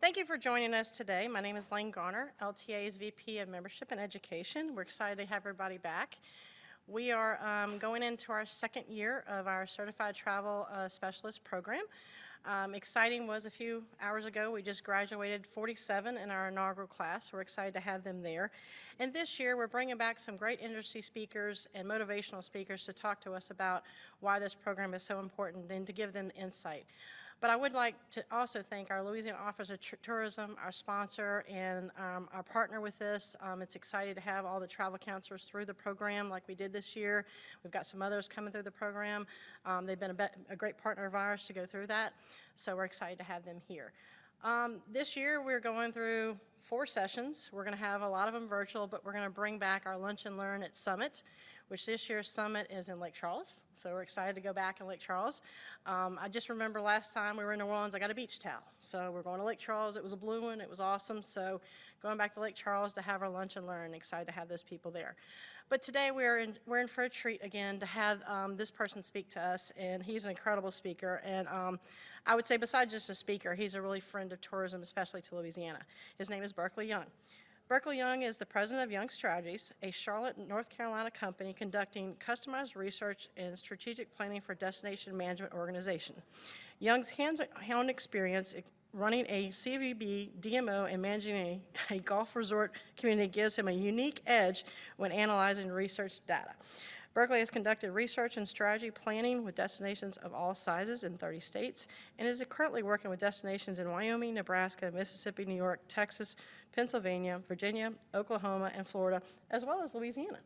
Thank you for joining us today. My name is Lane Garner, LTA's VP of Membership and Education. We're excited to have everybody back. We are going into our second year of our Certified Travel Specialist program. Exciting was a few hours ago, we just graduated 47 in our inaugural class. We're excited to have them there. And this year, we're bringing back some great industry speakers and motivational speakers to talk to us about why this program is so important and to give them insight. But I would like to also thank our Louisiana Office of Tourism, our sponsor, and our partner with this. It's exciting to have all the travel counselors through the program like we did this year. We've got some others coming through the program. They've been a great partner of ours to go through that, so we're excited to have them here. This year, we're going through 4 sessions. We're going to have a lot of them virtual, but we're going to bring back our Lunch and Learn at Summit, which this year's Summit is in Lake Charles. So we're excited to go back in Lake Charles. I just remember last time we were in New Orleans, I got a beach towel. So we're going to Lake Charles. It was a blue one. It was awesome. So going back to Lake Charles to have our Lunch and Learn. Excited to have those people there. But today we're in for a treat again to have this person speak to us, and he's an incredible speaker. And I would say besides just a speaker, he's a really friend of tourism, especially to Louisiana. His name is Berkeley Young. Berkeley Young is the president of Young Strategies, a Charlotte, North Carolina company conducting customized research and strategic planning for destination management organization. Young's hands-on experience running a CVB, DMO, and managing a golf resort community gives him a unique edge when analyzing research data. Berkeley has conducted research and strategy planning with destinations of all sizes in 30 states and is currently working with destinations in Wyoming, Nebraska, Mississippi, New York, Texas, Pennsylvania, Virginia, Oklahoma, and Florida, as well as Louisiana.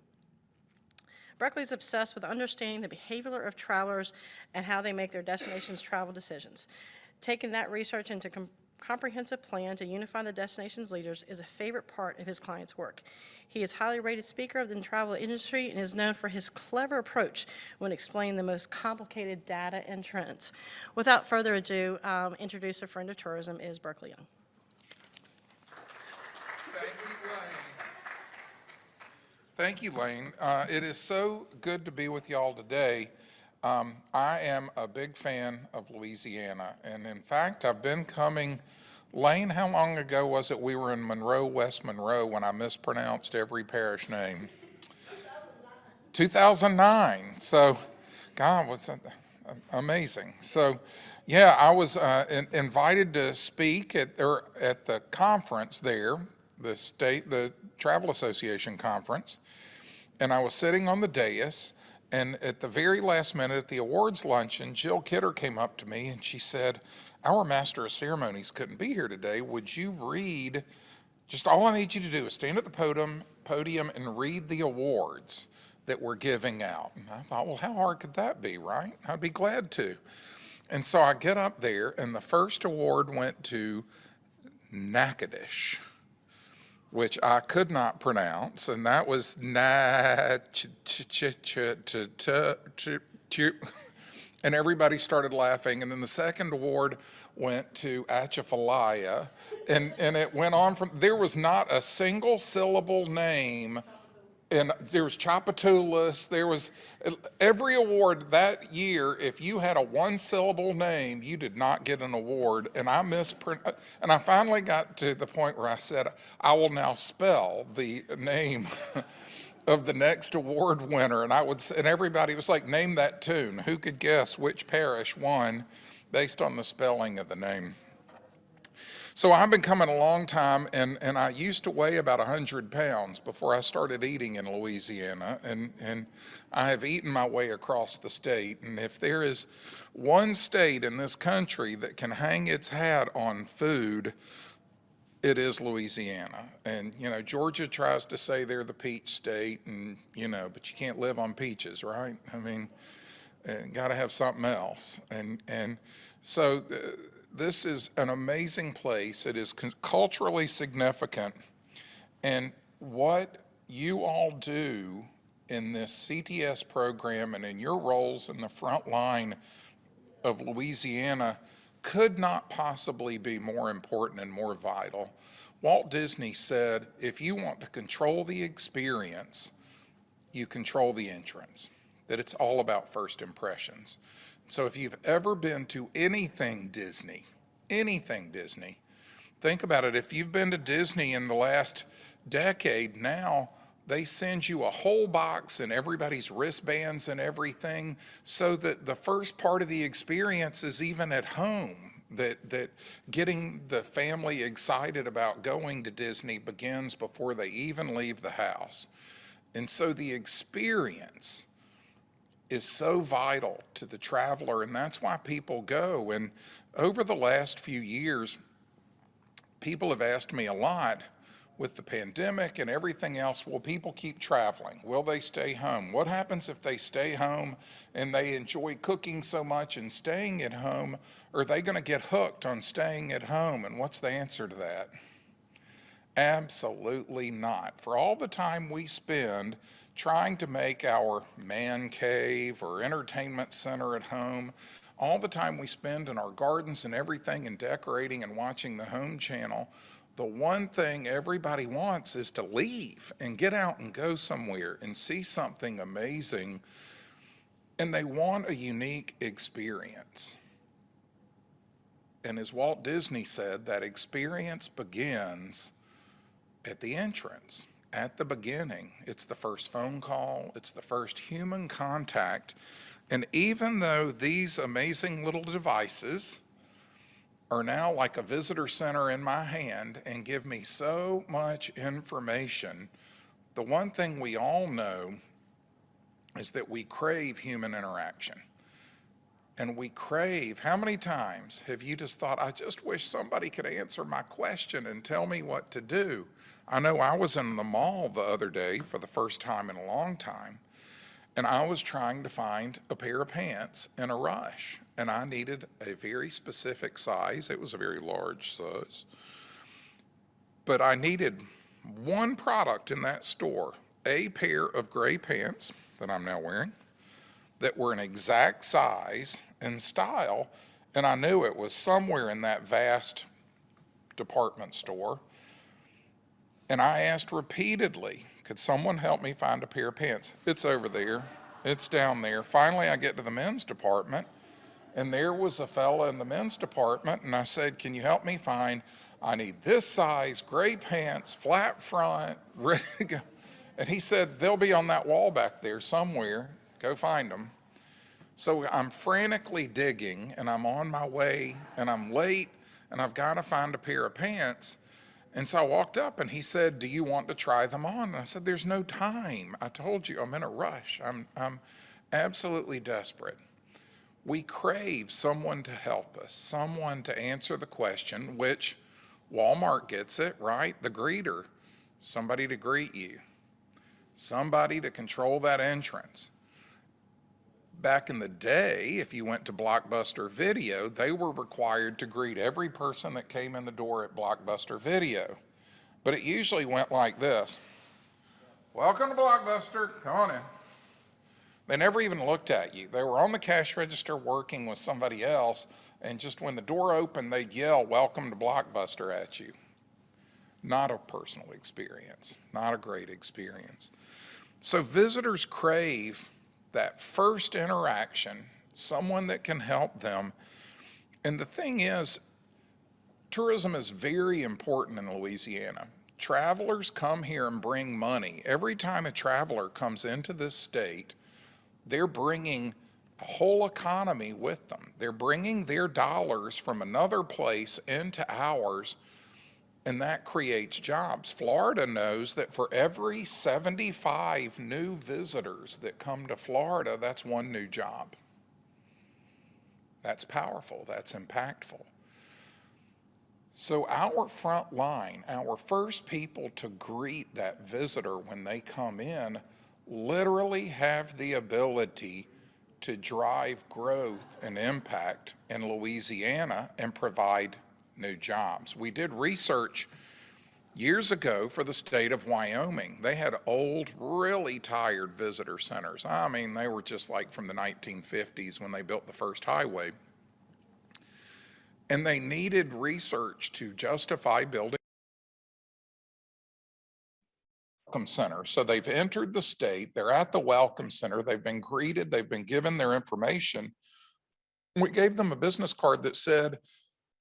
Berkeley is obsessed with understanding the behavior of travelers and how they make their destinations travel decisions. Taking that research into comprehensive plan to unify the destination's leaders is a favorite part of his client's work. He is a highly rated speaker of the travel industry and is known for his clever approach when explaining the most complicated data and trends. Without further ado, introduce a friend of tourism is Berkeley Young. Thank you, Lane. It is so good to be with y'all today. I am a big fan of Louisiana, and in fact, I've been coming. Lane, how long ago was it we were in Monroe, West Monroe, when I mispronounced every parish name? 2009. So, God, was that amazing. So, yeah, I was invited to speak at the conference there, the Travel Association conference, and I was sitting on the dais. And at the very last minute at the awards luncheon, Jill Kidder came up to me and she said, "Our master of ceremonies couldn't be here today. Would you read, just all I need you to do is stand at the podium and read the awards that we're giving out." And I thought, well, how hard could that be, right? I'd be glad to. And so I get up there and the first award went to Natchitoches, which I could not pronounce, and that was and everybody started laughing. And then the second award went to Atchafalaya, and it went on from, there was not a single syllable name, and there was Chapatoulas, there was, every award that year, if you had a 1-syllable name, you did not get an award, and and I finally got to the point where I said, I will now spell the name of the next award winner, and everybody was like, name that tune. Who could guess which parish won based on the spelling of the name? So I've been coming a long time, and I used to weigh about 100 pounds before I started eating in Louisiana, and I have eaten my way across the state. And if there is one state in this country that can hang its hat on food, it is Louisiana. And, Georgia tries to say they're the peach state, and, but you can't live on peaches, right? I mean, got to have something else. And so this is an amazing place. It is culturally significant. And what you all do in this CTS program and in your roles in the front line of Louisiana could not possibly be more important and more vital. Walt Disney said, if you want to control the experience, you control the entrance, that it's all about first impressions. So if you've ever been to anything Disney, Think about it. If you've been to Disney in the last decade, now they send you a whole box and everybody's wristbands and everything, so that the first part of the experience is even at home. That getting the family excited about going to Disney begins before they even leave the house. And so the experience is so vital to the traveler, and that's why people go. And over the last few years, people have asked me a lot, with the pandemic and everything else, will people keep traveling? Will they stay home? What happens if they stay home and they enjoy cooking so much and staying at home? Are they going to get hooked on staying at home? And what's the answer to that? Absolutely not. For all the time we spend trying to make our man cave or entertainment center at home, all the time we spend in our gardens and everything and decorating and watching the home channel, the one thing everybody wants is to leave and get out and go somewhere and see something amazing. And they want a unique experience. And as Walt Disney said, that experience begins at the entrance, at the beginning. It's the first phone call, it's the first human contact. And even though these amazing little devices are now like a visitor center in my hand and give me so much information, the one thing we all know is that we crave human interaction. And we crave, how many times have you just thought, I just wish somebody could answer my question and tell me what to do? I know I was in the mall the other day for the first time in a long time, and I was trying to find a pair of pants in a rush, and I needed a very specific size. It was a very large size. But I needed one product in that store, a pair of gray pants that I'm now wearing, that were an exact size and style, and I knew it was somewhere in that vast department store. And I asked repeatedly, could someone help me find a pair of pants? It's over there. It's down there. Finally, I get to the men's department, and there was a fella in the men's department, and I said, can you help me find, I need this size, gray pants, flat front, ready to go. And he said, they'll be on that wall back there somewhere. Go find them. So I'm frantically digging, and I'm on my way, and I'm late, and I've got to find a pair of pants. And so I walked up, and he said, do you want to try them on? And I said, there's no time. I told you, I'm in a rush. I'm absolutely desperate. We crave someone to help us, someone to answer the question, which Walmart gets it, right? The greeter, somebody to greet you, somebody to control that entrance. Back in the day, if you went to Blockbuster Video, they were required to greet every person that came in the door at Blockbuster Video. But it usually went like this. Welcome to Blockbuster, come on in. They never even looked at you. They were on the cash register working with somebody else, and just when the door opened, they'd yell, welcome to Blockbuster at you. Not a personal experience, not a great experience. So visitors crave that first interaction, someone that can help them. And the thing is, tourism is very important in Louisiana. Travelers come here and bring money. Every time a traveler comes into this state, they're bringing a whole economy with them. They're bringing their dollars from another place into ours, and that creates jobs. Florida knows that for every 75 new visitors that come to Florida, that's one new job. That's powerful, that's impactful. So our front line, our first people to greet that visitor when they come in, literally have the ability to drive growth and impact in Louisiana and provide new jobs. We did research years ago for the state of Wyoming. They had old, really tired visitor centers. I mean, they were just like from the 1950s when they built the first highway. And they needed research to justify building a welcome center. So they've entered the state, they're at the welcome center, they've been greeted, they've been given their information. We gave them a business card that said,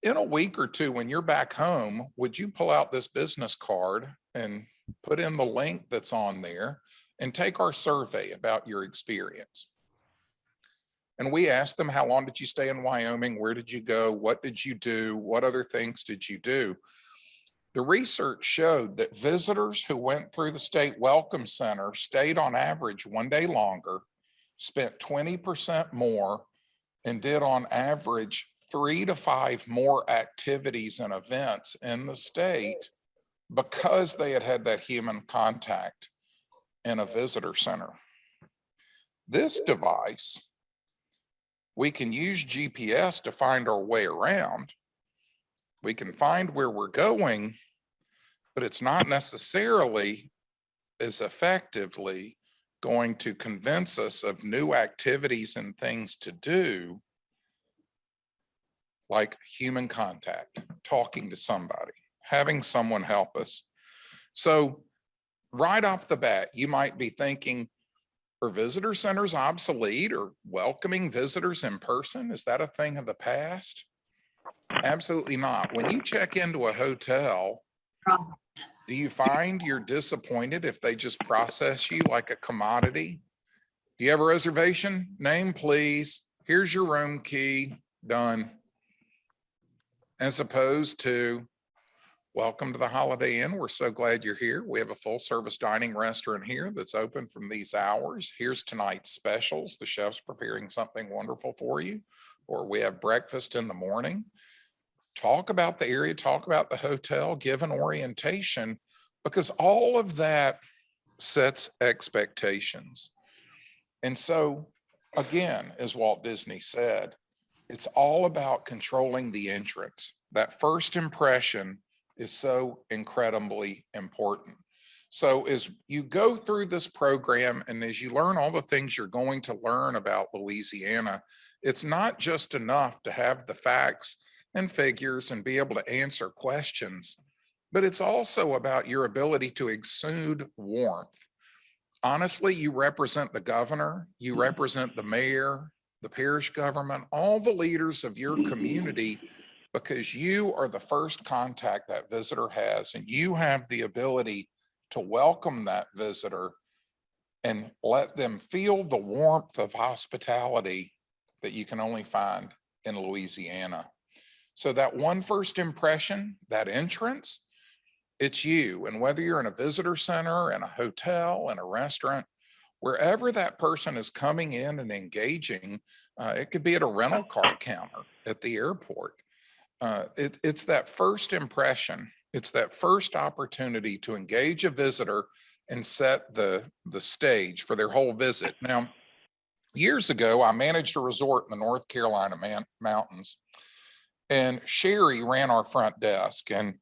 in a week or two, when you're back home, would you pull out this business card and put in the link that's on there and take our survey about your experience? And we asked them, how long did you stay in Wyoming? Where did you go? What did you do? What other things did you do? The research showed that visitors who went through the State Welcome Center stayed on average 1 day longer, spent 20% more, and did on average 3 to 5 more activities and events in the state because they had had that human contact in a visitor center. This device, we can use GPS to find our way around. We can find where we're going, but it's not necessarily as effectively going to convince us of new activities and things to do, like human contact, talking to somebody, having someone help us. So right off the bat, you might be thinking, are visitor centers obsolete, or welcoming visitors in person? Is that a thing of the past? Absolutely not. When you check into a hotel, do you find you're disappointed if they just process you like a commodity? Do you have a reservation? Name, please. Here's your room key. Done. As opposed to, welcome to the Holiday Inn. We're so glad you're here. We have a full service dining restaurant here that's open from these hours. Here's tonight's specials. The chef's preparing something wonderful for you. Or we have breakfast in the morning. Talk about the area, talk about the hotel, give an orientation, because all of that sets expectations. And so, again, as Walt Disney said, it's all about controlling the entrance. That first impression is so incredibly important. So as you go through this program and as you learn all the things you're going to learn about Louisiana, it's not just enough to have the facts and figures and be able to answer questions, but it's also about your ability to exude warmth. Honestly, you represent the governor, you represent the mayor, the parish government, all the leaders of your community, because you are the first contact that visitor has, and you have the ability to welcome that visitor and let them feel the warmth of hospitality that you can only find in Louisiana. So that one first impression, that entrance, it's you. And whether you're in a visitor center, in a hotel, in a restaurant, wherever that person is coming in and engaging, it could be at a rental car counter at the airport. It's that first impression. It's that first opportunity to engage a visitor and set the stage for their whole visit. Now, years ago, I managed a resort in the North Carolina mountains, and Sherry ran our front desk. And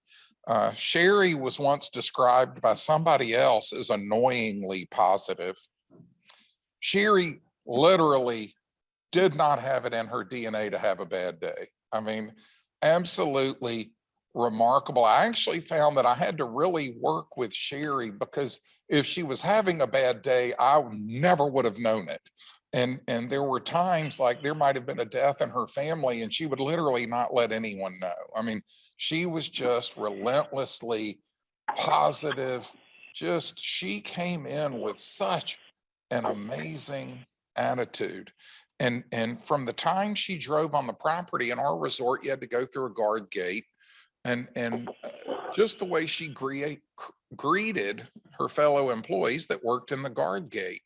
Sherry was once described by somebody else as annoyingly positive. Sherry literally did not have it in her DNA to have a bad day. I mean, absolutely remarkable. I actually found that I had to really work with Sherry, because if she was having a bad day, I never would have known it. And there were times like there might have been a death in her family and she would literally not let anyone know. I mean, she was just relentlessly positive. Just, she came in with such an amazing attitude. And from the time she drove on the property in our resort, you had to go through a guard gate. And just the way she greeted her fellow employees that worked in the guard gate.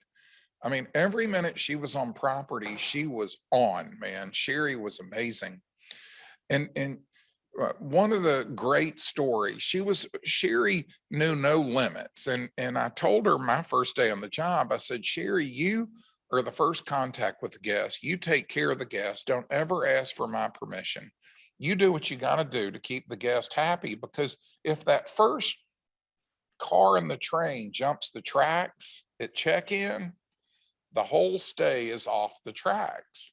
I mean, every minute she was on property, she was on, man. Sherry was amazing. And one of the great stories, Sherry knew no limits. And I told her my first day on the job, I said, Sherry, you are the first contact with the guest. You take care of the guest. Don't ever ask for my permission. You do what you got to do to keep the guest happy, because if that first car in the train jumps the tracks at check-in, the whole stay is off the tracks.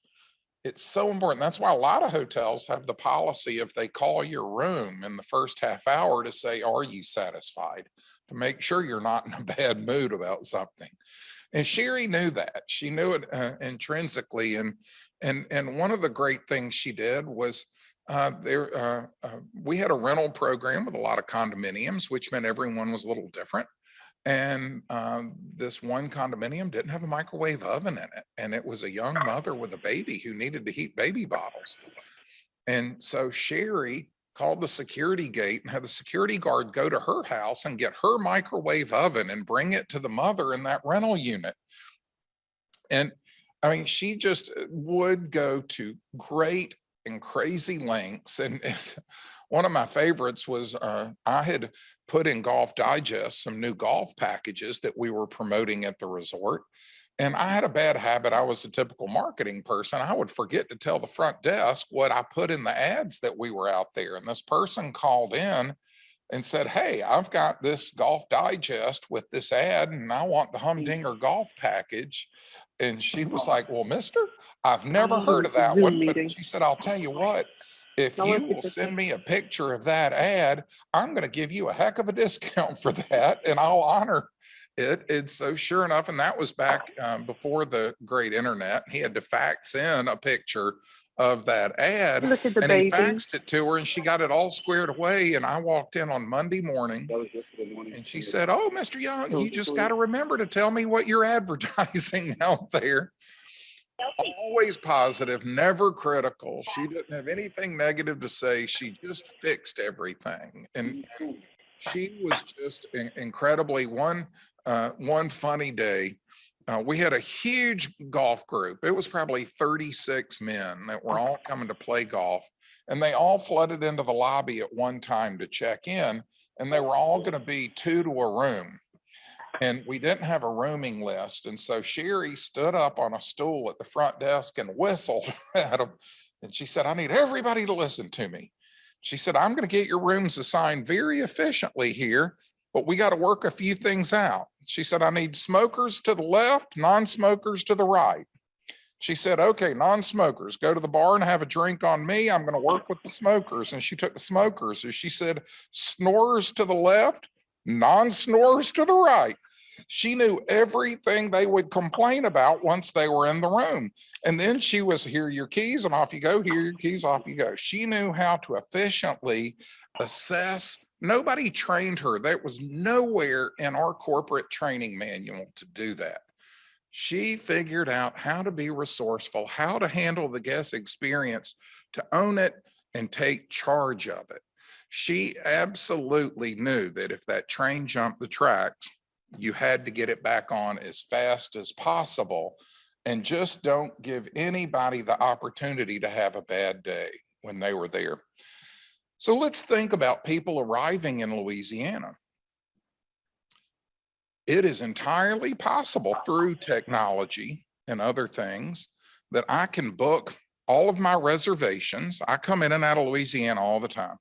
It's so important. That's why a lot of hotels have the policy, if they call your room in the first half hour, to say, are you satisfied? To make sure you're not in a bad mood about something. And Sherry knew that. She knew it intrinsically. And one of the great things she did was We had a rental program with a lot of condominiums, which meant everyone was a little different. And this one condominium didn't have a microwave oven in it. And it was a young mother with a baby who needed to heat baby bottles. And so Sherry called the security gate and had the security guard go to her house and get her microwave oven and bring it to the mother in that rental unit. And I mean, she just would go to great and crazy lengths. And one of my favorites was I had put in Golf Digest some new golf packages that we were promoting at the resort. And I had a bad habit. I was a typical marketing person. I would forget to tell the front desk what I put in the ads that we were out there. And this person called in and said, "Hey, I've got this Golf Digest with this ad and I want the Humdinger golf package." And she was like, "Well, mister, I've never heard of that one." But she said, "I'll tell you what, if you will send me a picture of that ad, I'm going to give you a heck of a discount for that and I'll honor it." And so sure enough, and that was back before the great internet, he had to fax in a picture of that ad Look at the and he baby. faxed it to her and she got it all squared away. And I walked in on Monday morning and she said, "Oh, Mr. Young, you just got to remember to tell me what you're advertising out there." Always positive, never critical. She didn't have anything negative to say. She just fixed everything. And she was just incredibly one funny day. We had a huge golf group. It was probably 36 men that were all coming to play golf, and they all flooded into the lobby at one time to check in, and they were all going to be 2 to a room. And we didn't have a rooming list. And so Sherry stood up on a stool at the front desk and whistled at them. And she said, "I need everybody to listen to me." She said, "I'm going to get your rooms assigned very efficiently here, but we got to work a few things out." She said, "I need smokers to the left, non-smokers to the right." She said, "Okay, non-smokers, go to the bar and have a drink on me. I'm going to work with the smokers." And she took the smokers. And she said, "Snorers to the left, non-snorers to the right." She knew everything they would complain about once they were in the room. And then she was, "Here are your keys," and off you go. "Here are your keys," off you go. She knew how to efficiently assess. Nobody trained her. There was nowhere in our corporate training manual to do that. She figured out how to be resourceful, how to handle the guest experience, to own it and take charge of it. She absolutely knew that if that train jumped the tracks, you had to get it back on as fast as possible, and just don't give anybody the opportunity to have a bad day when they were there. So let's think about people arriving in Louisiana. It is entirely possible through technology and other things that I can book all of my reservations. I come in and out of Louisiana all the time.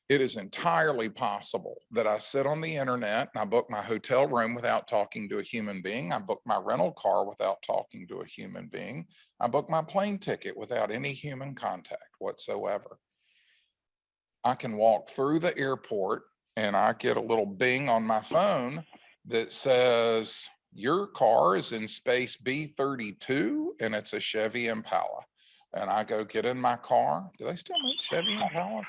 It is entirely possible that I sit on the internet and I book my hotel room without talking to a human being. I book my rental car without talking to a human being. I book my plane ticket without any human contact whatsoever. I can walk through the airport and I get a little bing on my phone that says, "Your car is in space B32 and it's a Chevy Impala." And I go get in my car. Do they still make Chevy Impalas?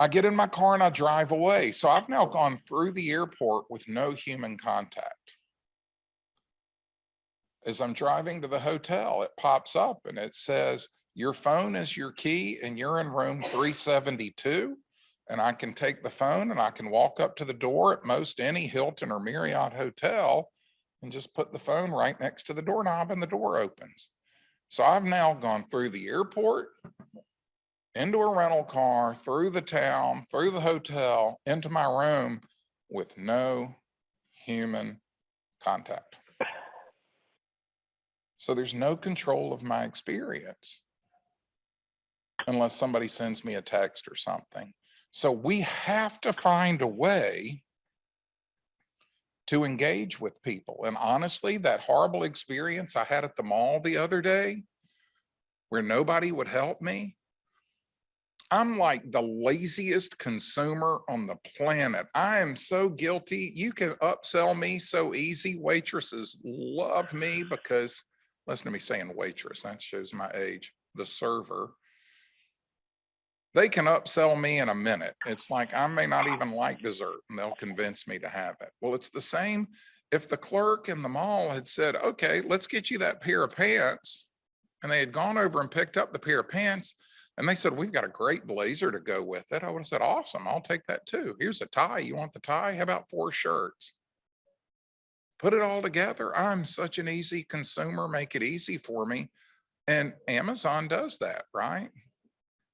I get in my car and I drive away. So I've now gone through the airport with no human contact. As I'm driving to the hotel, it pops up and it says, "Your phone is your key and you're in room 372. And I can take the phone and I can walk up to the door at most any Hilton or Marriott hotel and just put the phone right next to the doorknob and the door opens. So I've now gone through the airport, into a rental car, through the town, through the hotel, into my room with no human contact. So there's no control of my experience unless somebody sends me a text or something. So we have to find a way to engage with people. And honestly, that horrible experience I had at the mall the other day where nobody would help me, I'm like the laziest consumer on the planet. I am so guilty. You can upsell me so easy. Waitresses love me because, listen to me saying waitress, that shows my age. the server, they can upsell me in a minute. It's like, I may not even like dessert and they'll convince me to have it. Well, it's the same if the clerk in the mall had said, okay, let's get you that pair of pants. And they had gone over and picked up the pair of pants and they said, we've got a great blazer to go with it. I would have said, awesome, I'll take that too. Here's a tie. You want the tie? How about 4 shirts? Put it all together. I'm such an easy consumer, make it easy for me. And Amazon does that, right?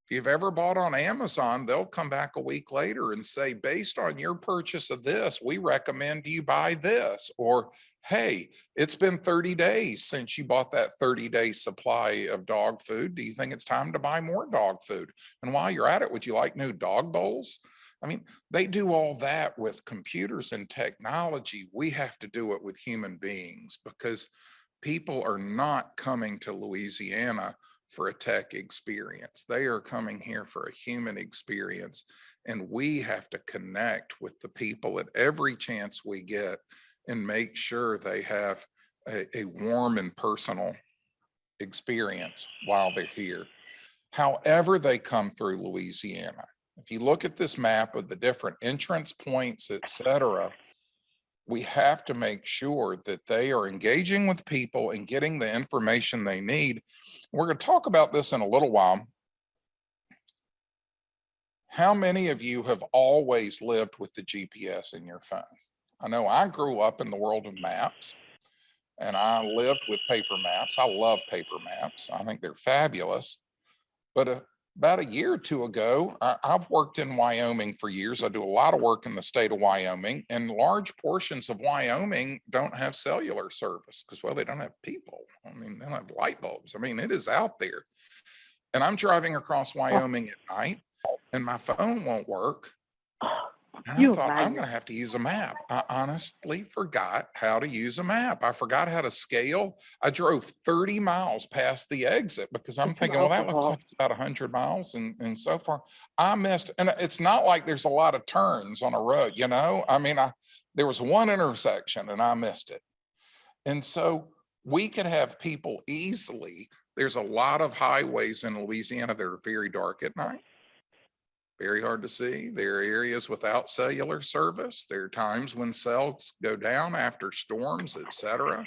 If you've ever bought on Amazon, they'll come back a week later and say, based on your purchase of this, we recommend you buy this. Or, hey, it's been 30 days since you bought that 30-day supply of dog food. Do you think it's time to buy more dog food? And while you're at it, would you like new dog bowls? I mean, they do all that with computers and technology. We have to do it with human beings because people are not coming to Louisiana for a tech experience. They are coming here for a human experience. And we have to connect with the people at every chance we get and make sure they have a warm and personal experience while they're here. However they come through Louisiana. If you look at this map of the different entrance points, et cetera, we have to make sure that they are engaging with people and getting the information they need. We're going to talk about this in a little while. How many of you have always lived with the GPS in your phone? I know I grew up in the world of maps and I lived with paper maps. I love paper maps. I think they're fabulous. But about a year or two ago, I've worked in Wyoming for years. I do a lot of work in the state of Wyoming, and large portions of Wyoming don't have cellular service because, well, they don't have people. I mean, they don't have light bulbs. I mean, it is out there. And I'm driving across Wyoming at night and my phone won't work. And I thought, I'm going to have to use a map. I honestly forgot how to use a map. I forgot how to scale. I drove 30 miles past the exit because I'm thinking, well, that looks like it's about 100 miles. And so far I missed. And it's not like there's a lot of turns on a road, you know? I mean, there was one intersection and I missed it. And so we could have people easily. There's a lot of highways in Louisiana that are very dark at night. Very hard to see. There are areas without cellular service. There are times when cells go down after storms, et cetera.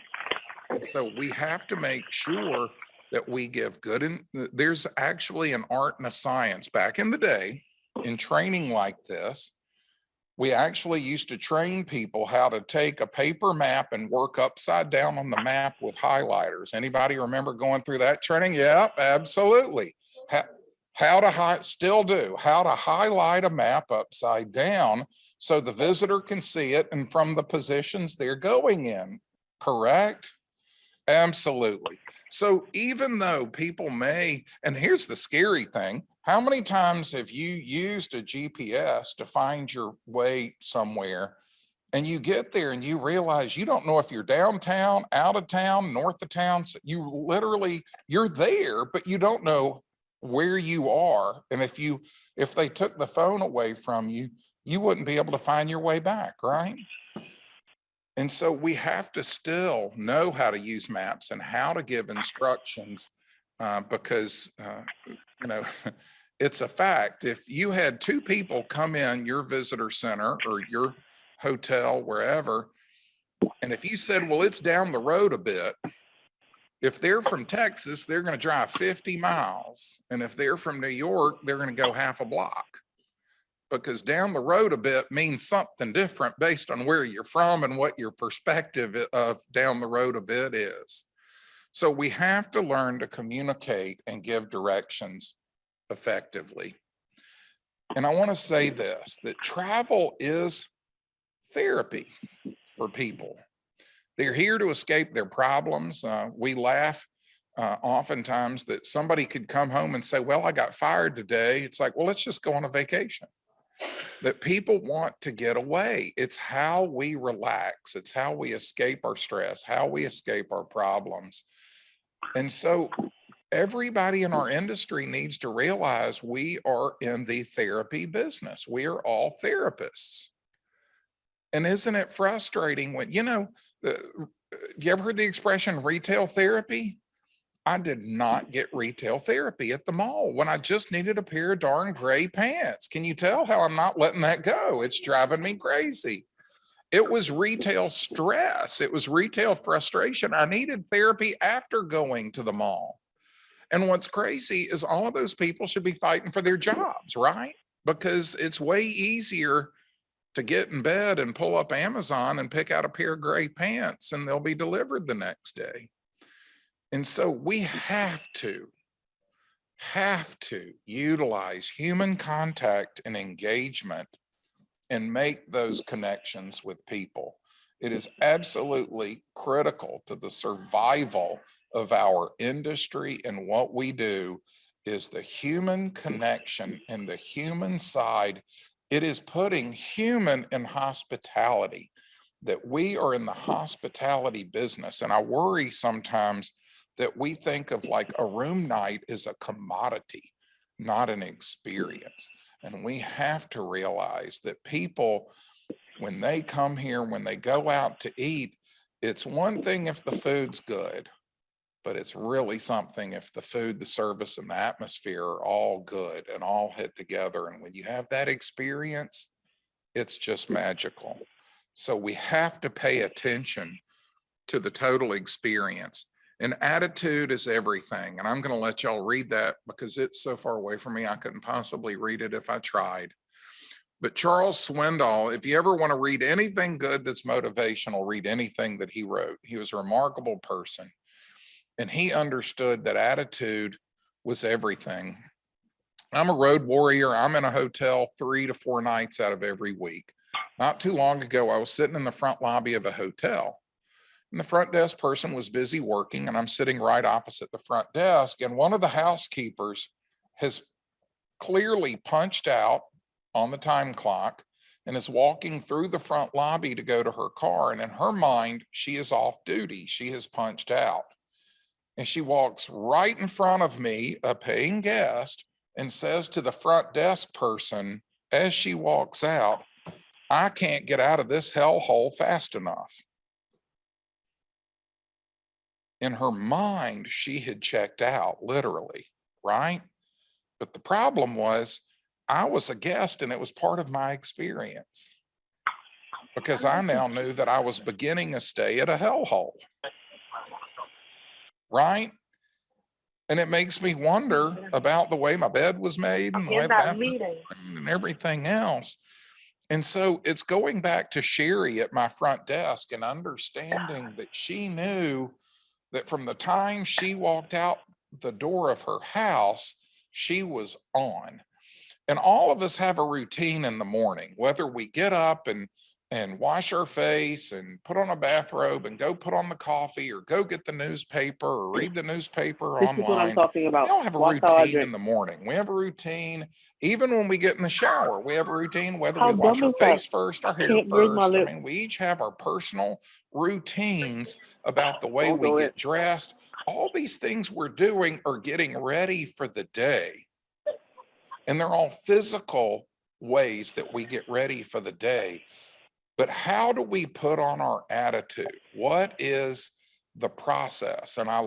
And so we have to make sure that we give good, and there's actually an art and a science. Back in the day, in training like this, we actually used to train people how to take a paper map and work upside down on the map with highlighters. Anybody remember going through that training? Yeah, absolutely. How to still do, how to highlight a map upside down so the visitor can see it and from the positions they're going in, correct? Absolutely. So even though people may, and here's the scary thing, how many times have you used a GPS to find your way somewhere and you get there and you realize you don't know if you're downtown, out of town, north of town, you're there, but you don't know where you are. And if they took the phone away from you, you wouldn't be able to find your way back, right? And so we have to still know how to use maps and how to give instructions because, you know, it's a fact. If you had 2 people come in your visitor center or your hotel, wherever, and if you said, well, it's down the road a bit, if they're from Texas, they're going to drive 50 miles. And if they're from New York, they're going to go half a block. Because down the road a bit means something different based on where you're from and what your perspective of down the road a bit is. So we have to learn to communicate and give directions effectively. And I want to say this, that travel is therapy for people. They're here to escape their problems. We laugh oftentimes that somebody could come home and say, well, I got fired today. It's like, well, let's just go on a vacation. That people want to get away. It's how we relax. It's how we escape our stress, how we escape our problems. And so everybody in our industry needs to realize we are in the therapy business. We are all therapists. And isn't it frustrating when, you know, have you ever heard the expression retail therapy? I did not get retail therapy at the mall when I just needed a pair of darn gray pants. Can you tell how I'm not letting that go? It's driving me crazy. It was retail stress. It was retail frustration. I needed therapy after going to the mall. And what's crazy is all of those people should be fighting for their jobs, right? Because it's way easier to get in bed and pull up Amazon and pick out a pair of gray pants and they'll be delivered the next day. And so we have to utilize human contact and engagement and make those connections with people. It is absolutely critical to the survival of our industry, and what we do is the human connection and the human side. It is putting human in hospitality, that we are in the hospitality business. And I worry sometimes that we think of like a room night as a commodity, not an experience. And we have to realize that people, when they come here, when they go out to eat, it's one thing if the food's good, but it's really something if the food, the service, and the atmosphere are all good and all hit together. And when you have that experience, it's just magical. So we have to pay attention to the total experience. And attitude is everything. And I'm going to let y'all read that because it's so far away from me, I couldn't possibly read it if I tried. But Charles Swindoll, if you ever want to read anything good that's motivational, read anything that he wrote. He was a remarkable person. And he understood that attitude was everything. I'm a road warrior. I'm in a hotel 3 to 4 nights out of every week. Not too long ago, I was sitting in the front lobby of a hotel. And the front desk person was busy working, and I'm sitting right opposite the front desk. And one of the housekeepers has clearly punched out on the time clock and is walking through the front lobby to go to her car. And in her mind, she is off duty. She has punched out. And she walks right in front of me, a paying guest, and says to the front desk person as she walks out, "I can't get out of this hellhole fast enough." In her mind, she had checked out, literally, right? But the problem was, I was a guest and it was part of my experience because I now knew that I was beginning a stay at a hellhole, right? And it makes me wonder about the way my bed was made and the way the bathroom and everything else. And so it's going back to Sherry at my front desk and understanding that she knew that from the time she walked out the door of her house, she was on. And all of us have a routine in the morning, whether we get up and wash our face and put on a bathrobe and go put on the coffee or go get the newspaper or read the newspaper This is what I'm online. talking We about. all have a Watch how I routine in drink. the morning. We have a routine, even when we get in the shower, we have a routine, whether How we wash dumb our is that? face first, our I hair can't break my first. I lip. mean, we each have our personal routines about the way Don't we do get it. dressed. All these things we're doing are getting ready for the day. And they're all physical ways that we get ready for the day. But how do we put on our attitude? What is the process? And I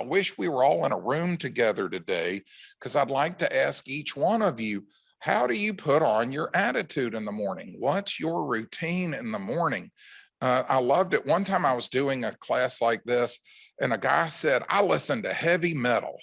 wish we were all in a room together today, because I'd like to ask each one of you, how do you put on your attitude in the morning? What's your routine in the morning? I loved it. One time I was doing a class like this, and a guy said, "I listen to heavy metal."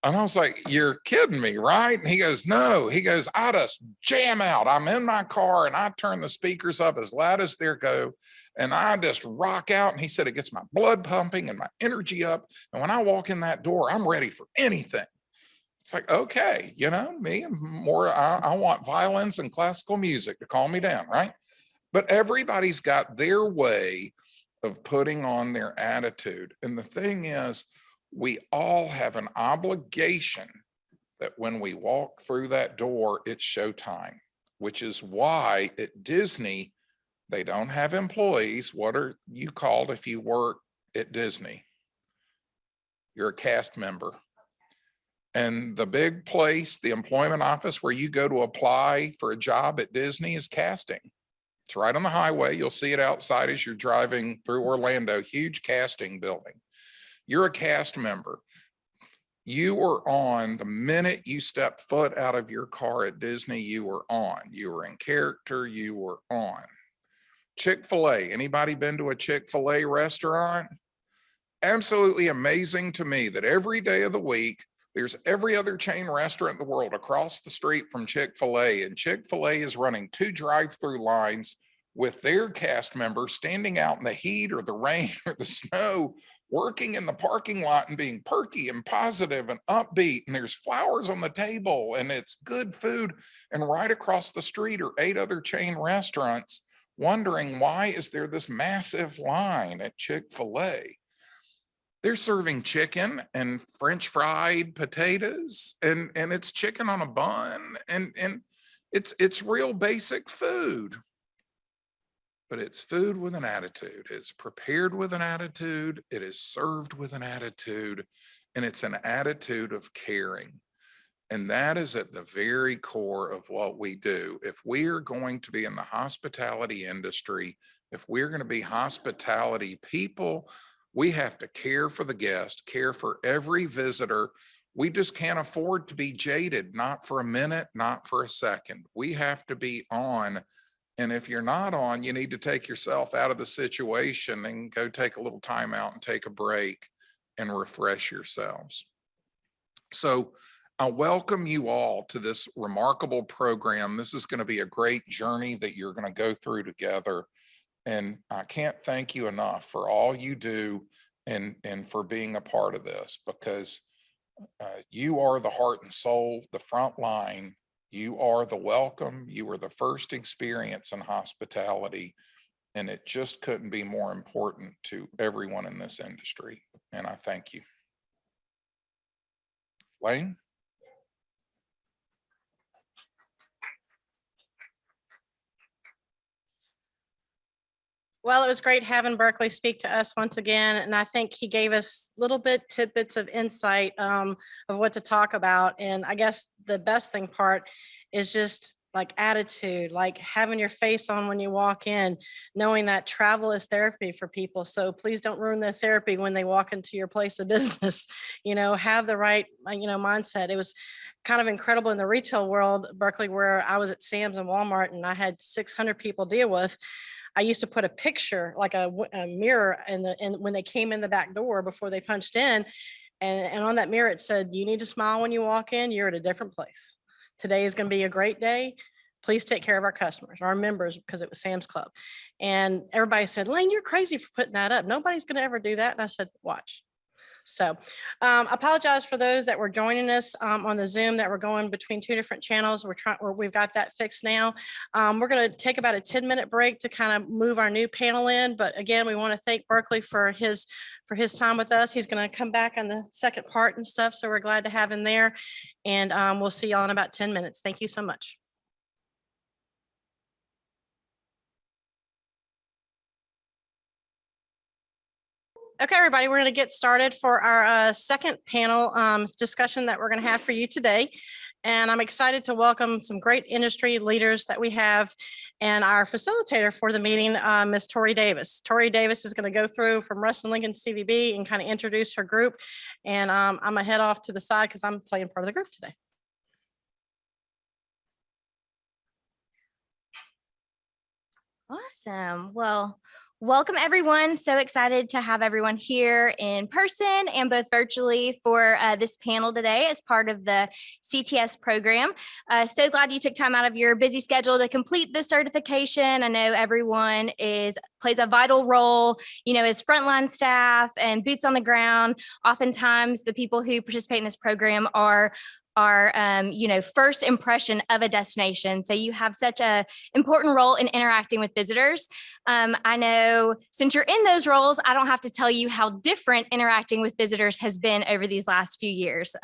And I was like, "You're kidding me, right?" And he goes, "No." He goes, "I just jam out. I'm in my car and I turn the speakers up as loud as they go. And I just rock out." And he said, "It gets my blood pumping and my energy up. And when I walk in that door, I'm ready for anything." It's like, okay, me more, I want violins and classical music to calm me down, right? But everybody's got their way of putting on their attitude. And the thing is, we all have an obligation that when we walk through that door, it's showtime, which is why at Disney, they don't have employees. What are you called if you work at Disney? You're a cast member. And the big place, the employment office where you go to apply for a job at Disney is casting. It's right on the highway. You'll see it outside as you're driving through Orlando, huge casting building. You're a cast member. You were on the minute you stepped foot out of your car at Disney, you were on. You were in character, you were on. Chick-fil-A, anybody been to a Chick-fil-A restaurant? Absolutely amazing to me that every day of the week, there's every other chain restaurant in the world across the street from Chick-fil-A, and Chick-fil-A is running 2 drive-through lines with their cast members standing out in the heat or the rain or the snow, working in the parking lot and being perky and positive and upbeat, and there's flowers on the table and it's good food. And right across the street are 8 other chain restaurants, wondering why is there this massive line at Chick-fil-A? They're serving chicken and French fried potatoes, and it's chicken on a bun, and it's real basic food. But it's food with an attitude. It's prepared with an attitude. It is served with an attitude, and it's an attitude of caring. And that is at the very core of what we do. If we are going to be in the hospitality industry, if we're going to be hospitality people, we have to care for the guest, care for every visitor. We just can't afford to be jaded, not for a minute, not for a second. We have to be on. And if you're not on, you need to take yourself out of the situation and go take a little time out and take a break and refresh yourselves. So I welcome you all to this remarkable program. This is going to be a great journey that you're going to go through together. And I can't thank you enough for all you do and for being a part of this, because you are the heart and soul, the front line. You are the welcome. You are the first experience in hospitality, and it just couldn't be more important to everyone in this industry. And I thank you. Lane? Well, it was great having Berkeley speak to us once again, and I think he gave us little tidbits of insight of what to talk about. And I guess the best thing part is just like attitude, like having your face on when you walk in, knowing that travel is therapy for people. So please don't ruin their therapy when they walk into your place of business. Have the right, mindset. It was kind of incredible in the retail world, Berkeley, where I was at Sam's and Walmart and I had 600 people deal with. I used to put a picture, like a mirror, and when they came in the back door before they punched in, and on that mirror it said, "You need to smile when you walk in. You're at a different place. Today is going to be a great day. Please take care of our customers, our members," because it was Sam's Club. And everybody said, "Lane, you're crazy for putting that up. Nobody's going to ever do that." And I said, "Watch." So apologize for those that were joining us on the Zoom that were going between 2 different channels. We've got that fixed now. We're going to take about a 10-minute break to kind of move our new panel in. But again, we want to thank Berkeley for his time with us. He's going to come back on the second part and stuff. So we're glad to have him there. And we'll see y'all in about 10 minutes. Thank you so much. Okay, everybody, we're going to get started for our second panel discussion that we're going to have for you today. And I'm excited to welcome some great industry leaders that we have, and our facilitator for the meeting, Ms. Tori Davis. Tori Davis is going to go through from Russ and Lincoln CVB and kind of introduce her group. And I'm going to head off to the side because I'm playing part of the group today. Awesome. Well, welcome everyone. So excited to have everyone here in person and both virtually for this panel today as part of the CTS program. So glad you took time out of your busy schedule to complete this certification. I know everyone plays a vital role, as frontline staff and boots on the ground. Oftentimes the people who participate in this program are first impression of a destination. So you have such a important role in interacting with visitors. I know since you're in those roles, I don't have to tell you how different interacting with visitors has been over these last few years.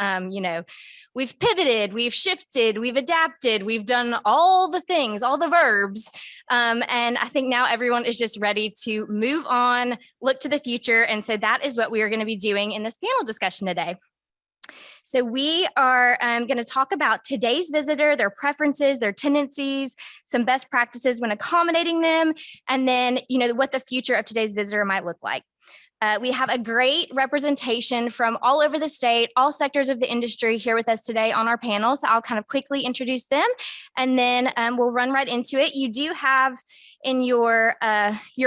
We've pivoted, we've shifted, we've adapted, we've done all the things, all the verbs. And I think now everyone is just ready to move on, look to the future. And so that is what we are going to be doing in this panel discussion today. So we are going to talk about today's visitor, their preferences, their tendencies, some best practices when accommodating them, and then, what the future of today's visitor might look like. We have a great representation from all over the state, all sectors of the industry here with us today on our panel. So I'll kind of quickly introduce them, and then we'll run right into it. You do have in your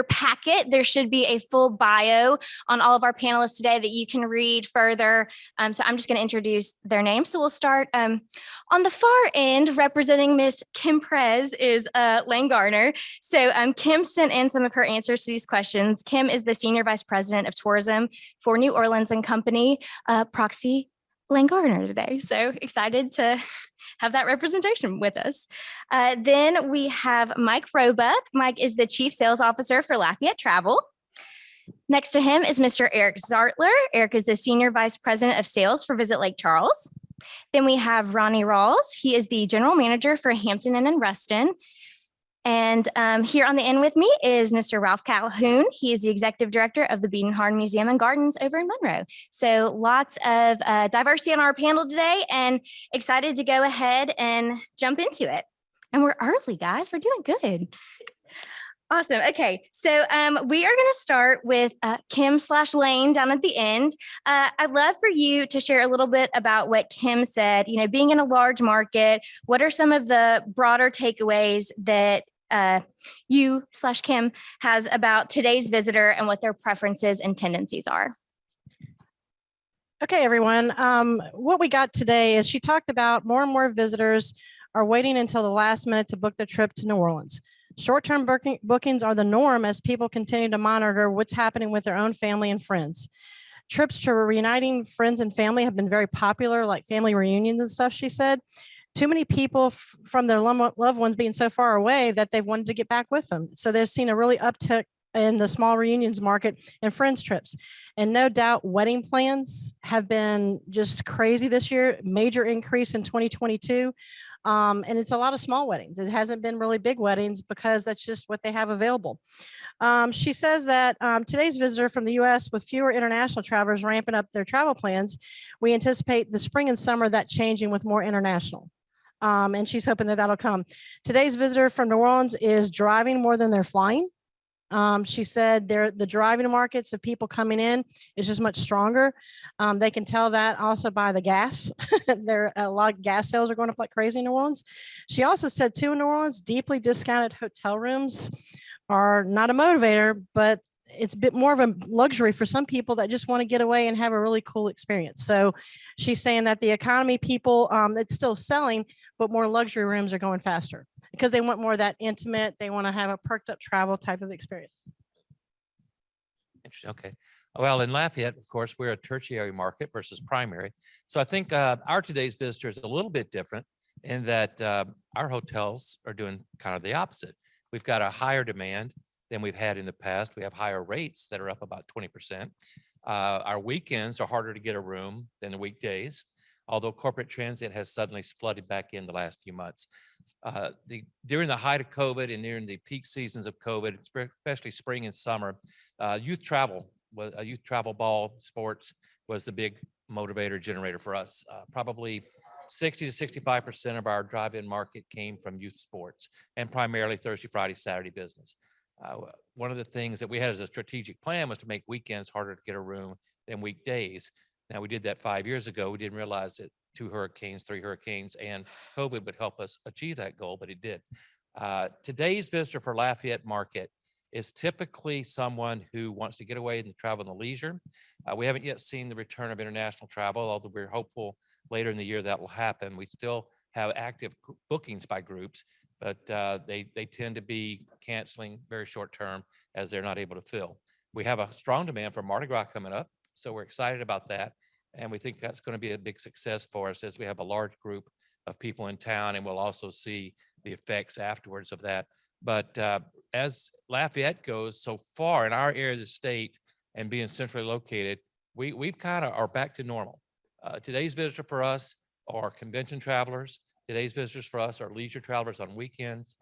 packet, there should be a full bio on all of our panelists today that you can read further. So I'm just going to introduce their names. So we'll start on the far end, representing Miss Kim Prez is Lane Garner. So Kim sent in some of her answers to these questions. Kim is the Senior Vice President of Tourism for New Orleans and Company, proxy Lane Garner today. So excited to have that representation with us. Then we have Mike Roebuck. Mike is the Chief Sales Officer for Lafayette Travel. Next to him is Mr. Eric Zartler. Eric is the Senior Vice President of Sales for Visit Lake Charles. Then we have Ronnie Rawls. He is the General Manager for Hampton Inn and Reston. And here on the end with me is Mr. Ralph Calhoun. He is the Executive Director of the Beadenhard Museum and Gardens over in Monroe. So lots of diversity on our panel today, and excited to go ahead and jump into it. And we're early, guys. We're doing good. Awesome. Okay, so we are going to start with Kim/Lane down at the end. I'd love for you to share a little bit about what Kim said. You know, being in a large market, what are some of the broader takeaways that you/Kim has about today's visitor and what their preferences and tendencies are? Okay, everyone. What we got today is she talked about more and more visitors are waiting until the last minute to book their trip to New Orleans. Short-term bookings are the norm as people continue to monitor what's happening with their own family and friends. Trips to reuniting friends and family have been very popular, like family reunions and stuff, she said. Too many people from their loved ones being so far away that they've wanted to get back with them. So they've seen a really uptick in the small reunions market and friends trips. And no doubt wedding plans have been just crazy this year, major increase in 2022. And it's a lot of small weddings. It hasn't been really big weddings because that's just what they have available. She says that today's visitor from the US, with fewer international travelers ramping up their travel plans, we anticipate the spring and summer that changing with more international. And she's hoping that that'll come. Today's visitor from New Orleans is driving more than they're flying. She said the driving markets of people coming in is just much stronger. They can tell that also by the gas. There a lot of gas sales are going up like crazy in New Orleans. She also said too, in New Orleans, deeply discounted hotel rooms are not a motivator, but it's a bit more of a luxury for some people that just want to get away and have a really cool experience. So she's saying that the economy people, it's still selling, but more luxury rooms are going faster because they want more of that intimate. They want to have a perked up travel type of experience. Interesting. Okay. Well, in Lafayette, of course, we're a tertiary market versus primary. So I think our today's visitor is a little bit different in that our hotels are doing kind of the opposite. We've got a higher demand than we've had in the past. We have higher rates that are up about 20%. Our weekends are harder to get a room than the weekdays, although corporate transient has suddenly flooded back in the last few months. During the height of COVID and during the peak seasons of COVID, especially spring and summer, youth travel ball sports was the big motivator generator for us. Probably 60 to 65% of our drive-in market came from youth sports and primarily Thursday, Friday, Saturday business. One of the things that we had as a strategic plan was to make weekends harder to get a room than weekdays. Now, we did that 5 years ago. We didn't realize that 2 hurricanes, 3 hurricanes, and COVID would help us achieve that goal, but it did. Today's visitor for Lafayette market is typically someone who wants to get away and travel and leisure. We haven't yet seen the return of international travel, although we're hopeful later in the year that will happen. We still have active bookings by groups, but they tend to be canceling very short term as they're not able to fill. We have a strong demand for Mardi Gras coming up, so we're excited about that. And we think that's going to be a big success for us as we have a large group of people in town, and we'll also see the effects afterwards of that. But as Lafayette goes, so far in our area of the state and being centrally located, we've kind of are back to normal. Today's visitor for us are convention travelers. Today's visitors for us are leisure travelers on weekends,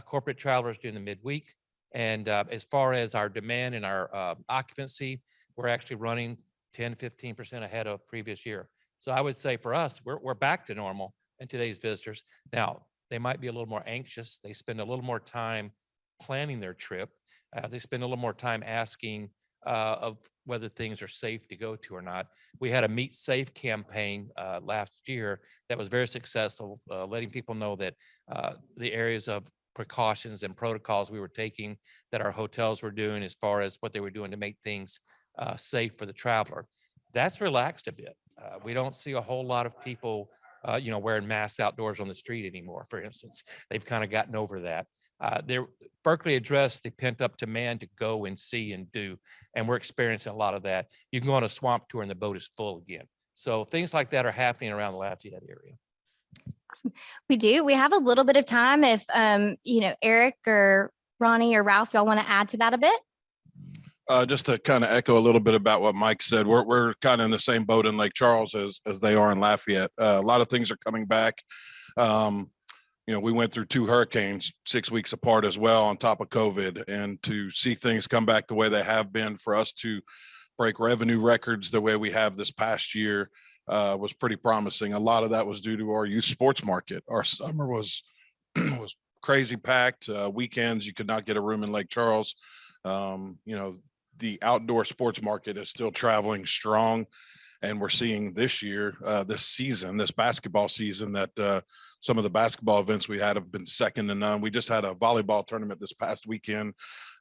corporate travelers during the midweek. And as far as our demand and our occupancy, we're actually running 10, 15% ahead of previous year. So I would say for us, we're back to normal in today's visitors. Now, they might be a little more anxious. They spend a little more time planning their trip. They spend a little more time asking of whether things are safe to go to or not. We had a Meet Safe campaign last year that was very successful, letting people know that the areas of precautions and protocols we were taking, that our hotels were doing as far as what they were doing to make things safe for the traveler. That's relaxed a bit. We don't see a whole lot of people, wearing masks outdoors on the street anymore, for instance. They've kind of gotten over that. Berkeley addressed the pent up demand to go and see and do, and we're experiencing a lot of that. You can go on a swamp tour and the boat is full again. So things like that are happening around the Lafayette area. We do. We have a little bit of time if, Eric or Ronnie or Ralph, y'all want to add to that a bit? Just to kind of echo a little bit about what Mike said, we're kind of in the same boat in Lake Charles as they are in Lafayette. A lot of things are coming back. We went through 2 hurricanes 6 weeks apart as well on top of COVID, and to see things come back the way they have been, for us to break revenue records the way we have this past year was pretty promising. A lot of that was due to our youth sports market. Our summer was crazy packed. Weekends, you could not get a room in Lake Charles. The outdoor sports market is still traveling strong. And we're seeing this year, this basketball season, that some of the basketball events we had have been second to none. We just had a volleyball tournament this past weekend,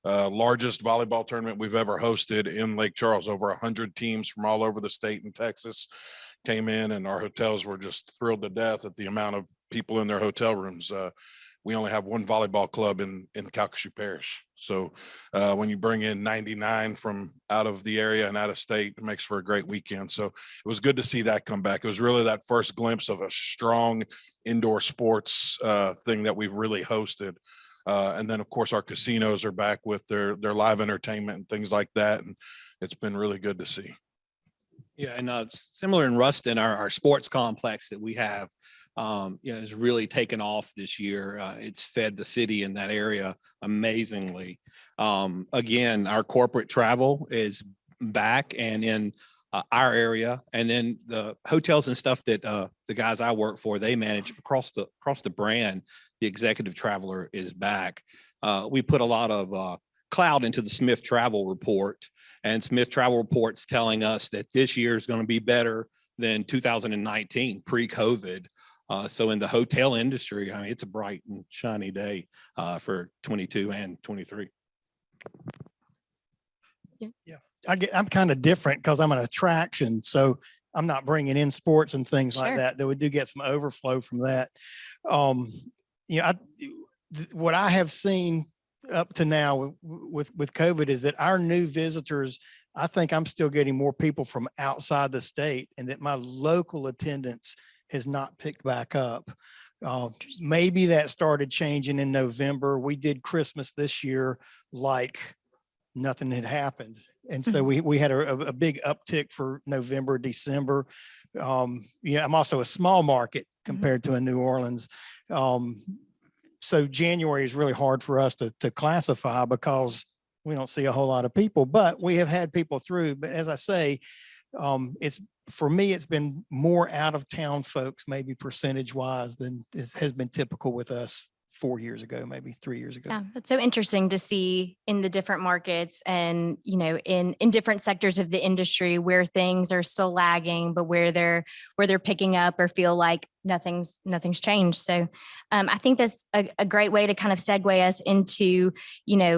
largest volleyball tournament we've ever hosted in Lake Charles. Over 100 teams from all over the state and Texas came in, and our hotels were just thrilled to death at the amount of people in their hotel rooms. We only have one volleyball club in Calcasieu Parish. So when you bring in 99 from out of the area and out of state, it makes for a great weekend. So it was good to see that come back. It was really that first glimpse of a strong indoor sports thing that we've really hosted. And then, of course, our casinos are back with their live entertainment and things like that. And it's been really good to see. Yeah, and similar in Ruston, our sports complex that we have, has really taken off this year. It's fed the city in that area amazingly. Again, our corporate travel is back and in our area, and then the hotels and stuff that the guys I work for, they manage across the brand. The executive traveler is back. We put a lot of cloud into the Smith Travel Report, and Smith Travel Report's telling us that this year is going to be better than 2019 pre-COVID. So in the hotel industry, I mean, it's a bright and shiny day for 22 and 23. Yeah, I'm kind of different because I'm an attraction, so I'm not bringing in sports and things like Sure. that. That we do get some overflow from that. What I have seen up to now with COVID is that our new visitors, I think I'm still getting more people from outside the state, and that my local attendance has not picked back up. Maybe that started changing in November. We did Christmas this year like nothing had happened. And so we had a big uptick for November, December. I'm also a small market compared to a New Orleans. So January is really hard for us to classify because we don't see a whole lot of people, but we have had people through. But as I say, for me, it's been more out of town folks, maybe percentage wise, than has been typical with us 4 years ago, maybe 3 years ago. Yeah, it's so interesting to see in the different markets and, in different sectors of the industry where things are still lagging, but where they're picking up or feel like nothing's changed. So I think that's a great way to kind of segue us into,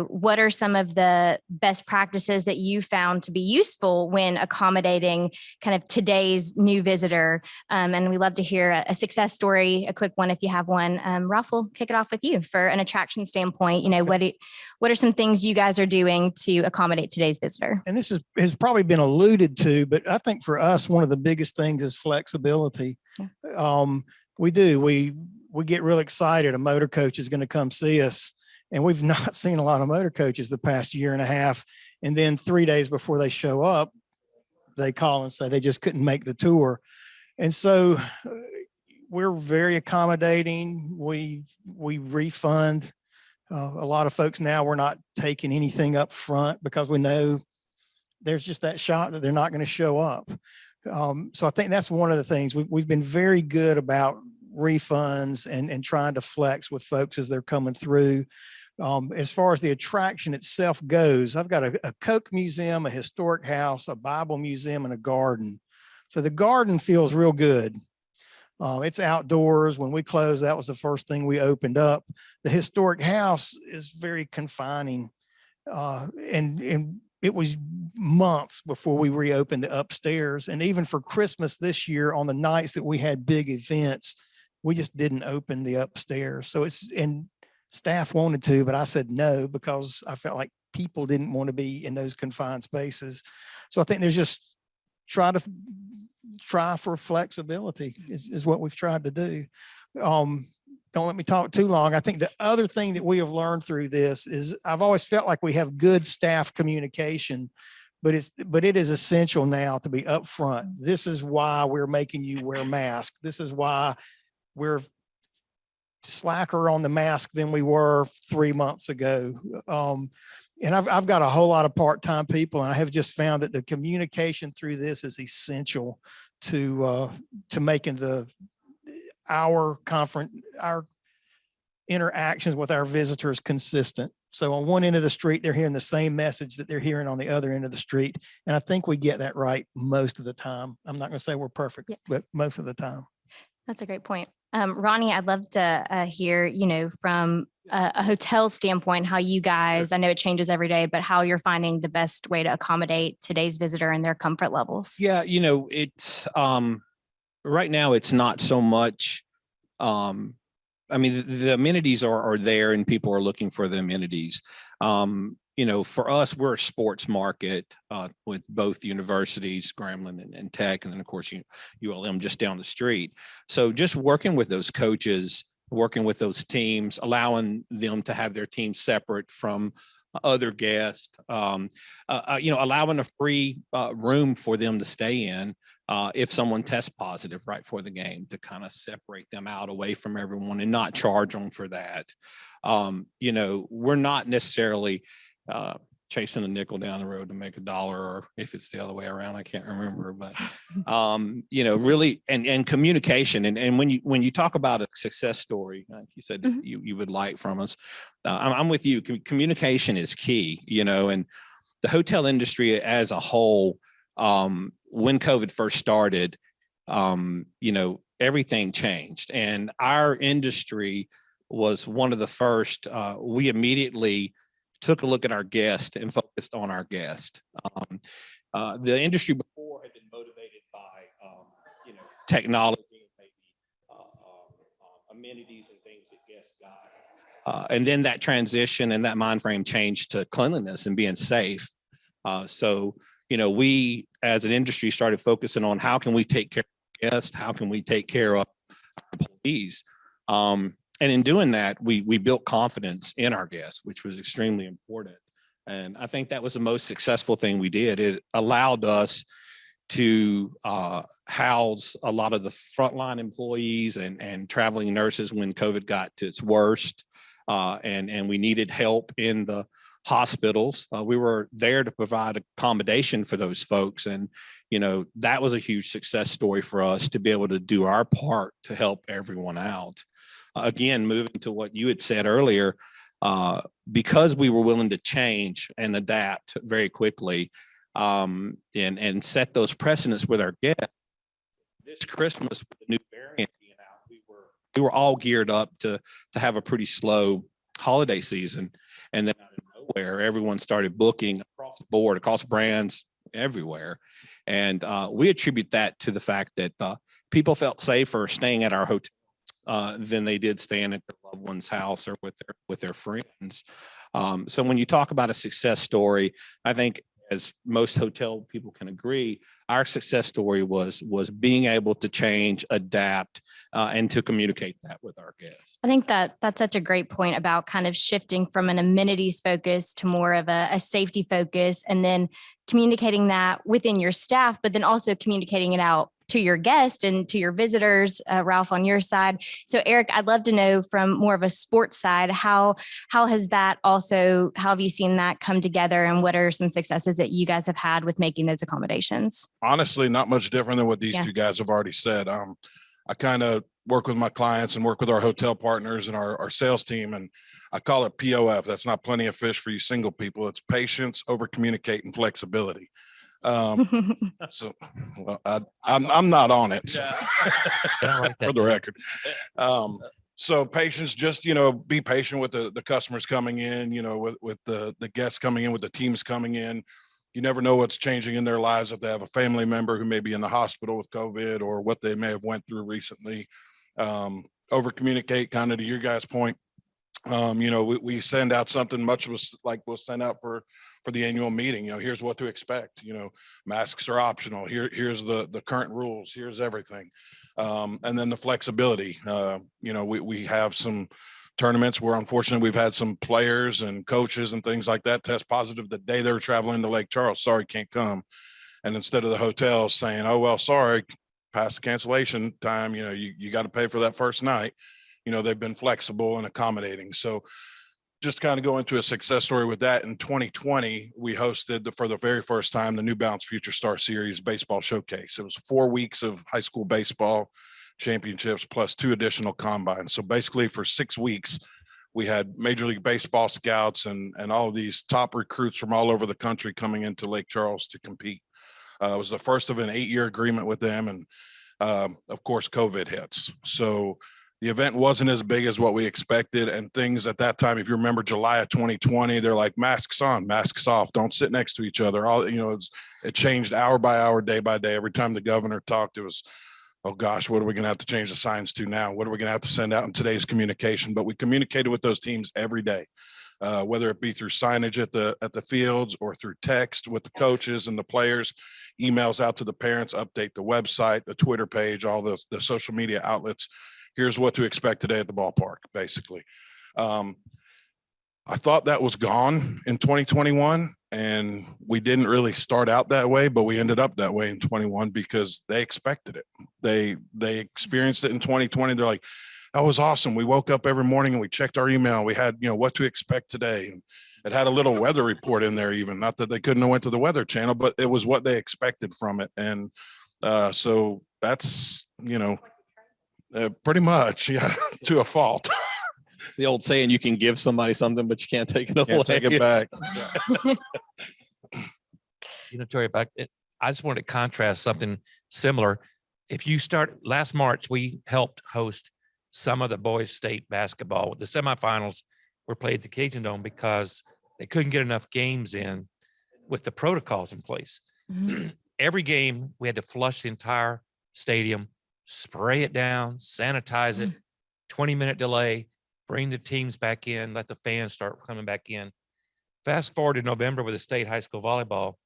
what are some of the best practices that you found to be useful when accommodating kind of today's new visitor? And we love to hear a success story, a quick one if you have one. Ralph, we'll kick it off with you for an attraction standpoint. What are some things you guys are doing to accommodate today's visitor? And this has probably been alluded to, but I think for us, one of the biggest things is flexibility. Yeah. We get real excited. A motor coach is going to come see us, and we've not seen a lot of motor coaches the past year and a half. And then 3 days before they show up, they call and say they just couldn't make the tour. And so we're very accommodating. We refund. A lot of folks now, we're not taking anything up front because we know there's just that shot that they're not going to show up. So I think that's one of the things we've been very good about refunds and trying to flex with folks as they're coming through. As far as the attraction itself goes, I've got a Coke museum, a historic house, a Bible museum, and a garden. So the garden feels real good. It's outdoors. When we closed, that was the first thing we opened up. The historic house is very confining. And it was months before we reopened the upstairs. And even for Christmas this year, on the nights that we had big events, we just didn't open the upstairs. So and staff wanted to, but I said no, because I felt like people didn't want to be in those confined spaces. So I think there's just try for flexibility is what we've tried to do. Don't let me talk too long. I think the other thing that we have learned through this is I've always felt like we have good staff communication, but it is essential now to be upfront. This is why we're making you wear masks. This is why we're slacker on the mask than we were 3 months ago. And I've got a whole lot of part-time people, and I have just found that the communication through this is essential to making our interactions with our visitors consistent. So on one end of the street, they're hearing the same message that they're hearing on the other end of the street. And I think we get that right most of the time. I'm not going to say we're perfect, but most of the time. That's a great point. Ronnie, I'd love to hear, from a hotel standpoint, how you guys, I know it changes every day, but how you're finding the best way to accommodate today's visitor and their comfort levels. Yeah, it's right now it's not so much. I mean, the amenities are there, and people are looking for the amenities. For us, we're a sports market with both universities, Grambling and Tech, and then of course ULM just down the street. So just working with those coaches, working with those teams, allowing them to have their team separate from other guests, allowing a free room for them to stay in if someone tests positive right for the game, to kind of separate them out away from everyone and not charge them for that. We're not necessarily chasing a nickel down the road to make $1, or if it's the other way around, I can't remember, but really, and communication. And when you talk about a success story, like you said, that you would like from us, I'm with you. Communication is key, and the hotel industry as a whole, when COVID first started, everything changed, and our industry was one of the first. We immediately took a look at our guest and focused on our guest. The industry before had been motivated by, technology, maybe amenities and things that guests got. And then that transition and that mind frame changed to cleanliness and being safe. So we as an industry started focusing on how can we take care of guests, how can we take care of our employees. And in doing that, we built confidence in our guests, which was extremely important. And I think that was the most successful thing we did. It allowed us to house a lot of the frontline employees and traveling nurses when COVID got to its worst, and we needed help in the hospitals. We were there to provide accommodation for those folks. And, that was a huge success story for us to be able to do our part to help everyone out. Again, moving to what you had said earlier, because we were willing to change and adapt very quickly, and set those precedents with our guests. This Christmas, with the new variant being out, we were all geared up to have a pretty slow holiday season, and then out of nowhere, everyone started booking across the board, across brands, everywhere, and we attribute that to the fact that people felt safer staying at our hotel than they did staying at their loved one's house or with their friends. So when you talk about a success story, I think, as most hotel people can agree, our success story was being able to change, adapt, and to communicate that with our guests. I think that's such a great point about kind of shifting from an amenities focus to more of a safety focus, and then communicating that within your staff, but then also communicating it out to your guests and to your visitors, Ralph, on your side. So Eric, I'd love to know from more of a sports side, how has that also, how have you seen that come together, and what are some successes that you guys have had with making those accommodations? Honestly, not much different than what these two guys have already said. I kind of work with my clients and work with our hotel partners and our sales team. And I call it POF. That's not plenty of fish for you single people. It's patience, over communicate, and flexibility. So well, I'm not on it. So. I like that. For the record. So patience, just, be patient with the customers coming in, with the guests coming in, with the teams coming in. You never know what's changing in their lives, if they have a family member who may be in the hospital with COVID or what they may have went through recently. Over communicate, kind of to your guys' point. We send out something much was like we'll send out for the annual meeting. Here's what to expect. Masks are optional. Here's the current rules. Here's everything. And then the flexibility. We have some tournaments where unfortunately we've had some players and coaches and things like that test positive the day they're traveling to Lake Charles. Sorry, can't come. And instead of the hotel saying, oh, well, sorry, past the cancellation time, you got to pay for that first night. They've been flexible and accommodating. So just kind of go into a success story with that. In 2020, we hosted for the very first time the New Balance Future Star Series baseball showcase. It was 4 weeks of high school baseball championships plus 2 additional combines. So basically for 6 weeks, we had Major League Baseball scouts and all of these top recruits from all over the country coming into Lake Charles to compete. It was the first of an 8-year agreement with them. And of course, COVID hits. So the event wasn't as big as what we expected, and things at that time, if you remember July of 2020, they're like masks on, masks off, don't sit next to each other. It changed hour by hour, day by day. Every time the governor talked, it was, oh gosh, what are we going to have to change the signs to now? What are we going to have to send out in today's communication? But we communicated with those teams every day, whether it be through signage at the fields or through text with the coaches and the players, emails out to the parents, update the website, the Twitter page, all the social media outlets. Here's what to expect today at the ballpark, basically. I thought that was gone in 2021, and we didn't really start out that way, but we ended up that way in 21 because they expected it. They experienced it in 2020. They're like, that was awesome. We woke up every morning and we checked our email. We had, what to expect today. And it had a little weather report in there even, not that they couldn't have went to the Weather Channel, but it was what they expected from it. And so that's, pretty much, yeah, to a fault. It's the old saying, you can give somebody something, but you can't take it away. Can't take it back. Tori, I just wanted to contrast something similar. If you start last March, we helped host some of the boys' state basketball. The semifinals were played at the Cajun Dome because they couldn't get enough games in with the protocols in place. Mhm. Every game, we had to flush the entire stadium, spray it down, sanitize it, 20-minute delay, bring the teams back in, let the fans start coming back in. Fast forward to November with the state high school volleyball,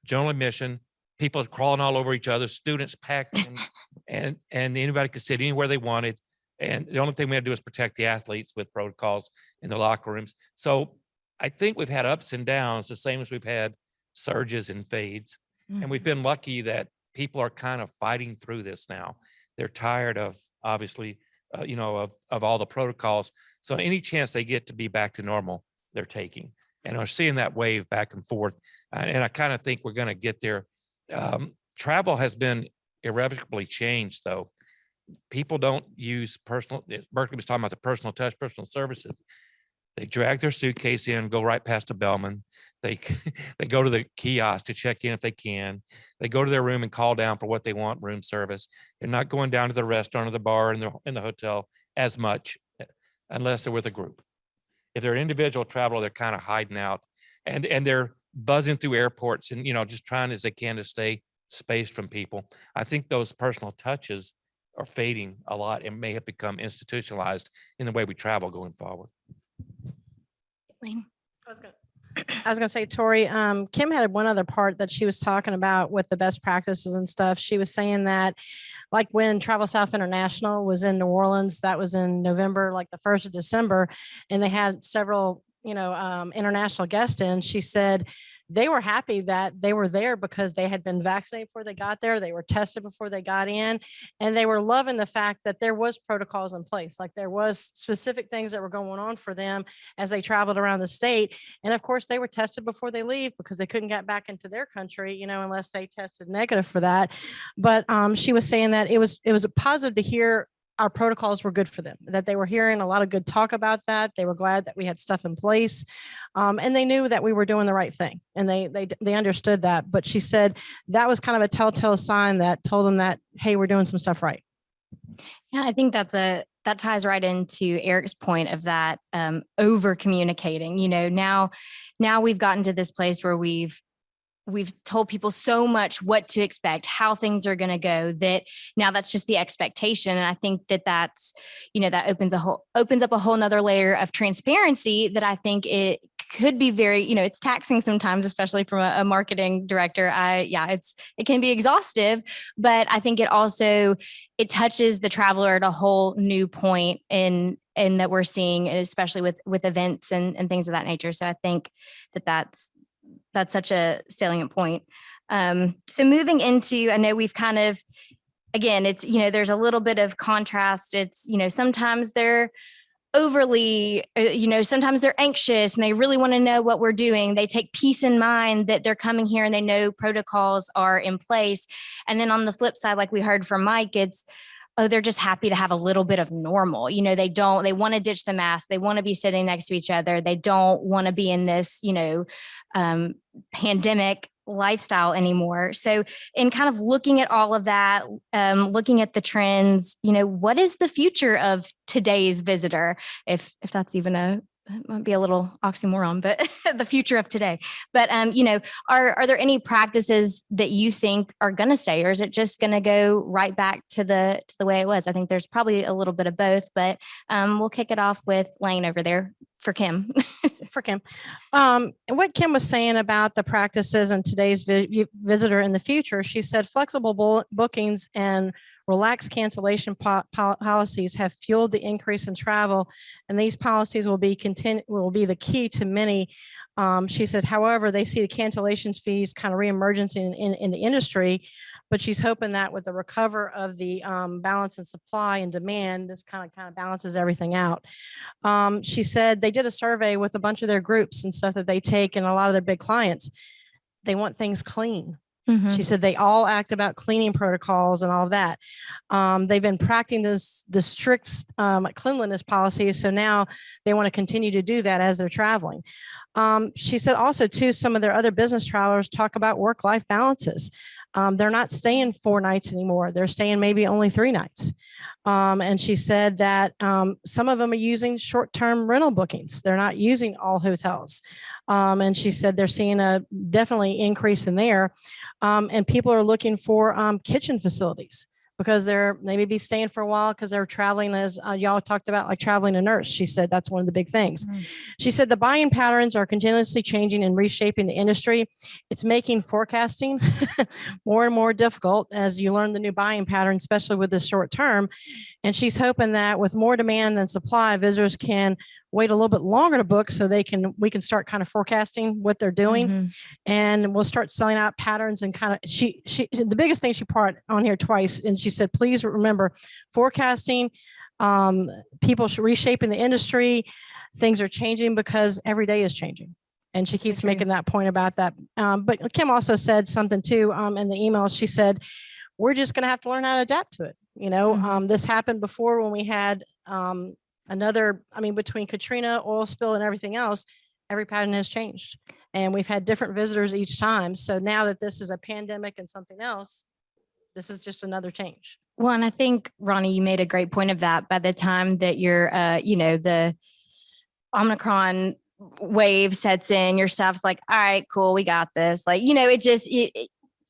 general admission, people crawling all over each other, students packed in, and anybody could sit anywhere they wanted. And the only thing we had to do is protect the athletes with protocols in the locker rooms. So I think we've had ups and downs, the same as we've had surges and fades. And we've been lucky that people are kind of fighting through this now. They're tired of, obviously, of all the protocols. So any chance they get to be back to normal, they're taking. And are seeing that wave back and forth. And I kind of think we're going to get there. Travel has been irrevocably changed, though. People don't use personal, Berkeley was talking about the personal touch, personal services. They drag their suitcase in, go right past a bellman. They go to the kiosk to check in if they can. They go to their room and call down for what they want, room service. They're not going down to the restaurant or the bar in the hotel as much unless they're with a group. If they're an individual traveler, they're kind of hiding out and they're buzzing through airports and, just trying as they can to stay spaced from people. I think those personal touches are fading a lot and may have become institutionalized in the way we travel going forward. Lane. I was gonna say, Tori, Kim had one other part that she was talking about with the best practices and stuff. She was saying that like when Travel South International was in New Orleans, that was in November, like the 1st of December, and they had several, international guests in. She said they were happy that they were there because they had been vaccinated before they got there. They were tested before they got in, and they were loving the fact that there was protocols in place. Like there was specific things that were going on for them as they traveled around the state. And of course they were tested before they leave because they couldn't get back into their country, unless they tested negative for that. But she was saying that it was a positive to hear our protocols were good for them, that they were hearing a lot of good talk about that. They were glad that we had stuff in place. And they knew that we were doing the right thing, and they understood that. But she said that was kind of a telltale sign that told them that, hey, we're doing some stuff right. Yeah, I think that ties right into Eric's point of that over communicating. Now we've gotten to this place where we've told people so much what to expect, how things are going to go, that now that's just the expectation. And I think that's, that opens up a whole nother layer of transparency that I think it could be very, it's taxing sometimes, especially from a marketing director. It can be exhaustive, but I think it touches the traveler at a whole new point in that we're seeing, especially with events and things of that nature. So I think that's such a salient point. So moving into, I know we've kind of, again, it's, there's a little bit of contrast. It's, sometimes they're overly, sometimes they're anxious and they really want to know what we're doing. They take peace in mind that they're coming here and they know protocols are in place. And then on the flip side, like we heard from Mike, it's, they're just happy to have a little bit of normal. They want to ditch the mask. They want to be sitting next to each other. They don't want to be in this, pandemic lifestyle anymore. So in kind of looking at all of that, looking at the trends, what is the future of today's visitor? If that's even it might be a little oxymoron, but the future of today. But, are there any practices that you think are going to stay, or is it just going to go right back to the way it was? I think there's probably a little bit of both, but we'll kick it off with Lane over there for Kim. For Kim. And what Kim was saying about the practices and today's visitor in the future, she said flexible bookings and relaxed cancellation policies have fueled the increase in travel, and these policies will be the key to many. She said, however, they see the cancellation fees kind of reemergence in the industry, but she's hoping that with the recover of the balance in supply and demand, this kind of balances everything out. She said they did a survey with a bunch of their groups and stuff that they take, and a lot of their big clients, they want things clean. Mm-hmm. She said they all act about cleaning protocols and all of that. They've been practicing the strict cleanliness policies, so now they want to continue to do that as they're traveling. She said also, too, some of their other business travelers talk about work-life balances. They're not staying 4 nights anymore. They're staying maybe only 3 nights. And she said that some of them are using short-term rental bookings. They're not using all hotels. And she said they're seeing a definitely increase in there. And people are looking for kitchen facilities, because they may be staying for a while because they're traveling, as y'all talked about, like traveling a nurse. She said that's one of the big things. Mm-hmm. She said the buying patterns are continuously changing and reshaping the industry. It's making forecasting more and more difficult as you learn the new buying pattern, especially with this short term. And she's hoping that with more demand than supply, visitors can wait a little bit longer to book, so we can start kind of forecasting what they're doing. Mm-hmm. And we'll start selling out patterns and kind of, the biggest thing she put on here twice, and she said, please remember forecasting, people reshaping the industry, things are changing because every day is changing. And she keeps making that point about that. But Kim also said something too in the email. She said, we're just going to have to learn how to adapt to it. Mm-hmm. This happened before when we had between Katrina, oil spill, and everything else, every pattern has changed. And we've had different visitors each time. So now that this is a pandemic and something else, this is just another change. Well, and I think, Ronnie, you made a great point of that. By the time that you're, the Omicron wave sets in, your staff's like, all right, cool, we got this. Like,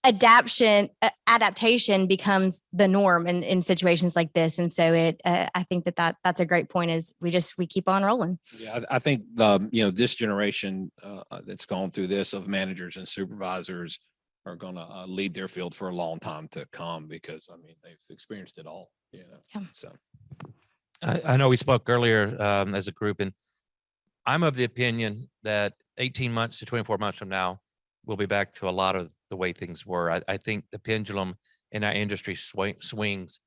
adaptation becomes the norm in situations like this. And so I think that's a great point, is we keep on rolling. Yeah, I think this generation that's gone through this, of managers and supervisors, are going to lead their field for a long time to come, because they've experienced it all. Yeah. So I know we spoke earlier as a group, and I'm of the opinion that 18 months to 24 months from now, we'll be back to a lot of the way things were. I think the pendulum in our industry swings.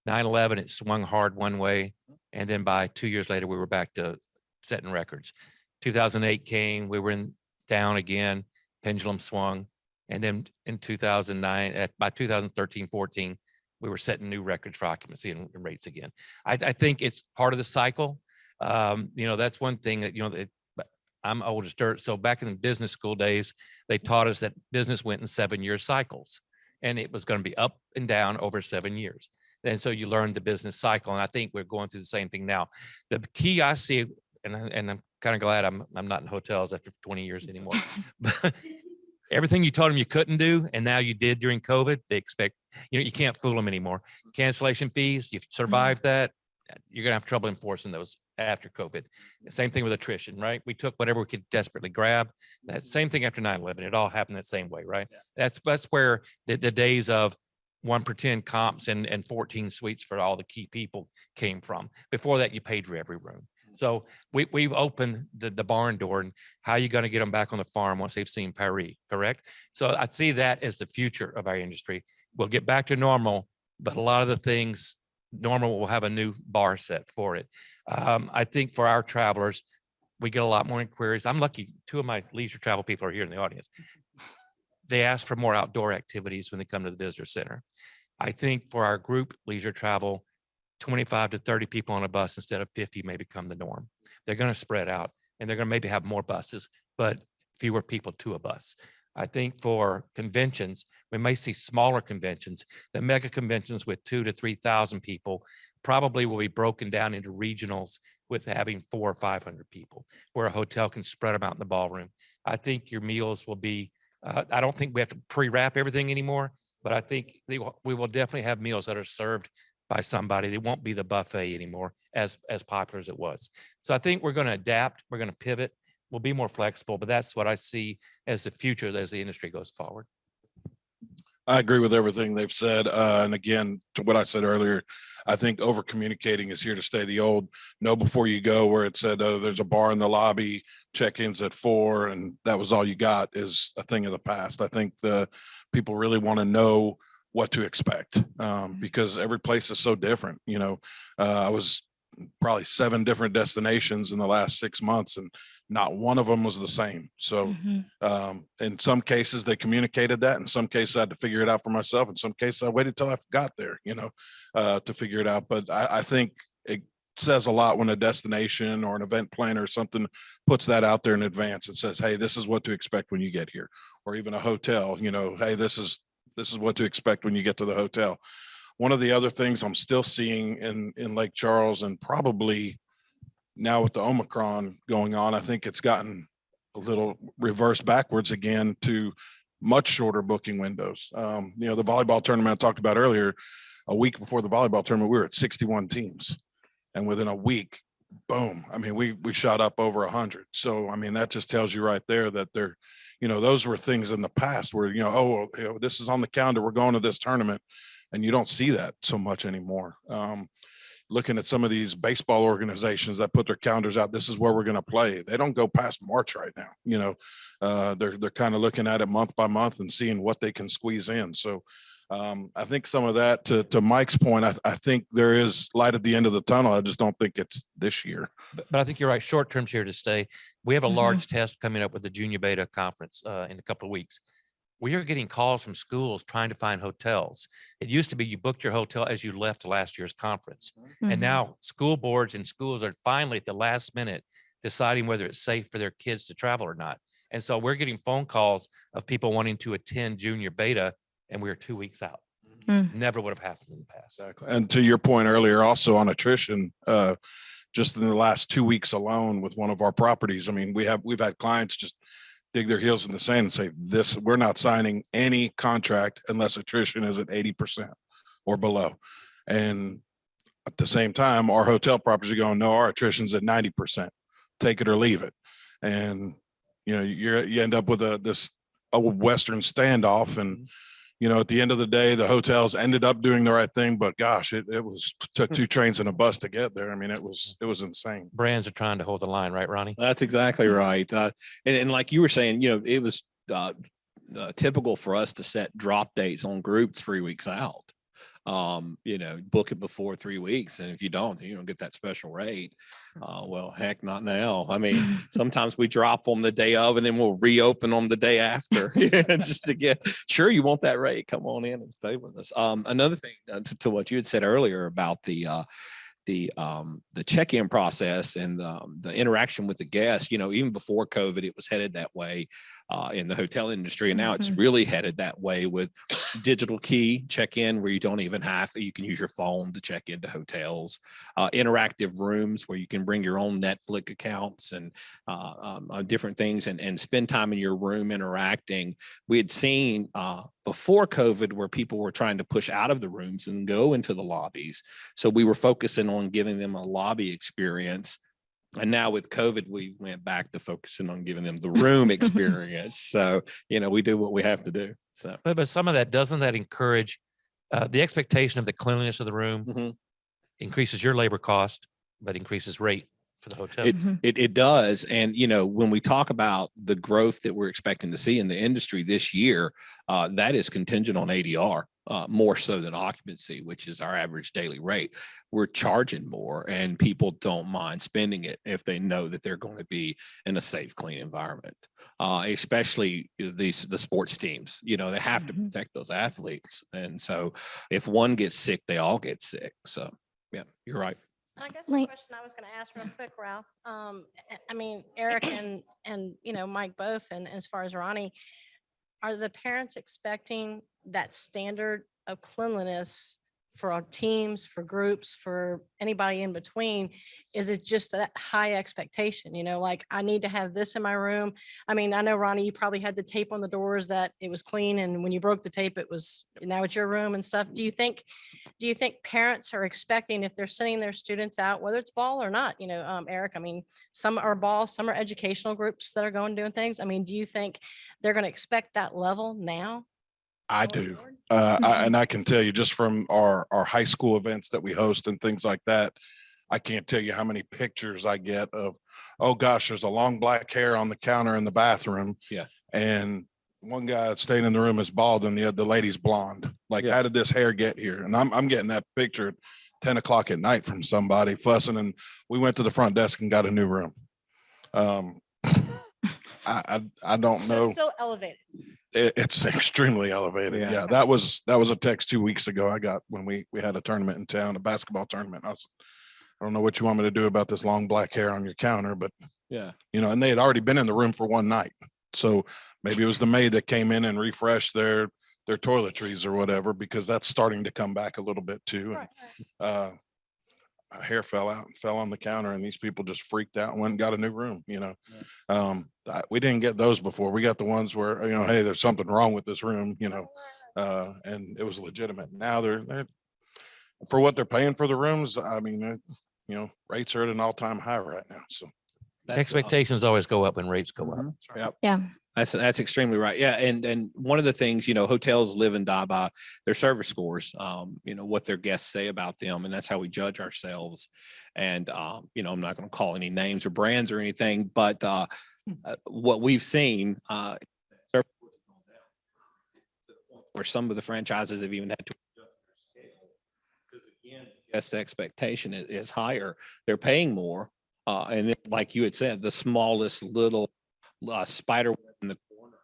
9/11, it swung hard one way, and then by 2 years later, we were back to setting records. 2008 came, we were down again, pendulum swung, and then in 2009, by 2013, 14, we were setting new records for occupancy and rates again. I think it's part of the cycle. That's one thing that, but I'm old as dirt. So back in the business school days, they taught us that business went in 7-year cycles and it was going to be up and down over 7 years. And so you learn the business cycle. And I think we're going through the same thing now. The key I see, and I'm kind of glad I'm not in hotels after 20 years anymore, but everything you told them you couldn't do, and now you did during COVID, they expect, you can't fool them anymore. Cancellation fees, you've survived that. You're gonna have trouble enforcing those after COVID. Same thing with attrition, right? We took whatever we could desperately grab. That same thing after 9/11. It all happened that same way, right? That's where the days of 1 per 10 comps and 14 suites for all the key people came from. Before that, you paid for every room. So we've opened the barn door, and how are you going to get them back on the farm once they've seen Paris, correct? So I see that as the future of our industry. We'll get back to normal, but a lot of the things normal will have a new bar set for it. I think for our travelers, we get a lot more inquiries. I'm lucky 2 of my leisure travel people are here in the audience. They ask for more outdoor activities when they come to the visitor center. I think for our group leisure travel, 25 to 30 people on a bus instead of 50 may become the norm. They're going to spread out, and they're going to maybe have more buses, but fewer people to a bus. I think for conventions, we may see smaller conventions. The mega conventions with 2,000 to 3,000 people probably will be broken down into regionals with having 400 or 500 people, where a hotel can spread them out in the ballroom. I think your meals will be, I don't think we have to pre-wrap everything anymore, but I think we will definitely have meals that are served by somebody. They won't be the buffet anymore as popular as it was. So I think we're going to adapt. We're going to pivot. We'll be more flexible, but that's what I see as the future as the industry goes forward. I agree with everything they've said. And again, to what I said earlier, I think over communicating is here to stay. The old know before you go, where it said there's a bar in the lobby, check-ins at 4, and that was all you got, is a thing of the past. I think the people really want to know what to expect, because every place is so different. I was probably 7 different destinations in the last 6 months, and not one of them was the same. So in some cases they communicated that. In some cases I had to figure it out for myself. In some cases I waited till I got there, to figure it out. But I think it says a lot when a destination or an event planner or something puts that out there in advance and says, hey, this is what to expect when you get here. Or even a hotel, hey, this is what to expect when you get to the hotel. One of the other things I'm still seeing in Lake Charles, and probably now with the Omicron going on, I think it's gotten a little reversed backwards again to much shorter booking windows. The volleyball tournament I talked about earlier, a week before the volleyball tournament, we were at 61 teams. And within a week, boom, we shot up over 100. So, that just tells you right there that those were things in the past where, this is on the calendar, we're going to this tournament. And you don't see that so much anymore. Looking at some of these baseball organizations that put their calendars out, this is where we're going to play. They don't go past March right now. They're kind of looking at it month by month and seeing what they can squeeze in. So I think some of that, to Mike's point, I think there is light at the end of the tunnel. I just don't think it's this year. But I think you're right. Short term's here to stay. We have a large test coming up with the Junior Beta Conference in a couple of weeks. We are getting calls from schools trying to find hotels. It used to be you booked your hotel as you left last year's conference. And now school boards and schools are finally at the last minute deciding whether it's safe for their kids to travel or not. And so we're getting phone calls of people wanting to attend Junior Beta, and we're 2 weeks out. Never would have happened in the past. Exactly. And to your point earlier, also on attrition, just in the last 2 weeks alone with one of our properties, we've had clients just dig their heels in the sand and say, we're not signing any contract unless attrition is at 80% or below. And at the same time, our hotel properties are going, no, our attrition's at 90%, take it or leave it. And, you end up with this Western standoff. And, at the end of the day, the hotels ended up doing the right thing, but gosh, it took 2 trains and a bus to get there. It was insane. Brands are trying to hold the line, right, Ronnie? That's exactly right. And like you were saying, it was typical for us to set drop dates on groups 3 weeks out. Book it before 3 weeks. And if you don't, then you don't get that special rate. Well, heck, not now. I mean, sometimes we drop them the day of and then we'll reopen them the day after just to get sure you want that rate. Come on in and stay with us. Another thing to what you had said earlier about the check-in process and the interaction with the guests, even before COVID, it was headed that way in the hotel industry. And now it's really headed that way with digital key check-in, where you don't even you can use your phone to check into hotels, interactive rooms where you can bring your own Netflix accounts and different things and spend time in your room interacting. We had seen before COVID where people were trying to push out of the rooms and go into the lobbies. So we were focusing on giving them a lobby experience. And now with COVID, we went back to focusing on giving them the room experience. So, we do what we have to do. So, But some of that, doesn't that encourage the expectation of the cleanliness of the room increases your labor cost, but increases rate for the hotel? It does. And, when we talk about the growth that we're expecting to see in the industry this year, that is contingent on ADR. More so than occupancy, which is our average daily rate. We're charging more and people don't mind spending it if they know that they're going to be in a safe, clean environment, especially the sports teams. They have to protect those athletes. And so if one gets sick, they all get sick. So, yeah, you're right. I guess the question I was going to ask real quick, Ralph, Eric and Mike both, and as far as Ronnie, are the parents expecting that standard of cleanliness for our teams, for groups, for anybody in between? Is it just that high expectation, like I need to have this in my room? I mean, I know, Ronnie, you probably had the tape on the doors that it was clean, and when you broke the tape, now it's your room and stuff. Do you think parents are expecting, if they're sending their students out, whether it's ball or not, Eric, I mean, some are ball, some are educational groups that are going doing things. I mean, do you think they're going to expect that level now? I do. And I can tell you just from our high school events that we host and things like that, I can't tell you how many pictures I get of, oh gosh, there's a long black hair on the counter in the bathroom. Yeah. And one guy that stayed in the room is bald and the lady's blonde. Like, how did this hair get here? And I'm getting that picture at 10 o'clock at night from somebody fussing. And we went to the front desk and got a new room. I don't know. It's still elevated. It's extremely elevated. Yeah. That was a text 2 weeks ago I got when we had a tournament in town, a basketball tournament. I don't know what you want me to do about this long black hair on your counter, but and they had already been in the room for one night. So maybe it was the maid that came in and refreshed their toiletries or whatever, because that's starting to come back a little bit too. Right. A hair fell out and fell on the counter, and these people just freaked out and went and got a new room. We didn't get those before. We got the ones where, hey, there's something wrong with this room, and it was legitimate. Now they're for what they're paying for the rooms. I mean, rates are at an all-time high right now. So Expectations always go up when rates go up. Yep. Yeah. That's extremely right. Yeah. And one of the things, hotels live and die by their service scores, what their guests say about them. And that's how we judge ourselves. And, I'm not going to call any names or brands or anything, but what we've seen, where some of the franchises have even had to adjust their scale, because again, guest expectation is higher. They're paying more. And then, like you had said, the smallest little spider web in the corner,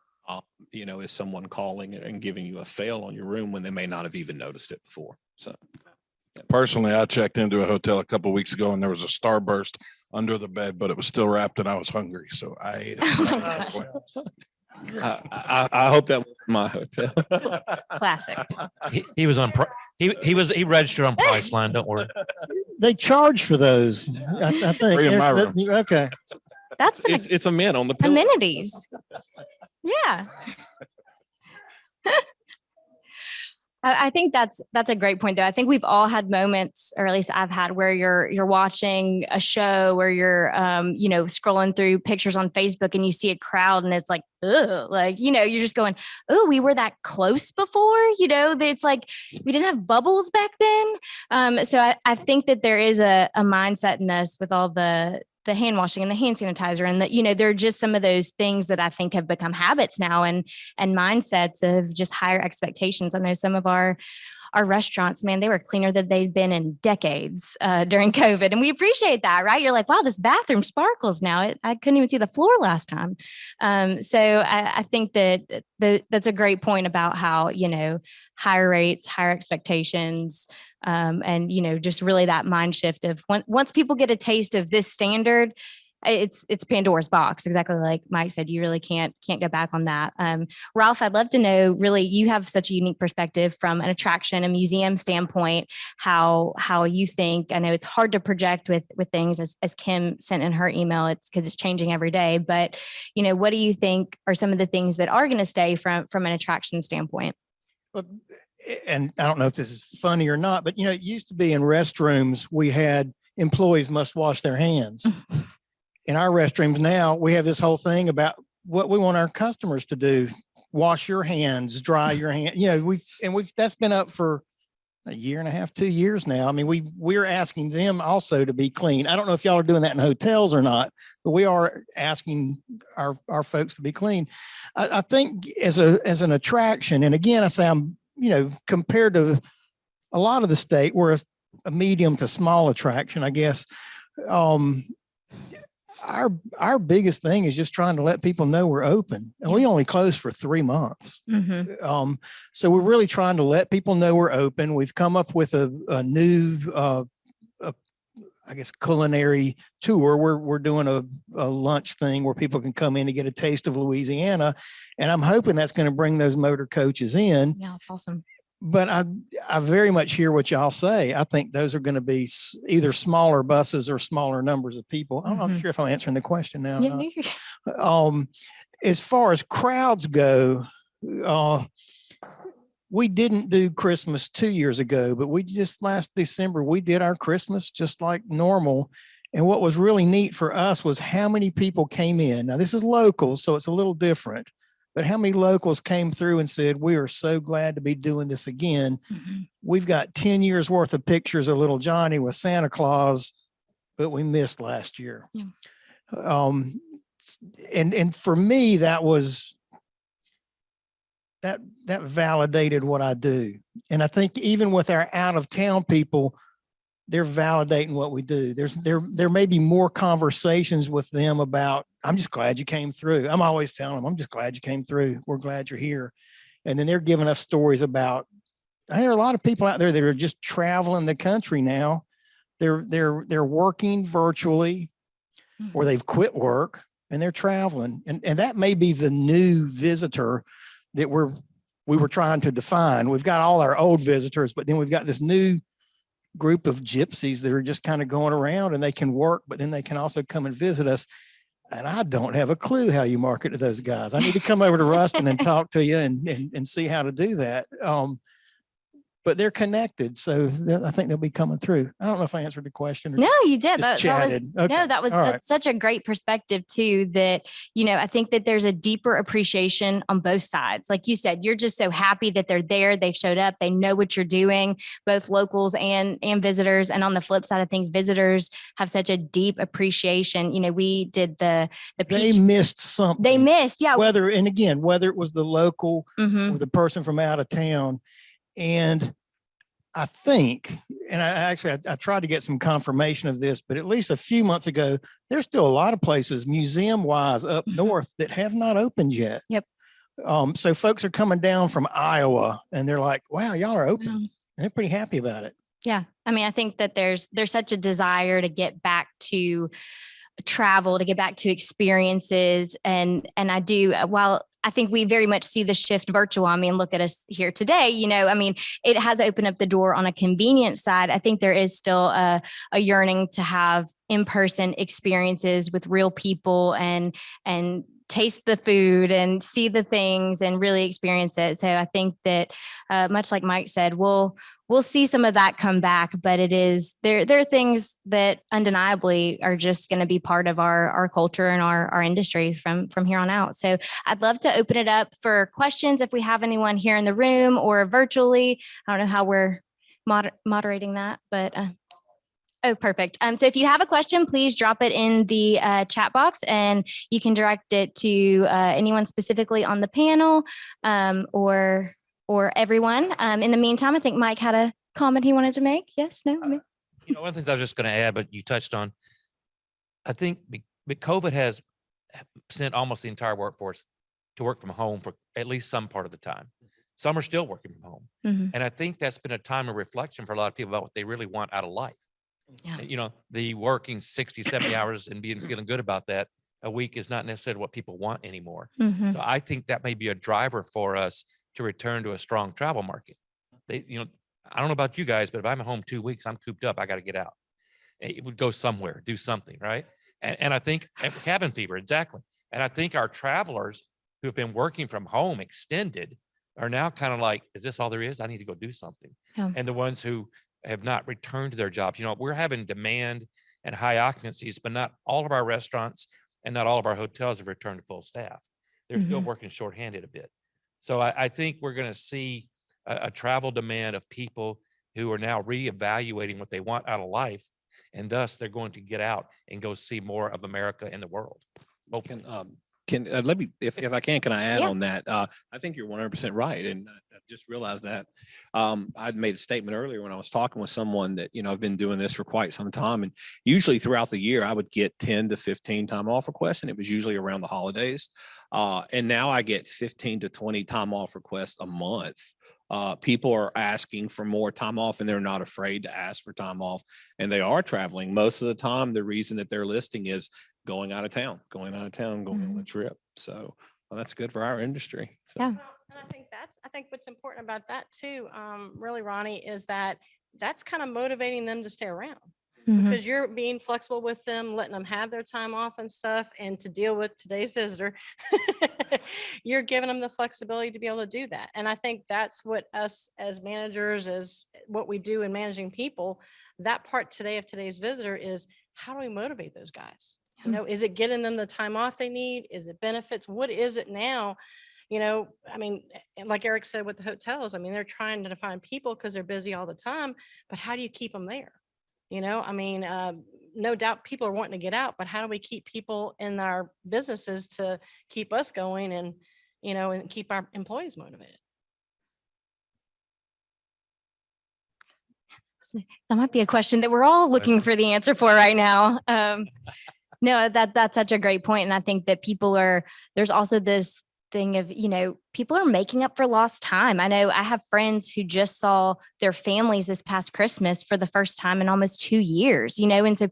is someone calling and giving you a fail on your room when they may not have even noticed it before. So, personally, I checked into a hotel a couple of weeks ago and there was a starburst under the bed, but it was still wrapped and I was hungry, so I ate it. I hope that was my hotel. Classic. He was on. He registered on Priceline. Don't worry. They charge for those, I think. Free in my room. Okay. That's It's a mint on the pillow. amenities. Yeah. I think that's a great point, though. I think we've all had moments, or at least I've had, where you're watching a show, where you're scrolling through pictures on Facebook and you see a crowd and it's like, ugh, you're just going, oh, we were that close before, it's like we didn't have bubbles back then. So I think that there is a mindset in us with all the hand washing and the hand sanitizer, and that, there are just some of those things that I think have become habits now, and mindsets of just higher expectations. I know some of our our restaurants, man, they were cleaner than they'd been in decades during COVID. And we appreciate that, right? You're like, wow, this bathroom sparkles now. I couldn't even see the floor last time. So I think that that's a great point about how, higher rates, higher expectations, and, just really that mind shift of once people get a taste of this standard, it's Pandora's box, exactly like Mike said. You really can't go back on that. Ralph, I'd love to know, really, you have such a unique perspective from an attraction, a museum standpoint, how you think. I know it's hard to project with things, as Kim sent in her email. It's because it's changing every day. But what do you think are some of the things that are going to stay from an attraction standpoint? Well, and I don't know if this is funny or not, but it used to be in restrooms, we had employees must wash their hands. In our restrooms now, we have this whole thing about what we want our customers to do. Wash your hands, dry your hands. That's been up for a year and a half, 2 years now. I mean, we're asking them also to be clean. I don't know if y'all are doing that in hotels or not, but we are asking our folks to be clean. I think as an attraction, and again, I say I'm, compared to a lot of the state, we're a medium to small attraction, I guess. Our biggest thing is just trying to let people know we're open, and we only close for 3 months. Mm-hmm. So we're really trying to let people know we're open. We've come up with a new, I guess, culinary tour. We're doing a lunch thing where people can come in and get a taste of Louisiana, and I'm hoping that's going to bring those motor coaches in. Yeah, it's awesome. But I very much hear what y'all say. I think those are going to be either smaller buses or smaller numbers of people. I'm not sure if I'm answering the question now. Yeah. As far as crowds go, we didn't do Christmas 2 years ago, but we just last December, we did our Christmas just like normal. And what was really neat for us was how many people came in. Now, this is local, so it's a little different. But how many locals came through and said, we are so glad to be doing this again. Mm-hmm. We've got 10 years worth of pictures of little Johnny with Santa Claus, but we missed last year. Yeah. And for me, that validated what I do. And I think even with our out of town people, they're validating what we do. There may be more conversations with them about, I'm just glad you came through. I'm always telling them, I'm just glad you came through. We're glad you're here. And then they're giving us stories about, there are a lot of people out there that are just traveling the country now. They're working virtually, or they've quit work and they're traveling. And that may be the new visitor that we were trying to define. We've got all our old visitors, but then we've got this new group of gypsies that are just kind of going around, and they can work, but then they can also come and visit us. And I don't have a clue how you market to those guys. I need to come over to Ruston and talk to you and see how to do that. But they're connected, so I think they'll be coming through. I don't know if I answered the question. No, you did. Just chatted. That's such a great perspective too, that, I think that there's a deeper appreciation on both sides. Like you said, you're just so happy that they're there. They've showed up. They know what you're doing, both locals and visitors. And on the flip side, I think visitors have such a deep appreciation. We did the peach. They missed something. They missed. Yeah. Whether it was the local Mm-hmm. or the person from out of town. And I think, and I tried to get some confirmation of this, but at least a few months ago, there's still a lot of places museum wise up north that have not opened yet. Yep. So folks are coming down from Iowa and they're like, wow, y'all are open. And they're pretty happy about it. Yeah. I mean, I think that there's such a desire to get back to travel, to get back to experiences. And I do, while I think we very much see the shift virtual. I mean, look at us here today, it has opened up the door on a convenience side. I think there is still a yearning to have in-person experiences with real people and taste the food and see the things and really experience it. So I think that much like Mike said, we'll see some of that come back, but there are things that undeniably are just going to be part of our culture and our industry from here on out. So I'd love to open it up for questions if we have anyone here in the room or virtually. I don't know how we're moderating that, but oh, perfect. So if you have a question, please drop it in the chat box, and you can direct it to anyone specifically on the panel, or or everyone. In the meantime, I think Mike had a comment he wanted to make. Yes, no? You know, one of the things I was just going to add, but you touched on, I think COVID has sent almost the entire workforce to work from home for at least some part of the time. Some are still working from home. Mhm. And I think that's been a time of reflection for a lot of people about what they really want out of life. Yeah. You know, the working 60, 70 hours and feeling good about that a week is not necessarily what people want anymore. Mhm. So I think that may be a driver for us to return to a strong travel market. You know, I don't know about you guys, but if I'm at home 2 weeks, I'm cooped up. I got to get out. It would go somewhere, do something, right? And I think cabin fever, exactly. And I think our travelers who've been working from home extended are now kind of like, is this all there is? I need to go do something. Yeah. And the ones who have not returned to their jobs, you know, we're having demand and high occupancies, but not all of our restaurants and not all of our hotels have returned to full staff. They're still working shorthanded a bit. So I think we're going to see a travel demand of people who are now reevaluating what they want out of life. And thus they're going to get out and go see more of America and the world. Hopefully. Let me, if I can I add Yeah. on that? I think you're 100% right. And I just realized that I'd made a statement earlier when I was talking with someone that, you know, I've been doing this for quite some time. And usually throughout the year, I would get 10 to 15 time off requests. And it was usually around the holidays. And now I get 15 to 20 time off requests a month. People are asking for more time off and they're not afraid to ask for time off, and they are traveling. Most of the time, the reason that they're listing is going out of town, going on a trip. So well, that's good for our industry. So. Yeah. Well, and I think what's important about that too, really, Ronnie, is that that's kind of motivating them to stay around. Mhm. Because you're being flexible with them, letting them have their time off and stuff, and to deal with today's visitor, you're giving them the flexibility to be able to do that. And I think that's what us as managers, as what we do in managing people, that part today of today's visitor is how do we motivate those guys? You know, is it getting them the time off they need? Is it benefits? What is it now? You know, I mean, and like Eric said with the hotels, I mean, they're trying to find people because they're busy all the time, but how do you keep them there? You know, I mean, no doubt people are wanting to get out, but how do we keep people in our businesses to keep us going and, you know, and keep our employees motivated? That might be a question that we're all looking for the answer for right now. No, that's such a great point. And I think that there's also this thing of, you know, people are making up for lost time. I know I have friends who just saw their families this past Christmas for the first time in almost 2 years, you know, and so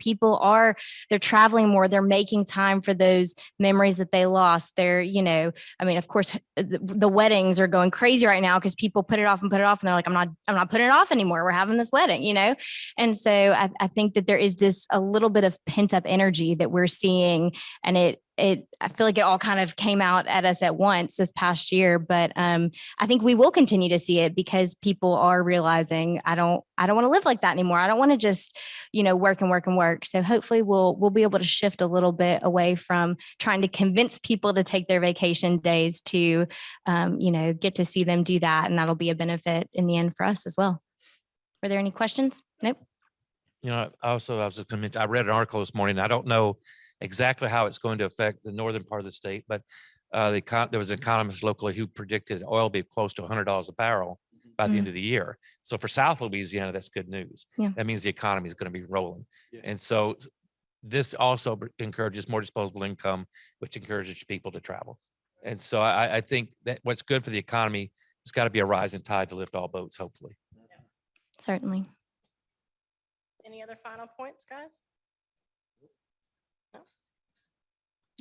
they're traveling more, they're making time for those memories that they lost. They're, you know, I mean, of course, the weddings are going crazy right now because people put it off and put it off. And they're like, I'm not putting it off anymore. We're having this wedding, you know? And so I think that there is a little bit of pent up energy that we're seeing, and I feel like it all kind of came out at us at once this past year, but I think we will continue to see it because people are realizing I don't want to live like that anymore. I don't want to just, you know, work and work and work. So hopefully we'll be able to shift a little bit away from trying to convince people to take their vacation days to, you know, get to see them do that, and that'll be a benefit in the end for us as well. Were there any questions? Nope. You know, I was just going to mention, I read an article this morning. I don't know exactly how it's going to affect the northern part of the state, but there was an economist locally who predicted oil will be close to $100 a barrel by the end of the year. So for South Louisiana, that's good news. Yeah. That means the economy is going to be rolling. Yeah. And so this also encourages more disposable income, which encourages people to travel. And so I think that what's good for the economy has got to be a rising tide to lift all boats, hopefully. Certainly. Any other final points, guys?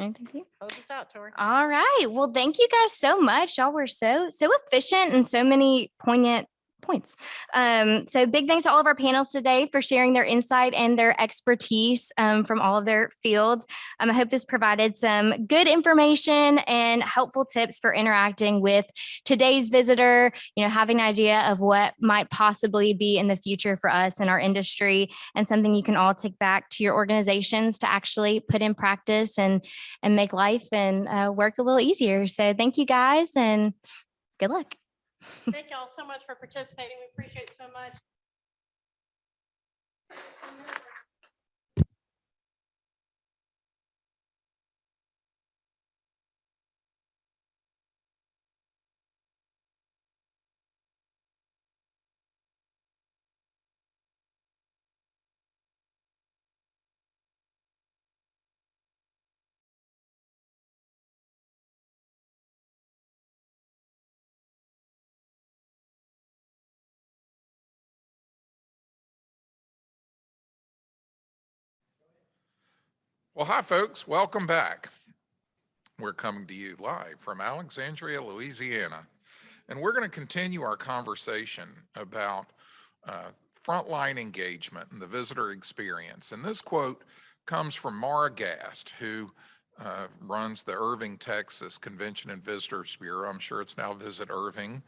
Anything for you? Close us out, Tori. All right. Well, thank you guys so much. Y'all were so efficient and so many poignant points. So big thanks to all of our panels today for sharing their insight and their expertise from all of their fields. I hope this provided some good information and helpful tips for interacting with today's visitor, you know, having an idea of what might possibly be in the future for us in our industry, and something you can all take back to your organizations to actually put in practice and make life and work a little easier. So thank you guys, and good luck. Thank y'all so much for participating. We appreciate it so much. Well, hi, folks. Welcome back. We're coming to you live from Alexandria, Louisiana. And we're going to continue our conversation about frontline engagement and the visitor experience. And this quote comes from Mara Gast, who runs the Irving, Texas Convention and Visitors Bureau. I'm sure it's now Visit Irving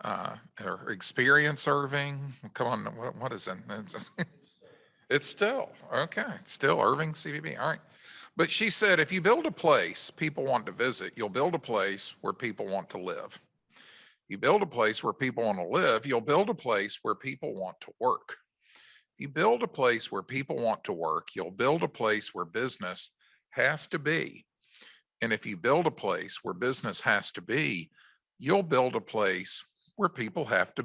or Experience Irving. Come on, what is it? It's still, okay, it's still Irving CVB. All right. But she said, if you build a place people want to visit, you'll build a place where people want to live. You build a place where people want to live, you'll build a place where people want to work. You build a place where people want to work, you'll build a place where business has to be. And if you build a place where business has to be, you'll build a place where people have to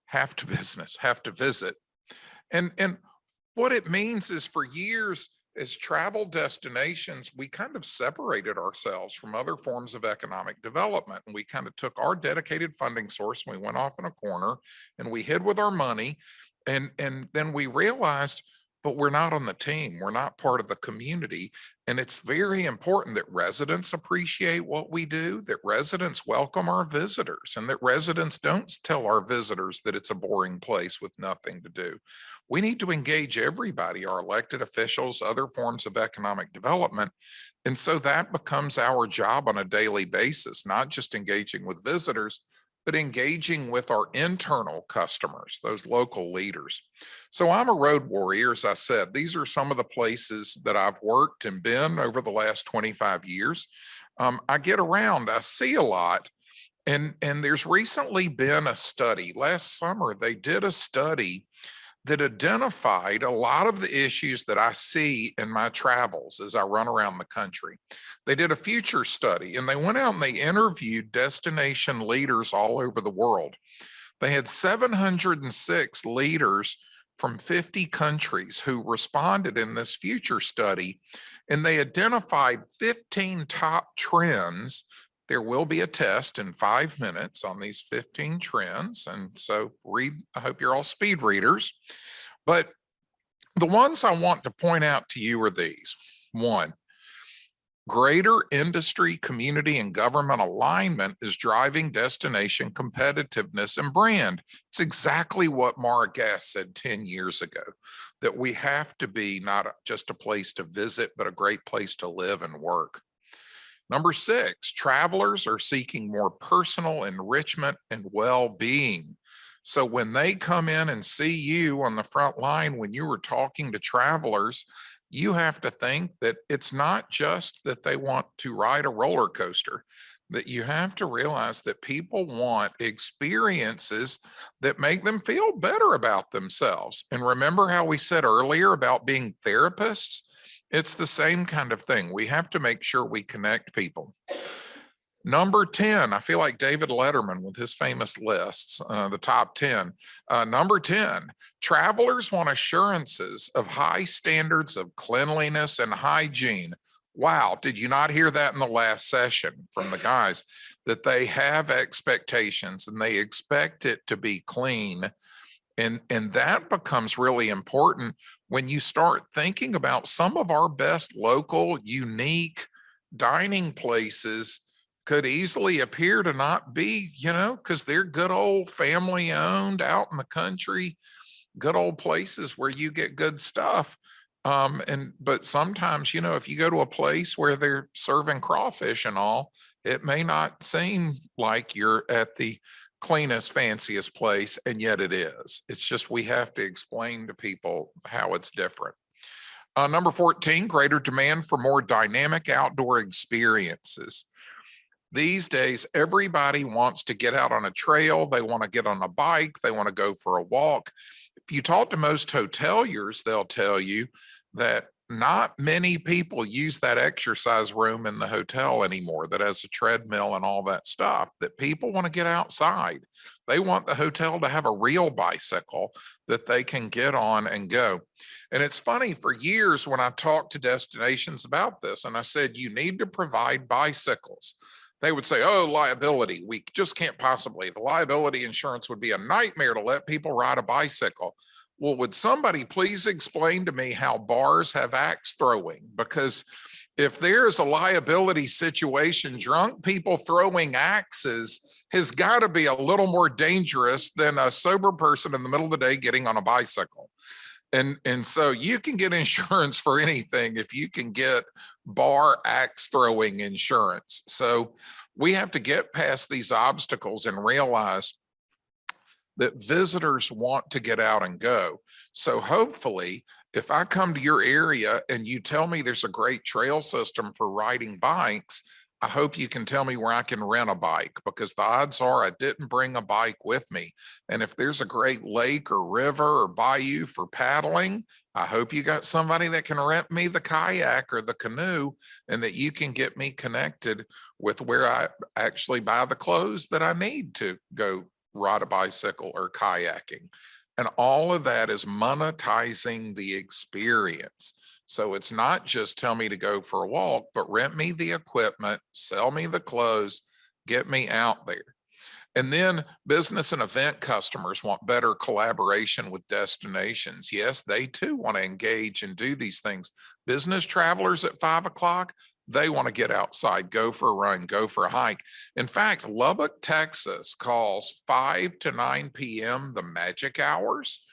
have to visit. And what it means is for years, as travel destinations, we kind of separated ourselves from other forms of economic development. And we kind of took our dedicated funding source and we went off in a corner and we hid with our money. And then we realized, but we're not on the team. We're not part of the community. And it's very important that residents appreciate what we do, that residents welcome our visitors, and that residents don't tell our visitors that it's a boring place with nothing to do. We need to engage everybody, our elected officials, other forms of economic development. And so that becomes our job on a daily basis, not just engaging with visitors, but engaging with our internal customers, those local leaders. So I'm a road warrior, as I said. These are some of the places that I've worked and been over the last 25 years. I get around, I see a lot. And there's recently been a study. Last summer, they did a study that identified a lot of the issues that I see in my travels as I run around the country. They did a future study and they went out and they interviewed destination leaders all over the world. They had 706 leaders from 50 countries who responded in this future study, and they identified 15 top trends. There will be a test in 5 minutes on these 15 trends. And so I hope you're all speed readers. But the ones I want to point out to you are these. One, greater industry, community, and government alignment is driving destination competitiveness and brand. It's exactly what Mara Gast said 10 years ago, that we have to be not just a place to visit, but a great place to live and work. Number 6, travelers are seeking more personal enrichment and well-being. So when they come in and see you on the front line, when you were talking to travelers, you have to think that it's not just that they want to ride a roller coaster, that you have to realize that people want experiences that make them feel better about themselves. And remember how we said earlier about being therapists? It's the same kind of thing. We have to make sure we connect people. Number 10, I feel like David Letterman with his famous lists, the top 10. Number 10, travelers want assurances of high standards of cleanliness and hygiene. Wow, did you not hear that in the last session from the guys? That they have expectations and they expect it to be clean. And that becomes really important when you start thinking about some of our best local, unique dining places could easily appear to not be, because they're good old family owned out in the country, good old places where you get good stuff. But sometimes, if you go to a place where they're serving crawfish and all, it may not seem like you're at the cleanest, fanciest place, and yet it is. It's just we have to explain to people how it's different. Number 14, greater demand for more dynamic outdoor experiences. These days, everybody wants to get out on a trail. They want to get on a bike. They want to go for a walk. If you talk to most hoteliers, they'll tell you that not many people use that exercise room in the hotel anymore that has a treadmill and all that stuff, that people want to get outside. They want the hotel to have a real bicycle that they can get on and go. And it's funny, for years when I talked to destinations about this and I said, you need to provide bicycles, they would say, oh, liability. We just can't possibly. The liability insurance would be a nightmare to let people ride a bicycle. well, would somebody please explain to me how bars have axe throwing? Because if there's a liability situation, drunk people throwing axes has got to be a little more dangerous than a sober person in the middle of the day getting on a bicycle. And so you can get insurance for anything if you can get bar axe throwing insurance. So we have to get past these obstacles and realize that visitors want to get out and go. So hopefully, if I come to your area and you tell me there's a great trail system for riding bikes, I hope you can tell me where I can rent a bike, because the odds are I didn't bring a bike with me. And if there's a great lake or river or bayou for paddling, I hope you got somebody that can rent me the kayak or the canoe, and that you can get me connected with where I actually buy the clothes that I need to go ride a bicycle or kayaking. And all of that is monetizing the experience. So it's not just tell me to go for a walk, but rent me the equipment, sell me the clothes, get me out there. And then business and event customers want better collaboration with destinations. Yes, they too want to engage and do these things. Business travelers at 5 o'clock, they want to get outside, go for a run, go for a hike. In fact, Lubbock, Texas calls 5 to 9 p.m. the magic hours,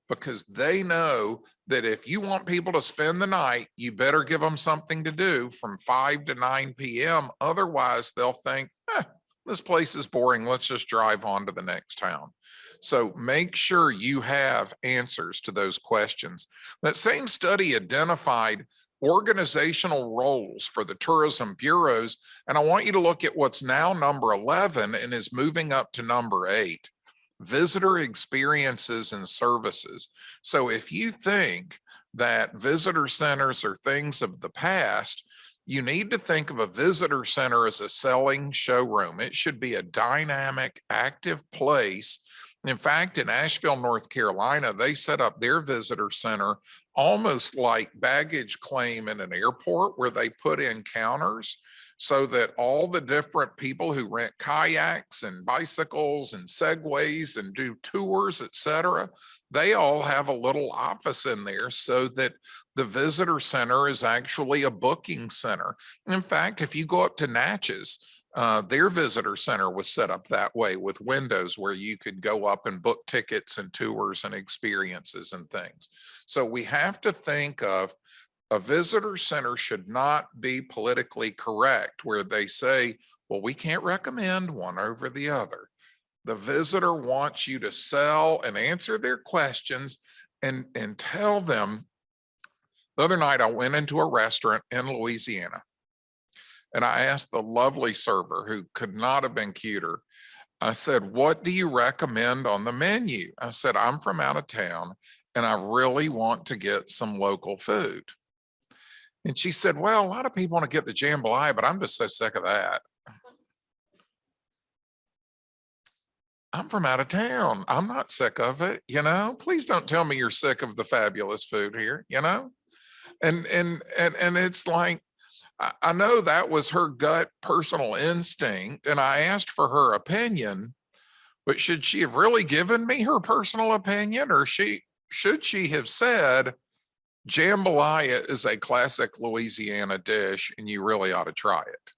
because they know that if you want people to spend the night, you better give them something to do from 5 to 9 p.m. Otherwise, they'll think, this place is boring. Let's just drive on to the next town. So make sure you have answers to those questions. That same study identified organizational roles for the tourism bureaus. And I want you to look at what's now number 11 and is moving up to number 8, visitor experiences and services. So if you think that visitor centers are things of the past, you need to think of a visitor center as a selling showroom. It should be a dynamic, active place. In fact, in Asheville, North Carolina, they set up their visitor center almost like baggage claim in an airport, where they put in counters so that all the different people who rent kayaks and bicycles and segways and do tours, etc., they all have a little office in there, so that the visitor center is actually a booking center. In fact, if you go up to Natchez, their visitor center was set up that way, with windows where you could go up and book tickets and tours and experiences and things. So we have to think of a visitor center should not be politically correct, where they say, well, we can't recommend one over the other. The visitor wants you to sell and answer their questions and tell them. The other night, I went into a restaurant in Louisiana, and I asked the lovely server, who could not have been cuter, I said, what do you recommend on the menu? I said, I'm from out of town and I really want to get some local food. And she said, well, a lot of people want to get the jambalaya, but I'm just so sick of that. I'm from out of town. I'm not sick of it. Please don't tell me you're sick of the fabulous food here, and it's like, I know that was her gut personal instinct, and I asked for her opinion, but should she have really given me her personal opinion, or should she have said, jambalaya is a classic Louisiana dish and you really ought to try it?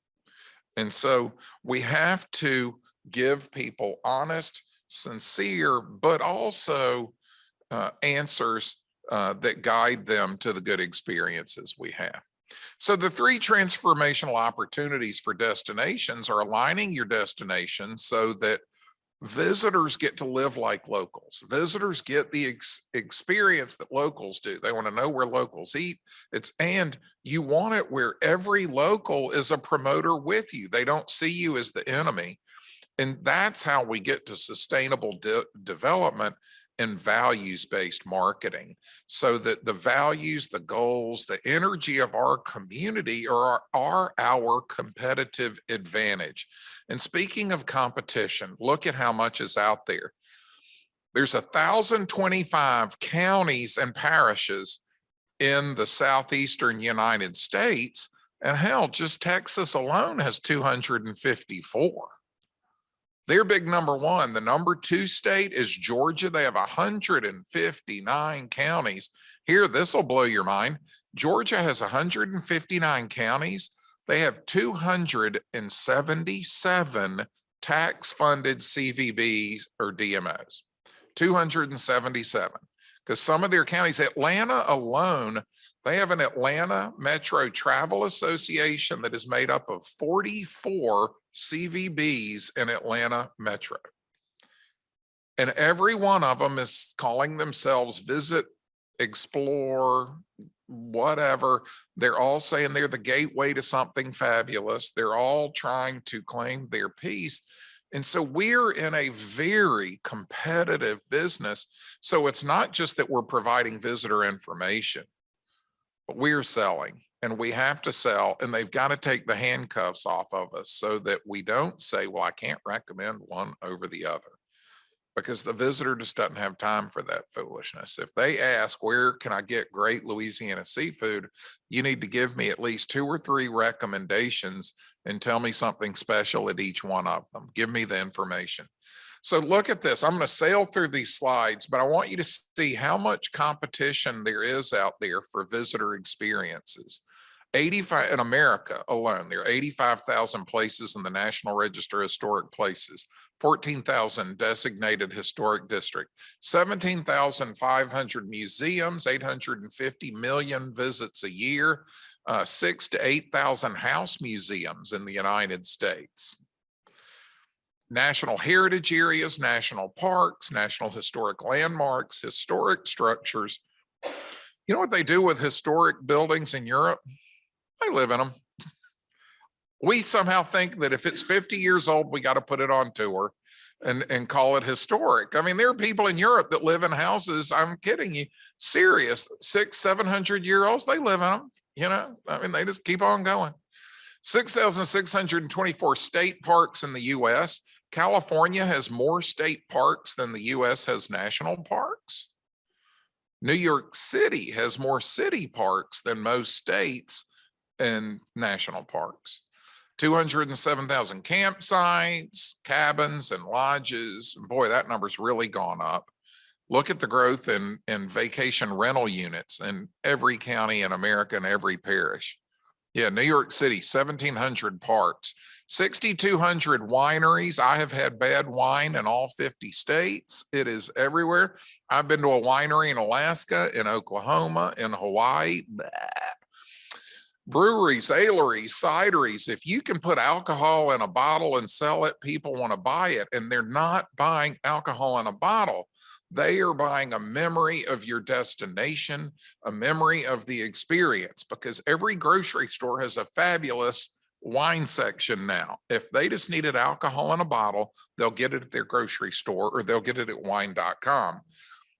And so we have to give people honest, sincere, but also answers that guide them to the good experiences we have. So the 3 transformational opportunities for destinations are aligning your destination so that visitors get to live like locals. Visitors get the experience that locals do. They want to know where locals eat. And you want it where every local is a promoter with you. They don't see you as the enemy. And that's how we get to sustainable development and values-based marketing, so that the values, the goals, the energy of our community are our competitive advantage. And speaking of competition, look at how much is out there. There's 1,025 counties and parishes in the southeastern United States, and hell, just Texas alone has 254. They're big number one. The number two state is Georgia. They have 159 counties. Here, this will blow your mind. Georgia has 159 counties. They have 277 tax-funded CVBs or DMOs, 277. Because some of their counties, Atlanta alone, they have an Atlanta Metro Travel Association that is made up of 44 CVBs in Atlanta Metro. And every one of them is calling themselves Visit, Explore, whatever. They're all saying they're the gateway to something fabulous. They're all trying to claim their piece. And so we're in a very competitive business. So it's not just that we're providing visitor information, but we're selling, and we have to sell, and they've got to take the handcuffs off of us so that we don't say, well, I can't recommend one over the other, because the visitor just doesn't have time for that foolishness. If they ask, where can I get great Louisiana seafood? You need to give me at least 2 or 3 recommendations and tell me something special at each one of them. Give me the information. So look at this. I'm going to sail through these slides, but I want you to see how much competition there is out there for visitor experiences. 85 in America alone, there are 85,000 places in the National Register of Historic Places, 14,000 designated historic district, 17,500 museums, 850 million visits a year, 6,000 to 8,000 house museums in the United States. National heritage areas, national parks, national historic landmarks, historic structures. You know what they do with historic buildings in Europe? They live in them. We somehow think that if it's 50 years old, we got to put it on tour and call it historic. I mean, there are people in Europe that live in houses, I'm kidding you, serious, 600-700-year-olds, they live in them, you know, I mean, they just keep on going. 6,624 state parks in the US. California has more state parks than the US has national parks. New York City has more city parks than most states and national parks. 207,000 campsites, cabins, and lodges. Boy, that number's really gone up. Look at the growth in vacation rental units in every county in America and every parish. Yeah, New York City, 1,700 parks, 6,200 wineries. I have had bad wine in all 50 states. It is everywhere. I've been to a winery in Alaska, in Oklahoma, in Hawaii. Blah. Breweries, aleries, cideries. If you can put alcohol in a bottle and sell it, people want to buy it. And they're not buying alcohol in a bottle. They are buying a memory of your destination, a memory of the experience, because every grocery store has a fabulous wine section now. If they just needed alcohol in a bottle, they'll get it at their grocery store, or they'll get it at wine.com.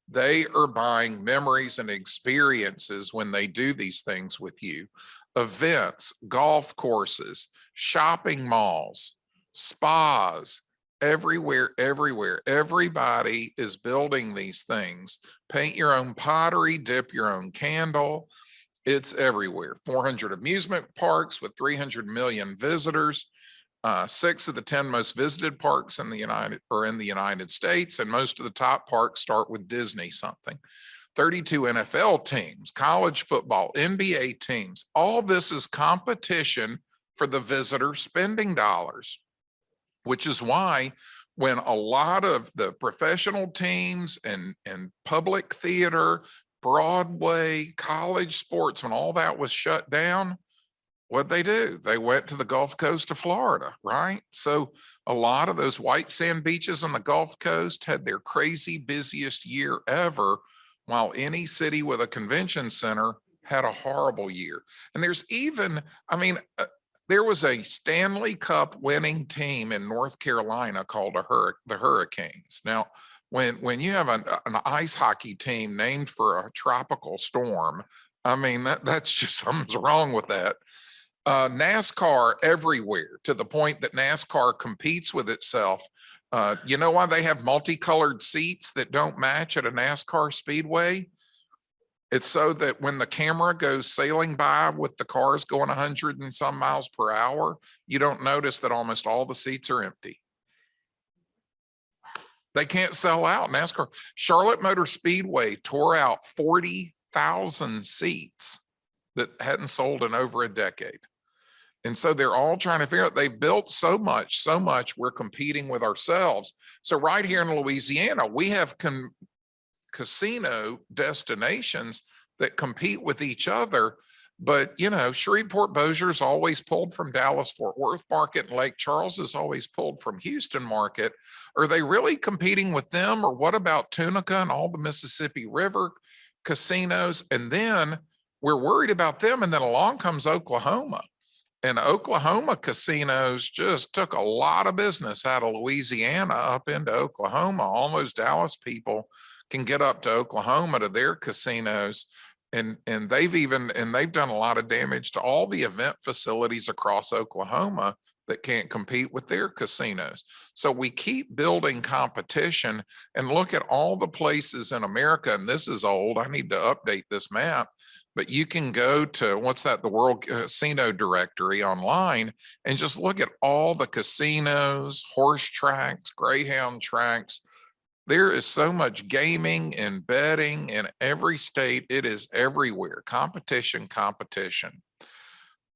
They are buying memories and experiences when they do these things with you. Events, golf courses, shopping malls, spas, everywhere, everywhere. Everybody is building these things. Paint your own pottery, dip your own candle. It's everywhere. 400 amusement parks with 300 million visitors. 6 of the 10 most visited parks in the United States, and most of the top parks start with Disney something. 32 NFL teams, college football, NBA teams. All this is competition for the visitor spending dollars, which is why when a lot of the professional teams and public theater, Broadway, college sports, when all that was shut down, what'd they do? They went to the Gulf Coast of Florida, right? So a lot of those white sand beaches on the Gulf Coast had their crazy busiest year ever, while any city with a convention center had a horrible year. And there's even, I mean, there was a Stanley Cup winning team in North Carolina called the Hurricanes. Now, when you have an ice hockey team named for a tropical storm, I mean, that's just something's wrong with that. NASCAR everywhere, to the point that NASCAR competes with itself. You know why they have multicolored seats that don't match at a NASCAR speedway? It's so that when the camera goes sailing by with the cars going 100 and some miles per hour, you don't notice that almost all the seats are empty. They can't sell out NASCAR. Charlotte Motor Speedway tore out 40,000 seats that hadn't sold in over a decade. And so they're all trying to figure out, they built so much, we're competing with ourselves. So right here in Louisiana, we have casino destinations that compete with each other. But, you know, Shreveport Bossier's always pulled from Dallas Fort Worth market, and Lake Charles is always pulled from Houston market. Are they really competing with them? Or what about Tunica and all the Mississippi River casinos? And then we're worried about them. And then along comes Oklahoma. And Oklahoma casinos just took a lot of business out of Louisiana up into Oklahoma. Almost Dallas people can get up to Oklahoma to their casinos. And they've done a lot of damage to all the event facilities across Oklahoma that can't compete with their casinos. So we keep building competition, and look at all the places in America. And this is old. I need to update this map, but you can go to the World Casino Directory online and just look at all the casinos, horse tracks, greyhound tracks. There is so much gaming and betting in every state. It is everywhere. Competition, competition.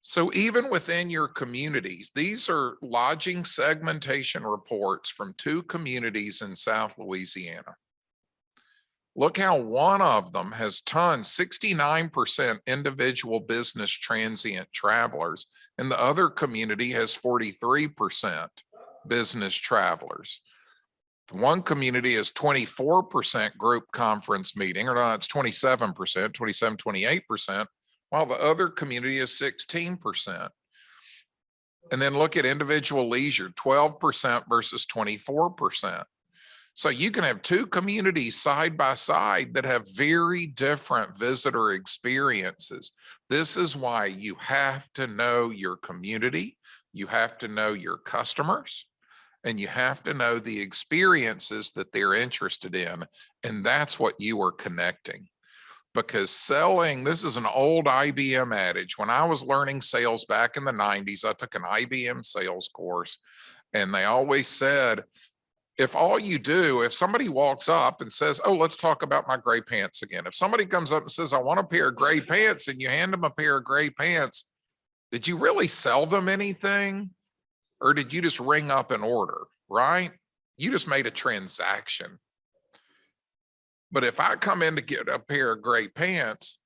So even within your communities, these are lodging segmentation reports from 2 communities in South Louisiana. Look how one of them has tons, 69% individual business transient travelers, and the other community has 43% business travelers. One community is 24% group conference meeting, or no, it's 27%, 28%, while the other community is 16%. And then look at individual leisure, 12% versus 24%. So you can have 2 communities side by side that have very different visitor experiences. This is why you have to know your community, you have to know your customers, and you have to know the experiences that they're interested in. And that's what you are connecting. Because selling, this is an old IBM adage. When I was learning sales back in the 90s, I took an IBM sales course, and they always said, if somebody walks up and says, oh, let's talk about my gray pants again. If somebody comes up and says, I want a pair of gray pants, and you hand them a pair of gray pants, did you really sell them anything? Or did you just ring up an order, right? You just made a transaction. But if I come in to get a pair of gray pants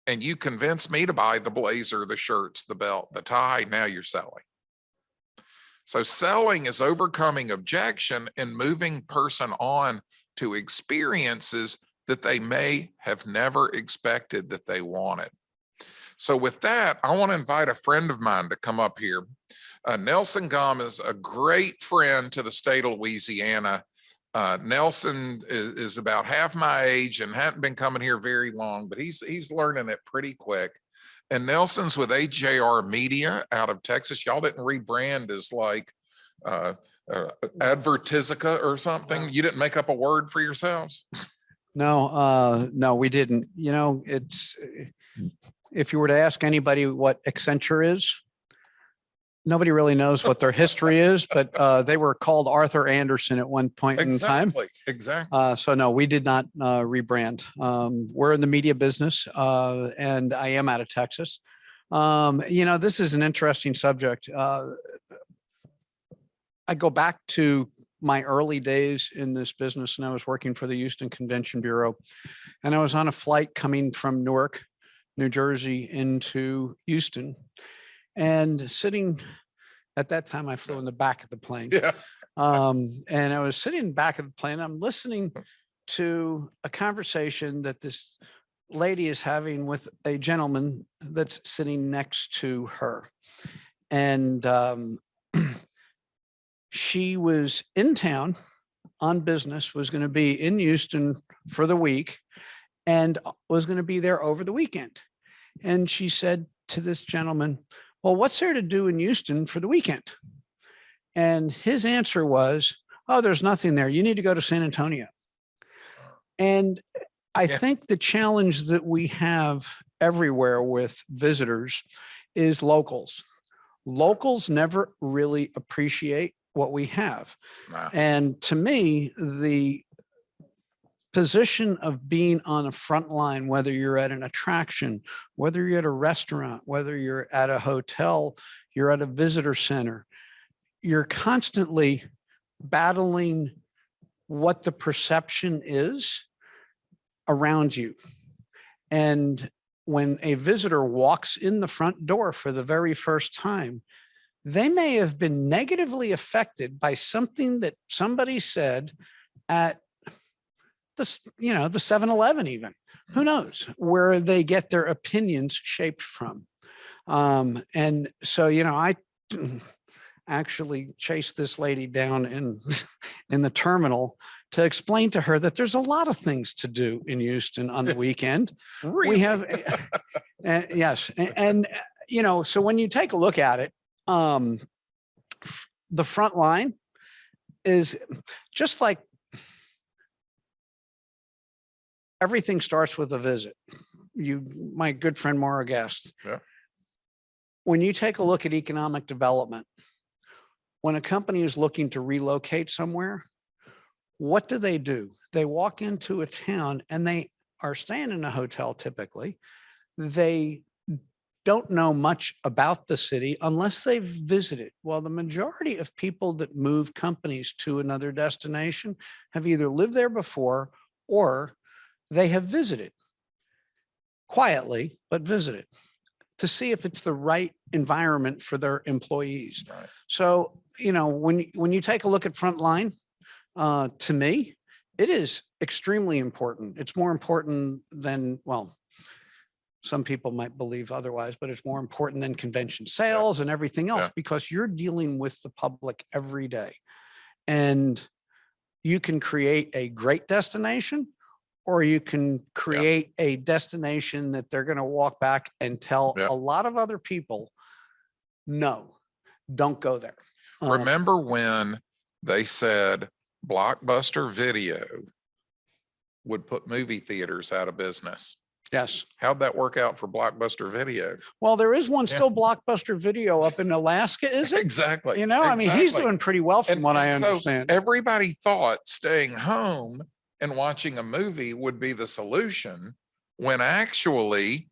and you convince me to buy the blazer, the shirts, the belt, the tie, now you're selling. So selling is overcoming objection and moving person on to experiences that they may have never expected that they wanted. So with that, I want to invite a friend of mine to come up here. Nelson Gum is a great friend to the state of Louisiana. Nelson is about half my age and hadn't been coming here very long, but he's learning it pretty quick. And Nelson's with AJR Media out of Texas. Y'all didn't rebrand as like Advertisica or something. You didn't make up a word for yourselves? No, we didn't. You know, if you were to ask anybody what Accenture is, nobody really knows what their history is, but they were called Arthur Anderson at one point in time. Exactly. So no, we did not rebrand. We're in the media business, and I am out of Texas. You know, this is an interesting subject. I go back to my early days in this business, and I was working for the Houston Convention Bureau, and I was on a flight coming from Newark, New Jersey into Houston. And sitting at that time, I flew in the back of the plane. Yeah. And I was sitting in the back of the plane. I'm listening to a conversation that this lady is having with a gentleman that's sitting next to her. And she was in town on business, was going to be in Houston for the week, and was going to be there over the weekend. And she said to this gentleman, well, what's there to do in Houston for the weekend? And his answer was, oh, there's nothing there. You need to go to San Antonio. And I think the challenge that we have everywhere with visitors is locals. Locals never really appreciate what we have. Nah. And to me, the position of being on the front line, whether you're at an attraction, whether you're at a restaurant, whether you're at a hotel, you're at a visitor center, you're constantly battling what the perception is around you. And when a visitor walks in the front door for the very first time, they may have been negatively affected by something that somebody said at the 7-Eleven even. Who knows where they get their opinions shaped from. And so, I actually chased this lady down in the terminal to explain to her that there's a lot of things to do in Houston on the weekend. Really? We have, yes. So when you take a look at it, the front line is just like everything starts with a visit. My good friend Maura Guest. Yeah. When you take a look at economic development, when a company is looking to relocate somewhere, what do? They walk into a town and they are staying in a hotel typically. They don't know much about the city unless they've visited. Well, the majority of people that move companies to another destination have either lived there before or they have visited quietly, but visited to see if it's the right environment for their employees. Right. So, when you take a look at frontline, to me, it is extremely important. It's more important than, well, some people might believe otherwise, but it's more important than convention sales and everything else because you're dealing with the public every day. And you can create a great destination or you can create a destination that they're going to walk back and tell a lot of other people, no, don't go there. Remember when they said Blockbuster Video would put movie theaters out of business? Yes. How'd that work out for Blockbuster Video? Well, there is one still Blockbuster Video up in Alaska, is it? Exactly. I mean, he's Exactly. doing pretty well from what I so understand. everybody thought staying home and watching a movie would be the solution, when actually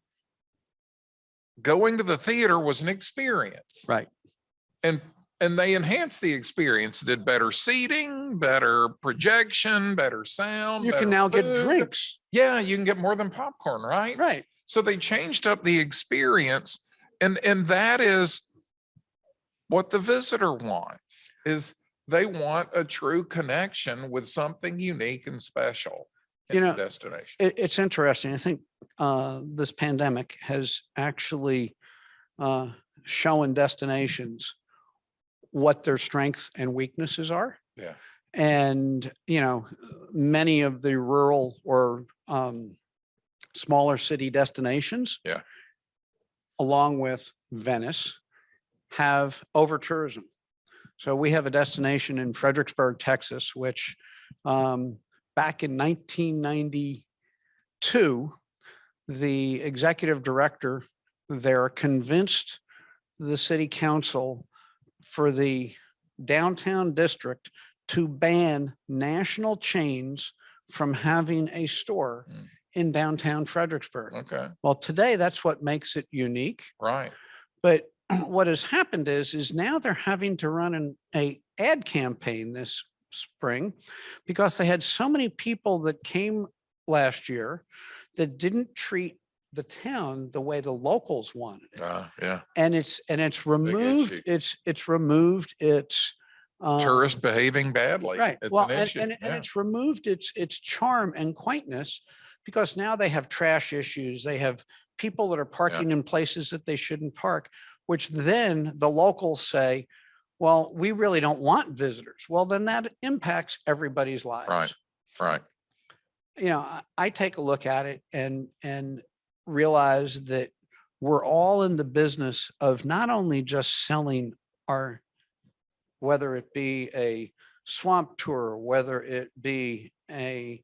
going to the theater was an experience. Right. And they enhanced the experience, did better seating, better projection, better sound. You can better now get food. drinks. Yeah, you can get more than popcorn, right? Right. So they changed up the experience, and that is what the visitor wants, is they want a true connection with something unique and special in the destination. It's interesting. I think this pandemic has actually shown destinations what their strengths and weaknesses are. Yeah. And, many of the rural or smaller city destinations, along with Venice, have over tourism. So we have a destination in Fredericksburg, Texas, which back in 1992, the executive director there convinced the city council for the downtown district to ban national chains from having a store in downtown Fredericksburg. Okay. Well, today that's what makes it unique. Right. But what has happened is now they're having to run an ad campaign this spring because they had so many people that came last year that didn't treat the town the way the locals wanted it. Yeah. And it's removed. It's removed. It's tourists behaving badly. Right. It's Well, an issue. and it's removed its charm and quaintness because now they have trash issues. They have people that are parking in places that they shouldn't park, which then the locals say, well, we really don't want visitors. Well, then that impacts everybody's lives. Right. Right. I take a look at it and realize that we're all in the business of not only just selling our, whether it be a swamp tour, whether it be a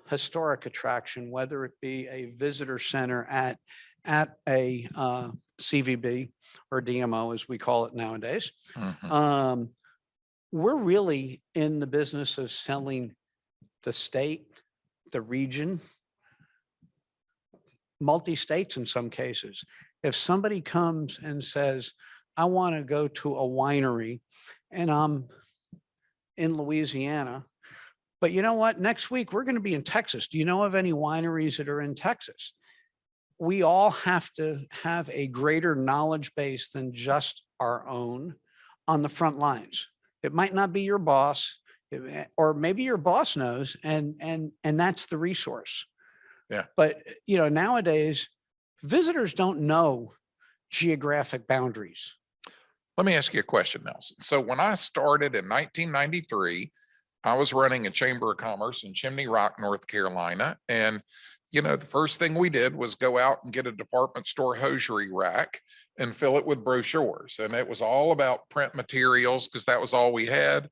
historic attraction, whether it be a visitor center at a CVB or DMO, as we call it nowadays. we're really in the business of selling the state, the region, multi-states in some cases. If somebody comes and says, I want to go to a winery and I'm in Louisiana, but you know what? Next week, we're going to be in Texas. Do you know of any wineries that are in Texas? We all have to have a greater knowledge base than just our own on the front lines. It might not be your boss, or maybe your boss knows, and that's the resource. Yeah. But you know, nowadays, visitors don't know geographic boundaries. Let me ask you a question, Nelson. So when I started in 1993, I was running a Chamber of Commerce in Chimney Rock, North Carolina. And, you know, the first thing we did was go out and get a department store hosiery rack and fill it with brochures. And it was all about print materials because that was all we had.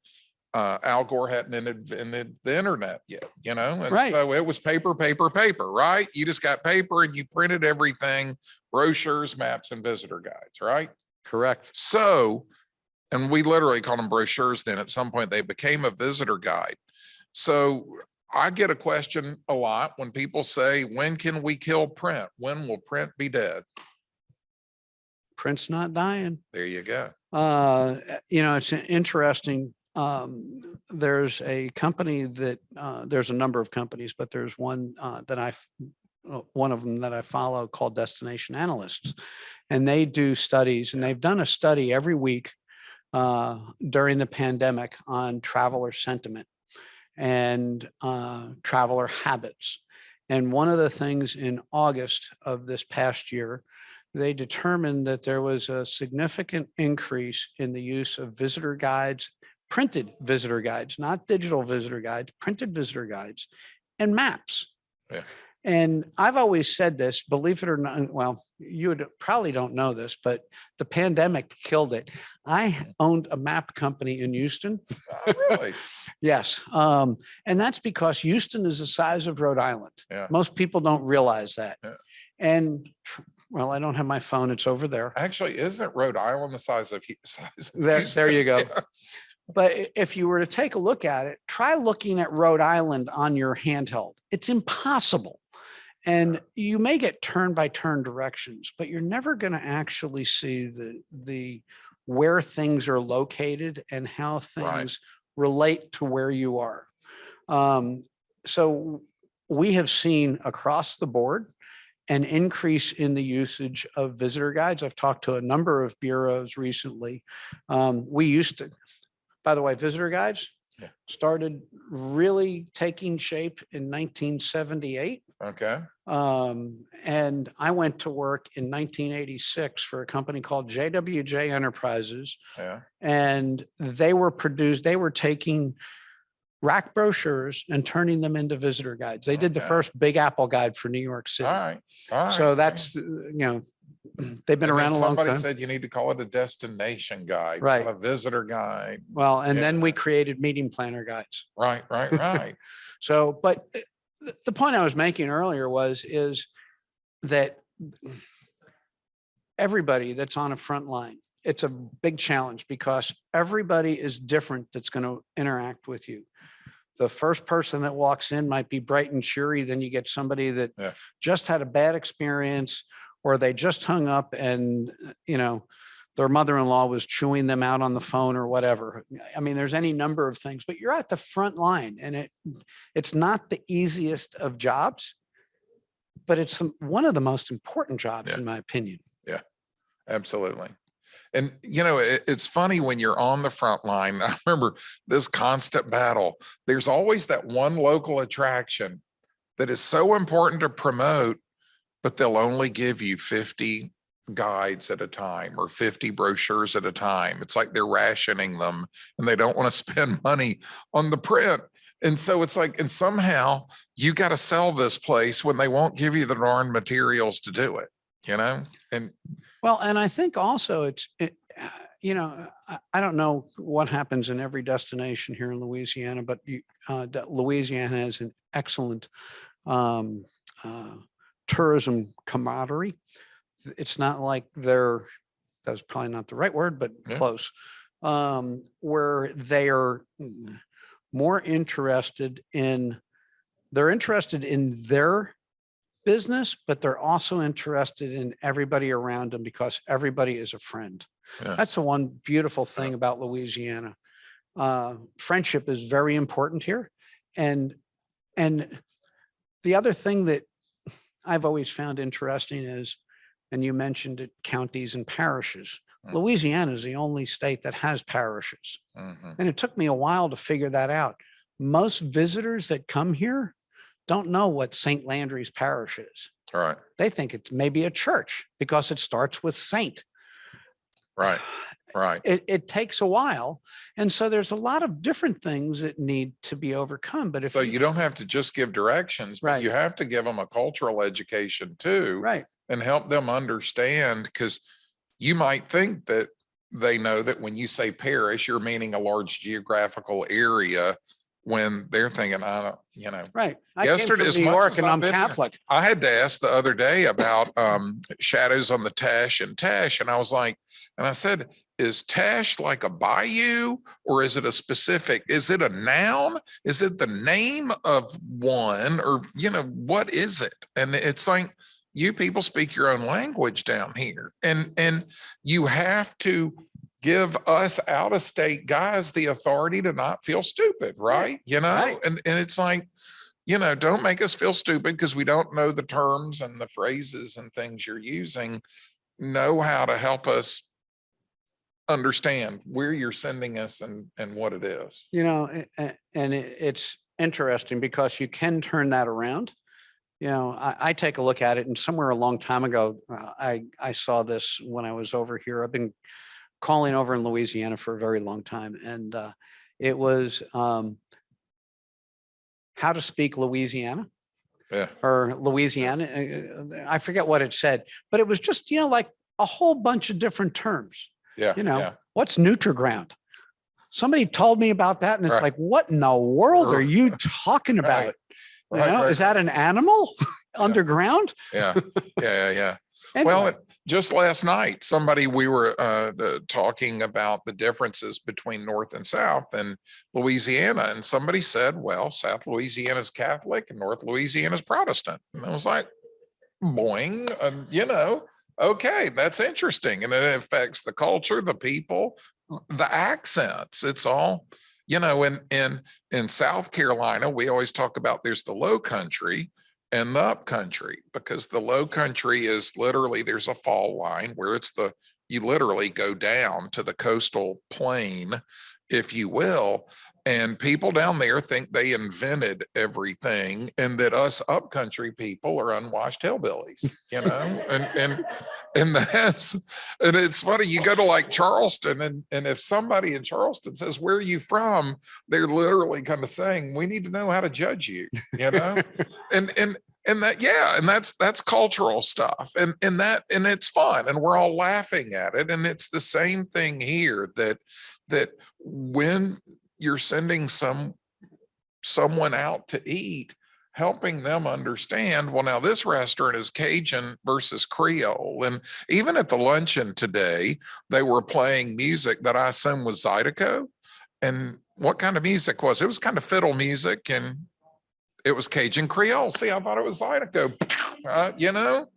Al Gore hadn't invented the internet yet, you know, and Right. so it was paper, paper, paper, right? You just got paper and you printed everything, brochures, maps, and visitor guides, right? Correct. So, and we literally called them brochures then. At some point, they became a visitor guide. So I get a question a lot when people say, when can we kill print? When will print be dead? Print's not dying. There you go. You know, it's interesting. There's a company that, there's a number of companies, but there's one that one of them that I follow called Destination Analysts. And they do studies, and they've done a study every week during the pandemic on traveler sentiment and traveler habits. And one of the things in August of this past year, they determined that there was a significant increase in the use of visitor guides, printed visitor guides, not digital visitor guides, printed visitor guides, and maps. Yeah. And I've always said this, believe it or not, well, probably don't know this, but the pandemic killed it. I owned a map company in Houston. Oh, really? Yes. And that's because Houston is the size of Rhode Island. Yeah. Most people don't realize that. Yeah. And well, I don't have my phone. It's over there. Actually, isn't Rhode Island the size of There Houston? you go. Yeah. But if you were to take a look at it, try looking at Rhode Island on your handheld. It's impossible. And you may get turn by turn directions, but you're never going to actually see the where things are located and how things relate to where you are. So we have seen across the board an increase in the usage of visitor guides. I've talked to a number of bureaus recently. We used to, by the way, visitor guides started really taking shape in 1978. Okay. And I went to work in 1986 for a company called JWJ Enterprises. Yeah. And they were taking rack brochures and turning them into visitor guides. They did the Okay. first Big Apple guide for New York City. All right. All right. So that's, you know, they've been And around then a long somebody time. said you need to call it a destination guide, Right. not a visitor guide. Well, and then we Yeah. created meeting planner guides. Right, right. So, but the point I was making earlier is that everybody that's on a front line, it's a big challenge because everybody is different that's going to interact with you. The first person that walks in might be bright and cheery. Then you get somebody that just had a bad experience, or they just hung up and, you know, their mother-in-law was chewing them out on the phone or whatever. I mean, there's any number of things, but you're at the front line, and it's not the easiest of jobs, but it's one of the most important jobs, in my opinion. Yeah, absolutely. And, you know, it's funny when you're on the front line. I remember this constant battle. There's always that one local attraction that is so important to promote, but they'll only give you 50 guides at a time or 50 brochures at a time. It's like they're rationing them and they don't want to spend money on the print. And so it's like, and somehow you got to sell this place when they won't give you the darn materials to do it, you know? And well, and I think also you know, I don't know what happens in every destination here in Louisiana, but Louisiana has an excellent tourism camaraderie. It's not like that's probably not the right word, but close. where they are more interested in, they're interested in their business, but they're also interested in everybody around them because everybody is a friend. Yeah. That's the one beautiful thing about Louisiana. Friendship is very important here. And the other thing that I've always found interesting is, and you mentioned it, counties and parishes. Mhm. Louisiana is the only state that has parishes. Mhm. And it took me a while to figure that out. Most visitors that come here don't know what St. Landry's Parish is. All right. They think it's maybe a church because it starts with saint. Right. Right. It takes a while. And so there's a lot of different things that need to be overcome. But if So you don't have to just give directions, but Right. you have to give them a cultural education too. right, And help them understand, because you might think that they know that when you say parish, you're meaning a large geographical area, when they're thinking, I don't, you know. right. I came Yesterday, from as New much York as and I've I'm been there, Catholic. I had to ask the other day about shadows on the Tash and Tash. And I was like, and I said, is Tash like a bayou, or is it a specific, is it a noun? Is it the name of one, or, you know, what is it? And it's like, you people speak your own language down here, and you have to give us out of state guys the authority to not feel stupid, right? You know, Right. and it's like, you know, don't make us feel stupid because we don't know the terms and the phrases and things you're using. Know how to help us understand where you're sending us and what it is. You know, and it's interesting because you can turn that around. You know, I take a look at it, and somewhere a long time ago, I saw this when I was over here. I've been calling over in Louisiana for a very long time, and it was how to speak Louisiana Yeah. or Louisiana. I forget what it said, but it was just, you know, like a whole bunch of different terms. Yeah. You know, Yeah. what's Nutriground? Somebody told me about that, and it's Right. like, what in the world are you talking about? Right. You Right, know, right, is that an animal underground? Yeah. Yeah. Yeah. Anyway, Well, just last night, we were talking about the differences between North and South and Louisiana. And somebody said, well, South Louisiana is Catholic and North Louisiana is Protestant. And I was like, boing, you know, okay, that's interesting. And it affects the culture, the people, the accents. It's all, you know, in South Carolina, we always talk about there's the low country and the up country, because the low country is literally, there's a fall line where you literally go down to the coastal plain, if you will. And people down there think they invented everything, and that us upcountry people are unwashed hillbillies, you know, and it's funny. You go to like Charleston, and if somebody in Charleston says, "Where are you from?" they're literally kind of saying, "We need to know how to judge you," you know, and that, yeah, and that's cultural stuff, and it's fun, and we're all laughing at it, and it's the same thing here, that when you're sending someone out to eat, helping them understand, well, now this restaurant is Cajun versus Creole. And even at the luncheon today, they were playing music that I assume was Zydeco. And what kind of music was it? It was kind of fiddle music, and it was Cajun Creole. See, I thought it was Zydeco. You know,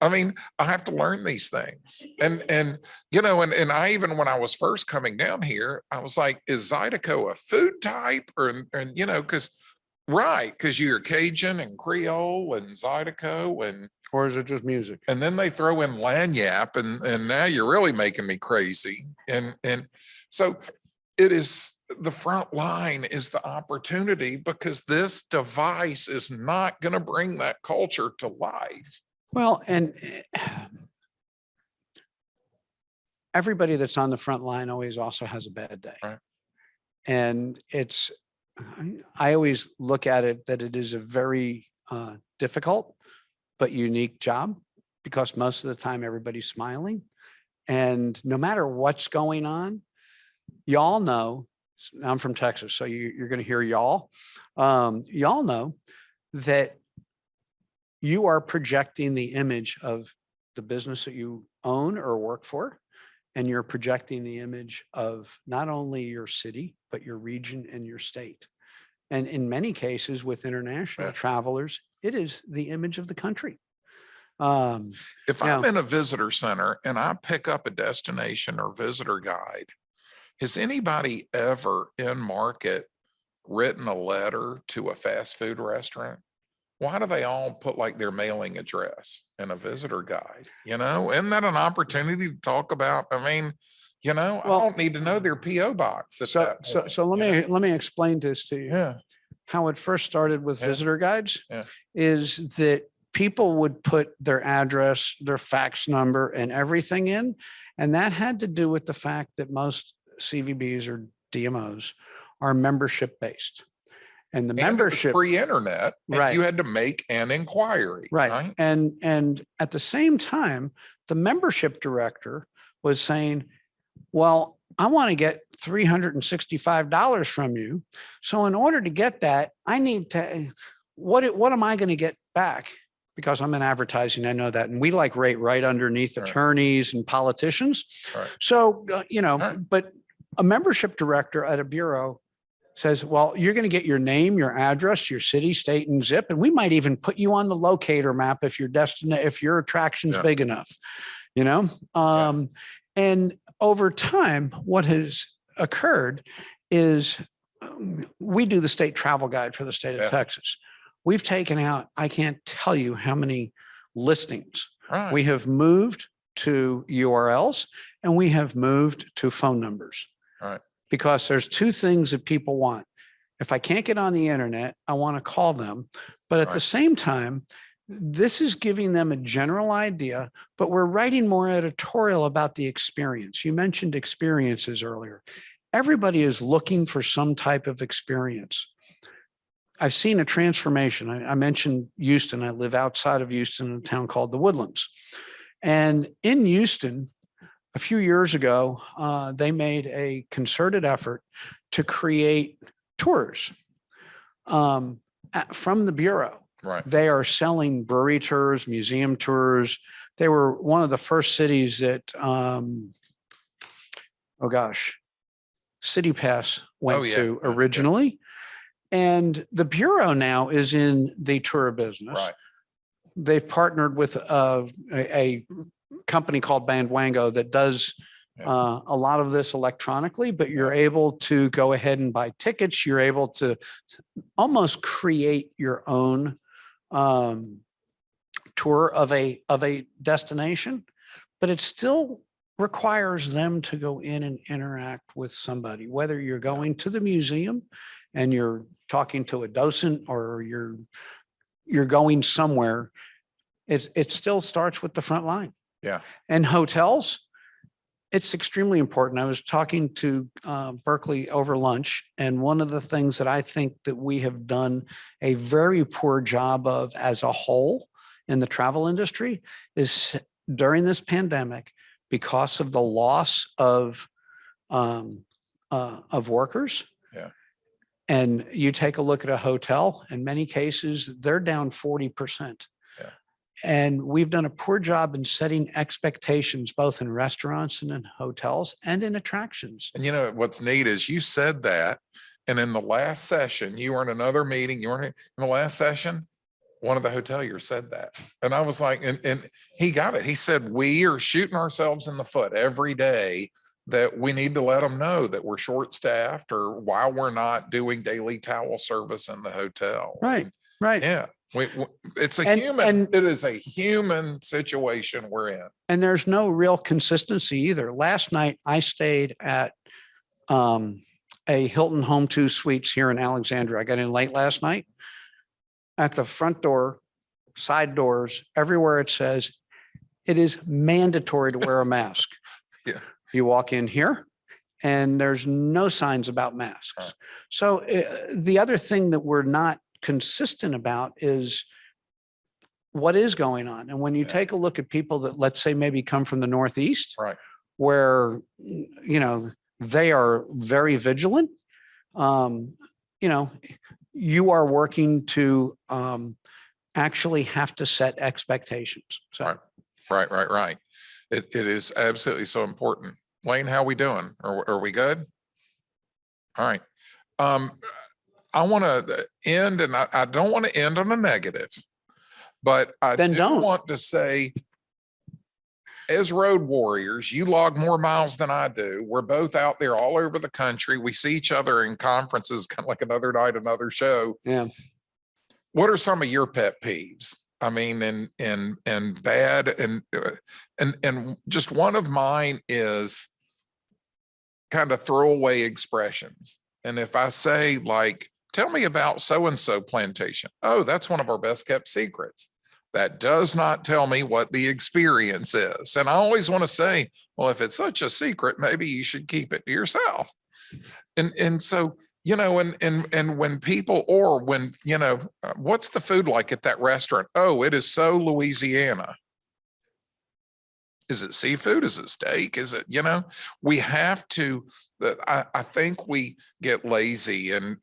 I mean, I have to learn these things. And you know, and I, even when I was first coming down here, I was like, is Zydeco a food type? And you know, because you're Cajun and Creole and Zydeco, or is it just music? and then they throw in lanyap, and now you're really making me crazy. And so it is, the front line is the opportunity, because this device is not going to bring that culture to life. Well, and everybody that's on the front line always also has a bad day. Right. And I always look at it that it is a very difficult but unique job, because most of the time everybody's smiling. And no matter what's going on, y'all know, I'm from Texas, so you're going to hear y'all. Y'all know that you are projecting the image of the business that you own or work for. and you're projecting the image of not only your city, but your region and your state. And in many cases with international Yeah. travelers, it is the image of the country. If Yeah. I'm in a visitor center and I pick up a destination or visitor guide, has anybody ever in market written a letter to a fast food restaurant? Why do they all put like their mailing address in a visitor guide? You know, isn't that an opportunity to talk about? I mean, you know, I Well, don't need to know their PO box at So, that so, point. so let me explain this to you. Yeah, How it first started with Yeah. visitor guides Yeah. is that people would put their address, their fax number and everything in. And that had to do with the fact that most CVBs or DMOs are membership based. And the and it was membership, pre-internet, and Right. you had to make an inquiry, right. right? And at the same time, the membership director was saying, well, I want to get $365 from you. So in order to get that, I need to, what am I going to get back? Because I'm in advertising, I know that. And we like rate right underneath Right. attorneys and politicians. Right. So, Right. but a membership director at a bureau says, well, you're going to get your name, your address, your city, state, and zip. And we might even put you on the locator map if if your attraction's Yeah. big enough, and over time, what has occurred is we do the state travel guide for the state of Yeah. Texas. We've taken out, I can't tell you how many listings. Right. We have moved to URLs and we have moved to phone numbers. Right. Because there's two things that people want. If I can't get on the internet, I want to call them. But at the Right. same time, this is giving them a general idea, but we're writing more editorial about the experience. You mentioned experiences earlier. Everybody is looking for some type of experience. I've seen a transformation. I mentioned Houston. I live outside of Houston in a town called the Woodlands. And in Houston, a few years ago, they made a concerted effort to create tours from the Bureau. Right. They are selling brewery tours, museum tours. They were one of the first cities that, City Pass went yeah. to Yeah. originally. And the Bureau now is in the tour business. Right. They've partnered with a company called Bandwango that does Yeah. a lot of this electronically, but you're able to go ahead and buy tickets. You're able to almost create your own tour of a destination, but it still requires them to go in and interact with somebody, whether you're going to the museum and you're talking to a docent or you're going somewhere. It still starts with the front line. Yeah. And hotels, it's extremely important. I was talking to Berkeley over lunch, and one of the things that I think that we have done a very poor job of as a whole in the travel industry is during this pandemic, because of the loss of workers. Yeah. And you take a look at a hotel, in many cases, they're down 40%. Yeah. And we've done a poor job in setting expectations, both in restaurants and in hotels and in attractions. And you know, what's neat is you said that, and in the last session, you were in another meeting, you weren't in the last session, one of the hoteliers said that. And I was like, and he got it. He said, we are shooting ourselves in the foot every day that we need to let them know that we're short-staffed or why we're not doing daily towel service in the hotel. Right, right. Yeah. It's a And- human, and- it is a human situation we're in. And there's no real consistency either. Last night, I stayed at a Hilton Home 2 Suites here in Alexandria. I got in late last night. At the front door, side doors, everywhere it says, it is mandatory to wear a mask. Yeah. You walk in here and there's no signs about masks. Right. So the other thing that we're not consistent about is what is going on. And when you Yeah. take a look at people that, let's say, maybe come from the Northeast, Right. where, they are very vigilant, you are working to actually have to set expectations. So, Right. Right. It is absolutely so important. Wayne, how we doing? Are we good? All right. I want to end, and I don't want to end on a negative, but I Then do don't. want to say, as road warriors, you log more miles than I do. We're both out there all over the country. We see each other in conferences, kind of like another night, another show. Yeah. What are some of your pet peeves? I mean, and bad, and just one of mine is kind of throwaway expressions. And if I say, like, tell me about so-and-so plantation. Oh, that's one of our best kept secrets. That does not tell me what the experience is. And I always want to say, well, if it's such a secret, maybe you should keep it to yourself. And so, you know, and when people, or when, you know, what's the food like at that restaurant? Oh, it is so Louisiana. Is it seafood? Is it steak? Is it, you know, we have to, I think we get lazy and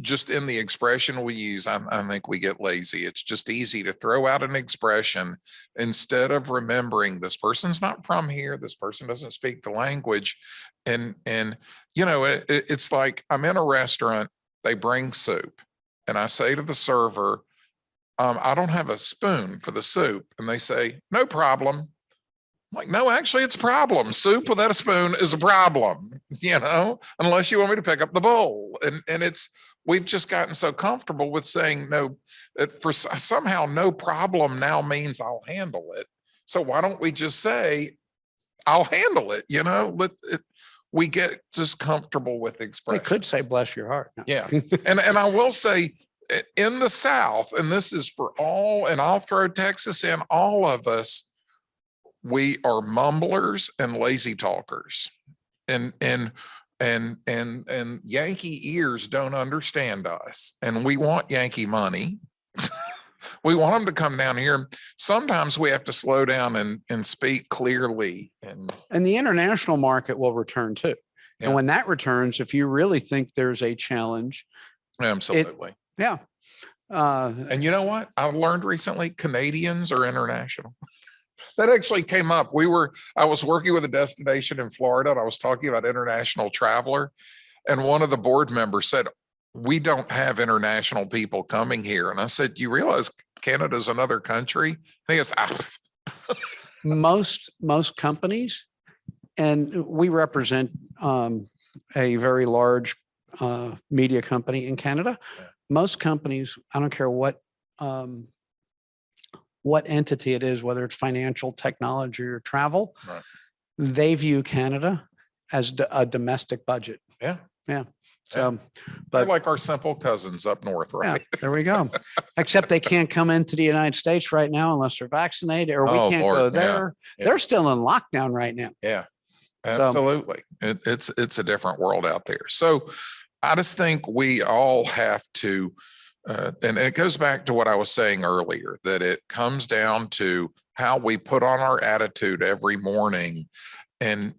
just in the expression we use, I think we get lazy. It's just easy to throw out an expression instead of remembering this person's not from here. This person doesn't speak the language. And you know, it's like I'm in a restaurant, they bring soup and I say to the server, I don't have a spoon for the soup. And they say, no problem. I'm like, no, actually it's a problem. Soup without a spoon is a problem, you know, unless you want me to pick up the bowl. And it's, we've just gotten so comfortable with saying no, for somehow no problem now means I'll handle it. So why don't we just say, I'll handle it, you know, we get just comfortable with They expressions. could say, bless your heart. No. Yeah. And I will say, in the South, and this is for all, and I'll throw Texas in, all of us, we are mumblers and lazy talkers. And Yankee ears don't understand us. And we want Yankee money. We want them to come down here. Sometimes we have to slow down and speak clearly. And the international market will return too. Yeah. And when that returns, if you really think there's a challenge, Absolutely. yeah. And you know what? I learned recently, Canadians are international. That actually came up. I was working with a destination in Florida and I was talking about international traveler. And one of the board members said, we don't have international people coming here. And I said, you realize Canada's another country? I think it's most companies, and we represent a very large media company in Canada. Yeah. Most companies, I don't care what entity it is, whether it's financial, technology, or travel, right. They view Canada as a domestic budget. Yeah. Yeah. So, They're but like our simple cousins up north, yeah, right? there we go. Except they can't come into the United States right now unless they're vaccinated, or we Oh, can't Lord, go yeah, there. yeah. They're still in lockdown right now. Yeah, So- absolutely. It's a different world out there. So I just think we all have to, and it goes back to what I was saying earlier, that it comes down to how we put on our attitude every morning. And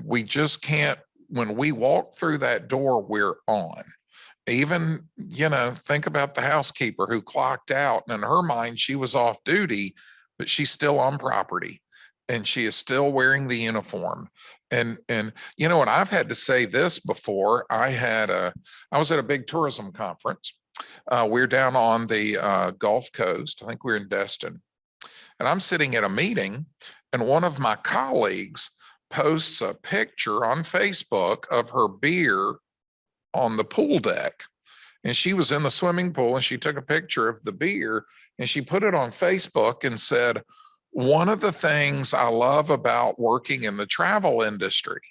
we just can't, when we walk through that door, we're on. Even, you know, think about the housekeeper who clocked out, and in her mind, she was off duty, but she's still on property and she is still wearing the uniform. And, you know, and I've had to say this before. I was at a big tourism conference. We're down on the Gulf Coast. I think we're in Destin. And I'm sitting at a meeting and one of my colleagues posts a picture on Facebook of her beer on the pool deck. And she was in the swimming pool and she took a picture of the beer and she put it on Facebook and said, one of the things I love about working in the travel industry.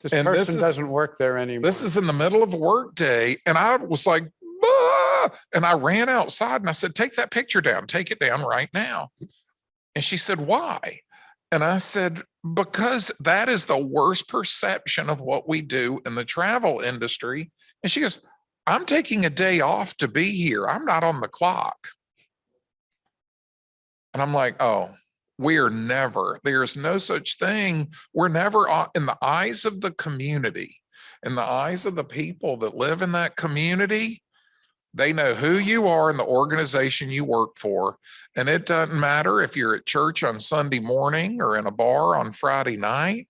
This And this person is- doesn't work there anymore. This is in the middle of a work day. And I was like, "Ah!" And I ran outside and I said, take that picture down, take it down right now. And she said, why? And I said, because that is the worst perception of what we do in the travel industry. And she goes, I'm taking a day off to be here. I'm not on the clock. And I'm like, oh, there's no such thing. We're never in the eyes of the community, in the eyes of the people that live in that community. They know who you are and the organization you work for. And it doesn't matter if you're at church on Sunday morning or in a bar on Friday night,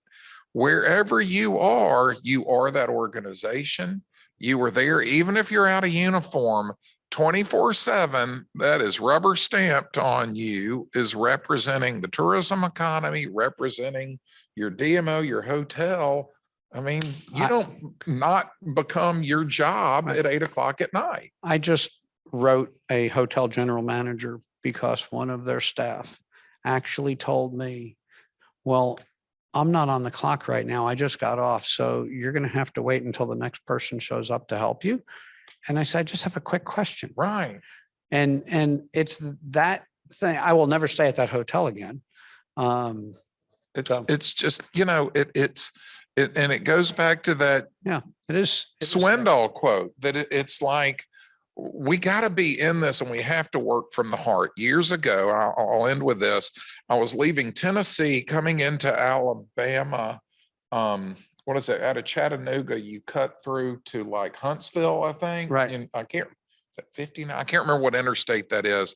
wherever you are that organization. You were there, even if you're out of uniform, 24/7, that is rubber stamped on you, is representing the tourism economy, representing your DMO, your hotel. I mean, you don't not become your job at 8 o'clock at night. I just wrote a hotel general manager because one of their staff actually told me, well, I'm not on the clock right now. I just got off. So you're going to have to wait until the next person shows up to help you. And I said, I just have a quick question. Right. And it's that thing. I will never stay at that hotel again. It's just, and it goes back to that it is Swindoll quote that it's like, we got to be in this and we have to work from the heart. Years ago, I'll end with this. I was leaving Tennessee coming into Alabama. What is it? Out of Chattanooga, you cut through to like Huntsville, I think. Right. And is that 59? I can't remember what interstate that is.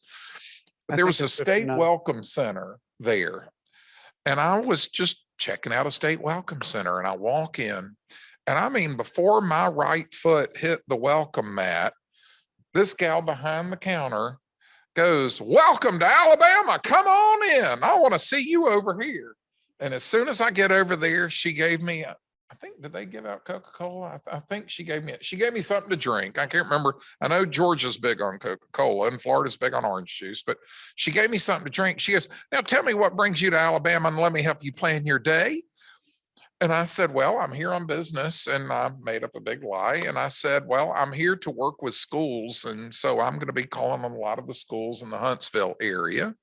But there was a state 59. welcome center there. And I was just checking out a state welcome center and I walk in. And I mean, before my right foot hit the welcome mat, this gal behind the counter goes, "Welcome to Alabama. Come on in. I want to see you over here." And as soon as I get over there, she gave me, I think, did they give out Coca-Cola? I think she gave me something to drink. I can't remember. I know Georgia's big on Coca-Cola and Florida's big on orange juice, but she gave me something to drink. She goes, "Now tell me what brings you to Alabama and let me help you plan your day." And I said, "Well, I'm here on business." And I made up a big lie. And I said, "Well, I'm here to work with schools. And so I'm going to be calling on a lot of the schools in the Huntsville area."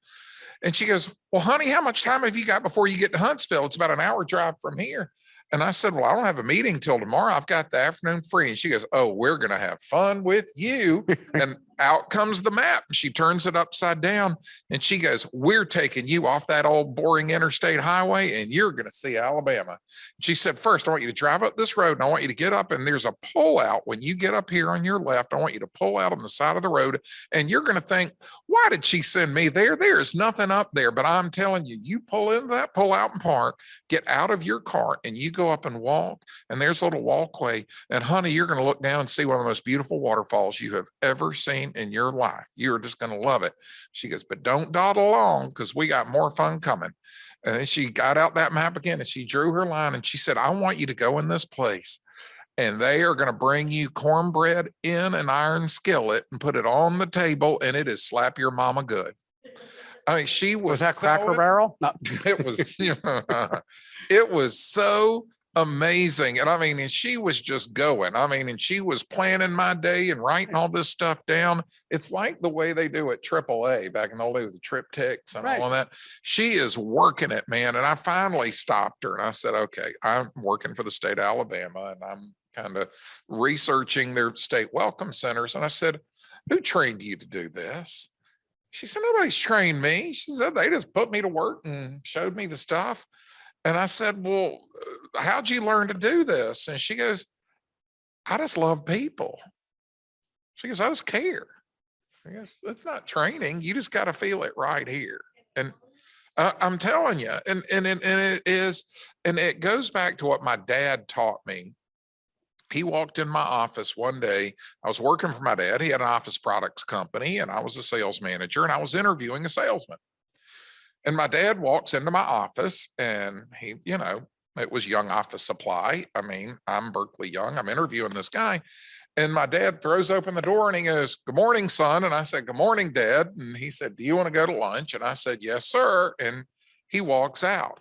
And she goes, "Well, honey, how much time have you got before you get to Huntsville? It's about an hour drive from here." And I said, "Well, I don't have a meeting till tomorrow. I've got the afternoon free." And she goes, "Oh, we're going to have fun with you." And out comes the map. She turns it upside down and she goes, "We're taking you off that old boring interstate highway and you're going to see Alabama." She said, "First, I want you to drive up this road and I want you to get up and there's a pull out. When you get up here on your left, I want you to pull out on the side of the road and you're going to think, why did she send me there? There is nothing up there. But I'm telling you, you pull into that pull out and park, get out of your car and you go up and walk and there's a little walkway. And honey, you're going to look down and see one of the most beautiful waterfalls you have ever seen in your life. You're just going to love it." She goes, "But don't dawdle along because we got more fun coming." And then she got out that map again and she drew her line and she said, "I want you to go in this place and they are going to bring you cornbread in an iron skillet and put it on the table and it is slap your mama good." I mean, she was that so Cracker Barrel? No. It was, it was so amazing. And I mean, and she was just going, I mean, and she was planning my day and writing all this stuff down. It's like the way they do at AAA back in the old days with the triptychs and all of that. She is working it, man. And I finally stopped her and I said, "Okay, I'm working for the state of Alabama and I'm kind of researching their state welcome centers." And I said, "Who trained you to do this?" She said, "Nobody's trained me." She said, "They just put me to work and showed me the stuff." And I said, "Well, how'd you learn to do this?" And she goes, "I just love people." She goes, "I just care." I guess it's not training. You just got to feel it right here. And I'm telling you, and it is, and it goes back to what my dad taught me. He walked in my office one day. I was working for my dad. He had an office products company and I was a sales manager and I was interviewing a salesman. And my dad walks into my office and he, it was Young Office Supply. I mean, I'm Berkeley Young. I'm interviewing this guy. And my dad throws open the door and he goes, "Good morning, son." And I said, "Good morning, Dad." And he said, "Do you want to go to lunch?" And I said, "Yes, sir." And he walks out.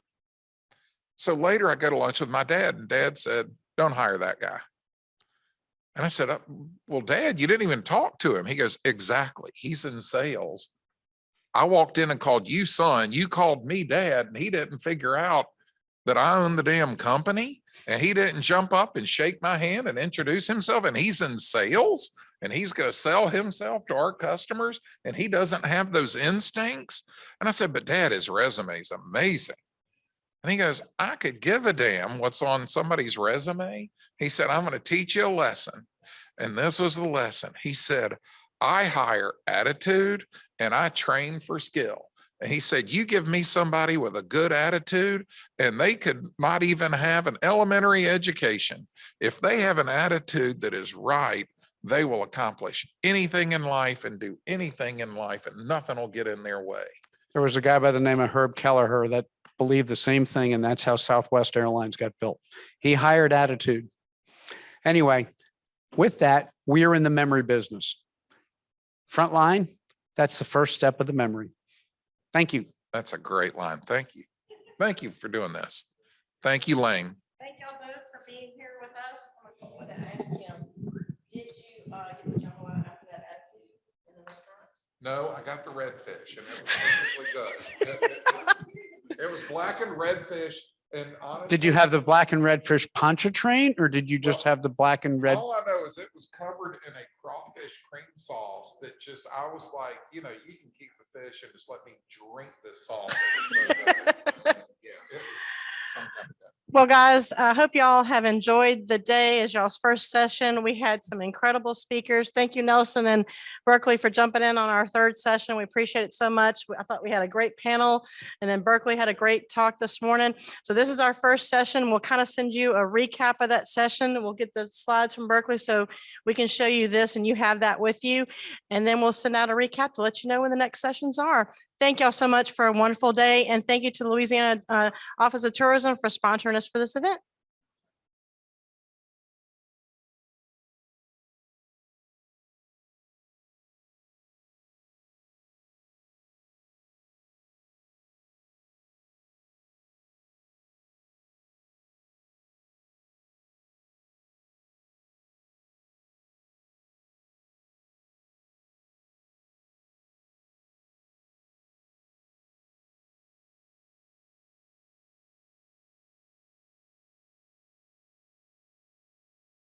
So later I go to lunch with my dad and Dad said, "Don't hire that guy." And I said, "Well, Dad, you didn't even talk to him." He goes, "Exactly. He's in sales. I walked in and called you son. You called me dad. And he didn't figure out that I own the damn company. And he didn't jump up and shake my hand and introduce himself. And he's in sales and he's going to sell himself to our customers. And he doesn't have those instincts." And I said, "But Dad, his resume is amazing." And he goes, "I could give a damn what's on somebody's resume." He said, "I'm going to teach you a lesson. And this was the lesson. He said, I hire attitude and I train for skill. And he said, you give me somebody with a good attitude, and they could not even have an elementary education. If they have an attitude that is right, they will accomplish anything in life and do anything in life, and nothing will get in their way. There was a guy by the name of Herb Kelleher that believed the same thing, and that's how Southwest Airlines got built. He hired attitude. Anyway, with that, we are in the memory business. Frontline, that's the first step of the memory. Thank you. That's a great line. Thank you. Thank you for doing this. Thank you, Lane. Thank y'all both for being here with us. I'm going to ask him, did you get the jambalaya after that attitude in the restaurant? No, I got the redfish, and it was perfectly good. It was black and redfish, and honestly. Did you have the black and red fish pontchartrain, or did you just have the black and red? All I know is it was covered in a crawfish cream sauce that just, I was like, you can keep the fish and just let me drink this sauce. It was so good. Yeah, it was some kind of death. Well, guys, I hope y'all have enjoyed the day as y'all's first session. We had some incredible speakers. Thank you, Nelson and Berkeley, for jumping in on our third session. We appreciate it so much. I thought we had a great panel, and then Berkeley had a great talk this morning. So this is our first session. We'll kind of send you a recap of that session. We'll get the slides from Berkeley so we can show you this and you have that with you. And then we'll send out a recap to let you know when the next sessions are. Thank y'all so much for a wonderful day. And thank you to the Louisiana Office of Tourism for sponsoring us for this event.